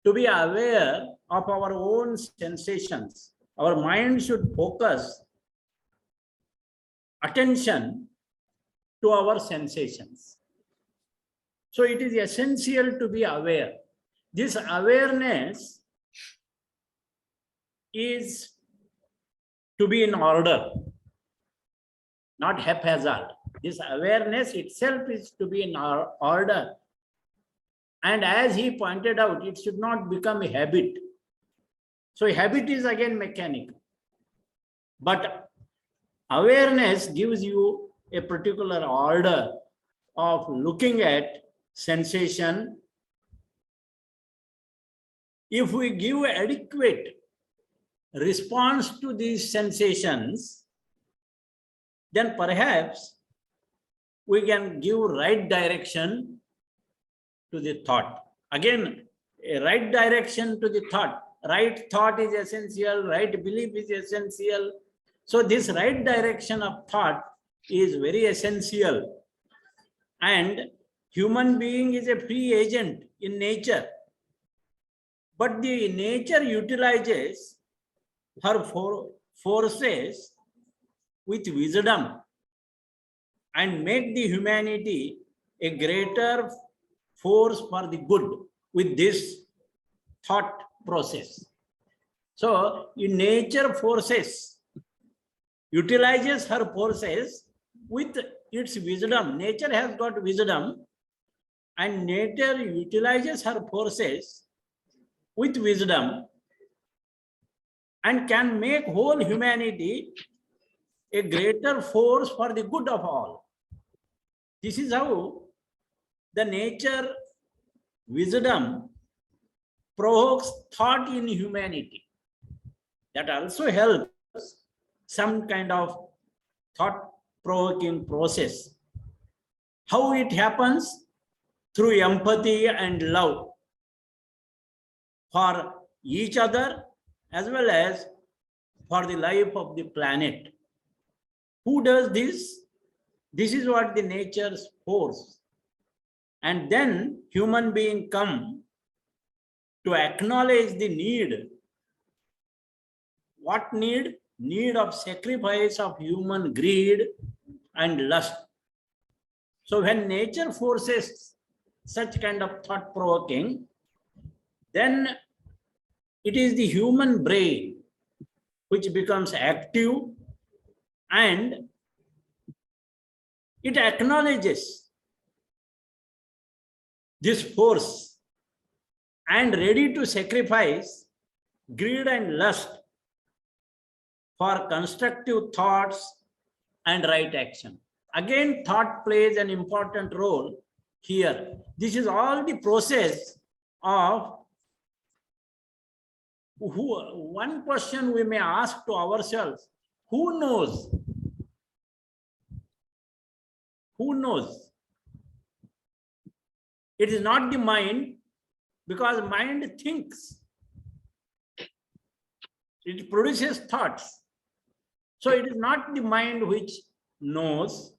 to be aware of our own sensations. Our mind should focus attention to our sensations. So it is essential to be aware. This awareness is to be in order, not haphazard. This awareness itself is to be in order. And as he pointed out, it should not become a habit. So habit is again mechanical. But awareness gives you a particular order of looking at sensation. If we give adequate response to these sensations, then perhaps we can give right direction to the thought. Again, a right direction to the thought. Right thought is essential, right belief is essential. So this right direction of thought is very essential. And human being is a free agent in nature. But the nature utilizes her forces with wisdom and make the humanity a greater force for the good with this thought process. So in nature forces utilizes her forces with its wisdom. Nature has got wisdom, and nature utilizes her forces with wisdom and can make whole humanity a greater force for the good of all. This is how the nature wisdom provokes thought in humanity. That also helps some kind of thought-provoking process. How it happens? Through empathy and love for each other as well as for the life of the planet. Who does this? This is what the nature's force. And then human beings come to acknowledge the need. What need? Need of sacrifice of human greed and lust. So when nature forces such kind of thought-provoking, then it is the human brain which becomes active and it acknowledges this force and ready to sacrifice greed and lust for constructive thoughts and right action. Again, thought plays an important role here. This is all the process of one question we may ask to ourselves: who knows? Who knows? It is not the mind, because mind thinks. It produces thoughts. So it is not the mind which knows.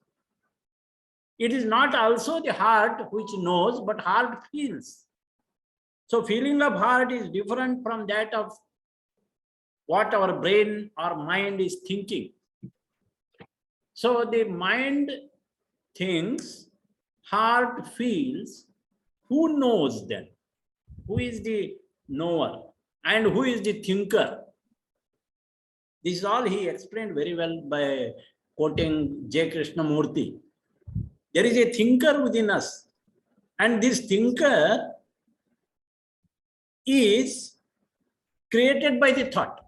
It is not also the heart which knows, but heart feels. So feeling of heart is different from that of what our brain or mind is thinking. So the mind thinks, heart feels. Who knows then? Who is the knower and who is the thinker? This is all he explained very well by quoting J. Krishnamurti. There is a thinker within us, and this thinker is created by the thought.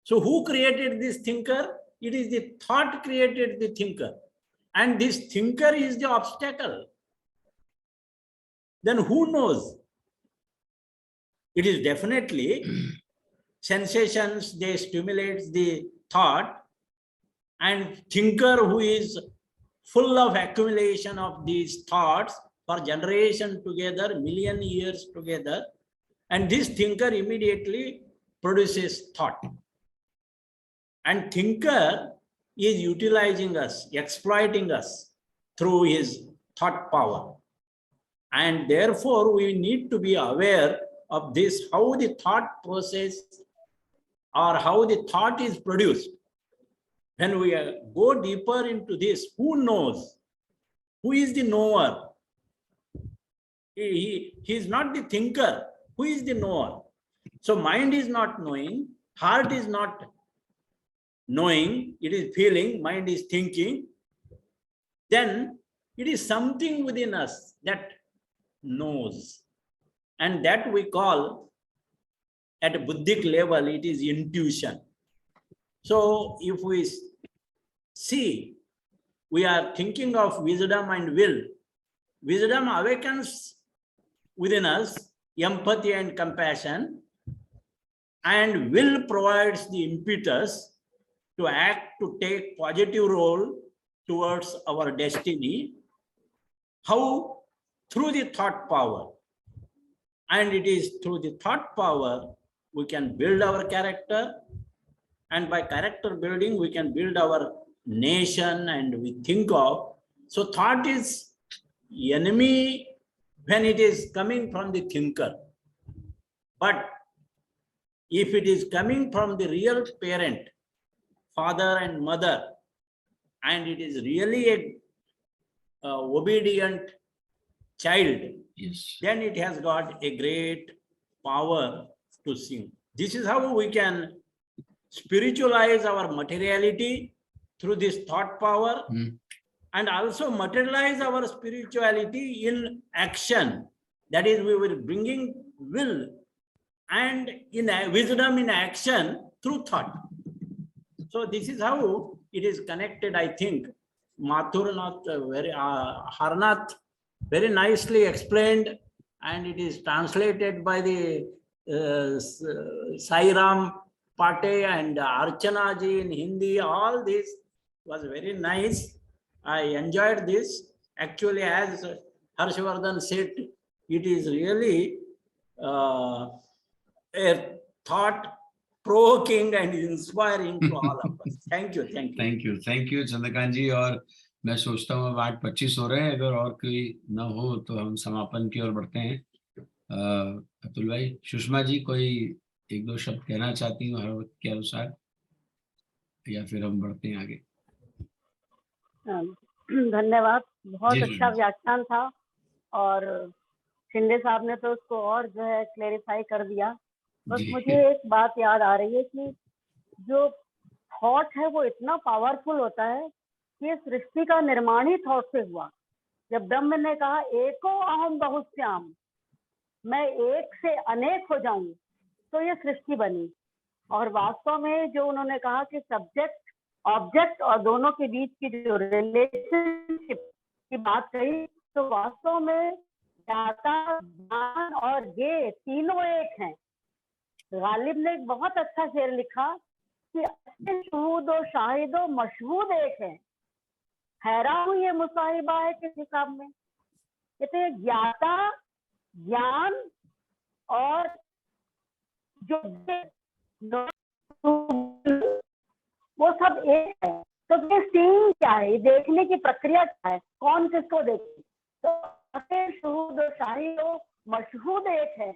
So who created this thinker? It is the thought created the thinker, and this thinker is the obstacle. Then who knows? It is definitely sensations, they stimulate the thought, and thinker who is full of accumulation of these thoughts for generation together, million years together, and this thinker immediately produces thought. And thinker is utilizing us, exploiting us through his thought power. And therefore, we need to be aware of this, how the thought process or how the thought is produced. When we go deeper into this, who knows? Who is the knower? He is not the thinker. Who is the knower? So mind is not knowing, heart is not knowing, it is feeling, mind is thinking. Then it is something within us that knows. And that we call, at a Buddhic level, it is intuition. So if we see, we are thinking of wisdom and will. Wisdom awakens within us empathy and compassion, and will provides the impetus to act, to take positive role towards our destiny. How? Through the thought power. And it is through the thought power we can build our character, and by character building we can build our nation, and we think of. So thought is enemy when it is coming from the thinker. But if it is coming from the real parent, father and mother, and it is really a obedient child, Yes. then it has got a great power to sing. This is how we can spiritualize our materiality through this thought power, and also materialize our spirituality in action. That is, we will bringing will and in wisdom in action through thought. So this is how it is connected, I think. Mathurnath, Harnath very nicely explained, and it is translated by the Sairam Pate and Archana ji in Hindi. All this was very nice. I enjoyed this. Actually, as Harshvardhan said, it is really a thought provoking and inspiring to all of us. Thank you. Thank you Chandrakant ji. और मैं सोचता हूँ अब 8:25 हो रहे हैं, अगर और कोई ना हो तो हम समापन की ओर बढ़ते हैं। अतुल भाई, सुषमा जी कोई एक दो शब्द कहना चाहती हूँ हर वक्त के अनुसार, या फिर हम बढ़ते हैं आगे? धन्यवाद, बहुत जी, अच्छा व्याख्यान था और शिंदे साहब ने तो उसको और जो है क्लेरिफाई कर दिया। बस जी। मुझे एक बात याद आ रही है कि जो थॉट है वो इतना पावरफुल होता है कि इस सृष्टि का निर्माण ही थॉट से हुआ। जब ब्रह्म ने कहा एको अहम बहुश्याम, मैं एक से अनेक हो जाऊं, तो ये सृष्टि बनी। और वास्तव में जो उन्होंने कहा कि सब्जेक्ट ऑब्जेक्ट और दोनों के बीच की जो रिलेशनशिप की बात कही, तो वास्तव में ज्ञाता, ज्ञान और ये तीनों एक हैं। गालिब ने एक बहुत अच्छा शेर लिखा कि शहूदो शाहिदो मशहूद एक है, हैरान हूं ये मुसाहिबा है किस हिसाब में। कहते हैं ज्ञाता, ज्ञान और जो वो सब एक है। तो ये सीइंग क्या है, ये देखने की प्रक्रिया क्या है, कौन किसको देखे। तो शहूद और शाहिदो मशहूद एक है,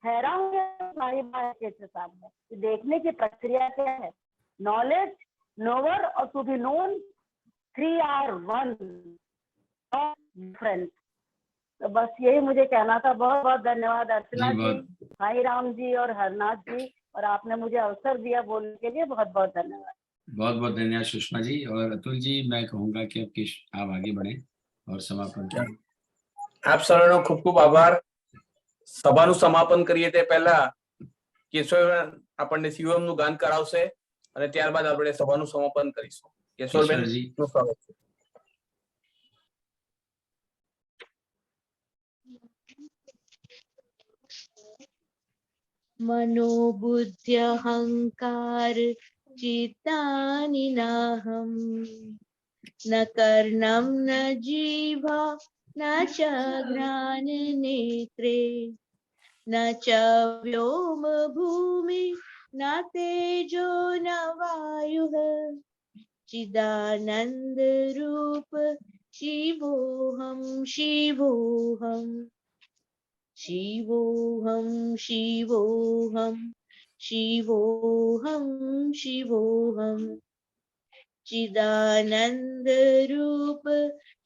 हैरान के हिसाब में देखने की प्रक्रिया क्या है। नॉलेज, नोवर और to be known, 3 are 1, different. तो बस यही मुझे कहना था। बहुत बहुत धन्यवाद अर्चना जी, भाई राम जी और हरनाथ जी, और आपने मुझे अवसर दिया बोलने के लिए, बहुत बहुत धन्यवाद। बहुत बहुत धन्यवाद सुषमा जी। और अतुल जी, मैं कहूँगा कि आप आगे बढ़े और समापन करें। આપ સર્વનો ખૂબ ખૂબ આભાર। સભાનું સમાપન કરીએ તે પહેલા કેશવબેન આપણને શિવમનું ગાન કરાવશે અને ત્યારબાદ આપણે સભાનું સમાપન કરીશું। કેશવબેન નું સ્વાગત છે। मनोबुद्धि अहंकार चित्तानि नाहं, न कर्णं न जीवा न च घ्राण नेत्रे, न च व्योम भूमि न तेजो न वायुः, चिदानंद रूप शिवोऽहं शिवोऽहं, शिवोऽहं शिवोऽहं शिवोऽहं शिवोऽहं, चिदानंद रूप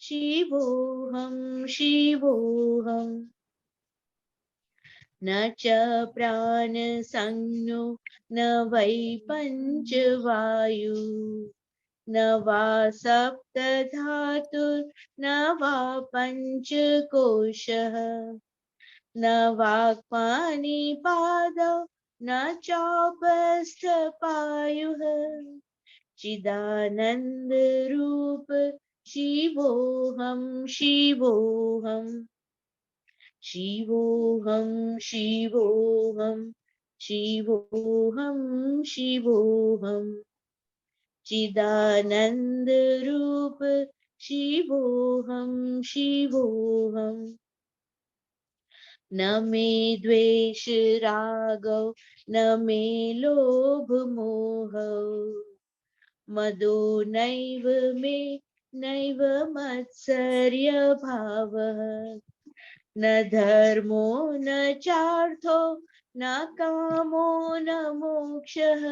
शिवोऽहं शिवोऽहं, न च प्राण संज्ञो न वै पंचवायु, न वा सप्त धातु न वा पंचकोशः, न वाक्पानि पादौ न चौपस्थ पायुः, चिदानंद रूप शिवोऽहं शिवोऽहं, शिवोऽहं शिवोऽहं शिवोऽहं शिवोऽहं, चिदानंद रूप शिवोऽहं शिवोऽहं, न मे द्वेष रागौ न मे लोभ मोहौ, मदो नैव मे नैव मत्सर्य भावः, न धर्मो न चार्थो न कामो न मोक्षः,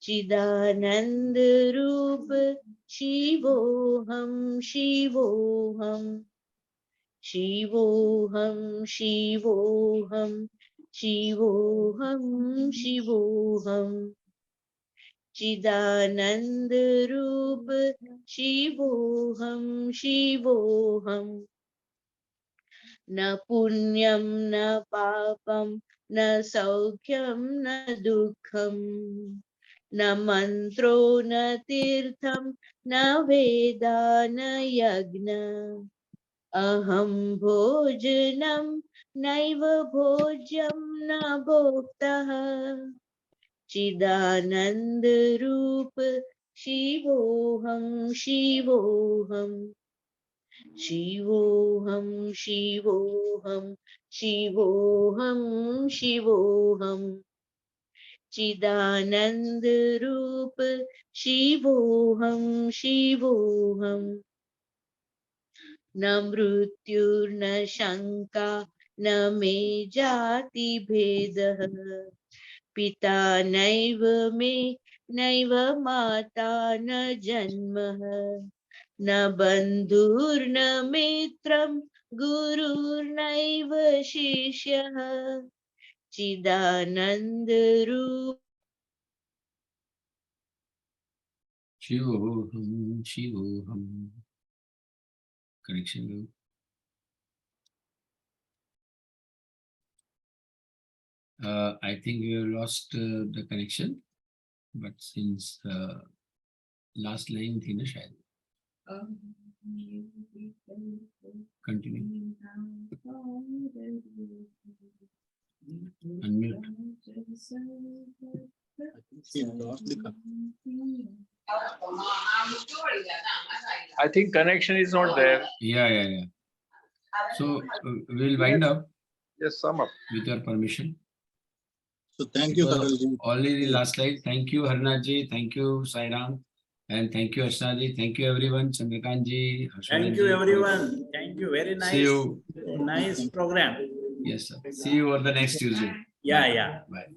चिदानंद रूप शिवोऽहं शिवोऽहं, शिवोऽहं शिवोऽहं शिवोऽहं शिवोऽहं, चिदानंद रूप शिवोऽहं शिवोऽहं, न पुण्यं न पापं न सौख्यं न दुःखं, न मन्त्रो न तीर्थं न वेदा न यज्ञ अहं भोजनं नैव भोज्यं न भोक्तः चिदानंद रूप शिवोहम शिवोहम शिवोहम शिवोहम शिवोहम शिवोहम चिदानंद रूप शिवोहम शिवोहम न मृत्युर्न शंका न मे जाति भेदः पिता नैव मे नैव माता न जन्मः न बन्धुर्न मित्रं गुरुर्नैव शिष्यः चिदानन्दरूप शिवोहम शिवोहम. Correction. I think we have lost the connection, but since last line थी ना शायद. Continue. Unmute. I think connection is not there. Yeah. So we'll wind up Just sum up. with your permission. So thank you, Because Karalji. only the last slide. Thank you, Harinath ji. Thank you, Sairam. And thank you, Archana ji. Thank you, everyone. Chandrakant ji. Thank you, everyone. Thank you. Very nice. See you. Nice program. Yes, sir. See you on the next Tuesday. Yeah. Bye.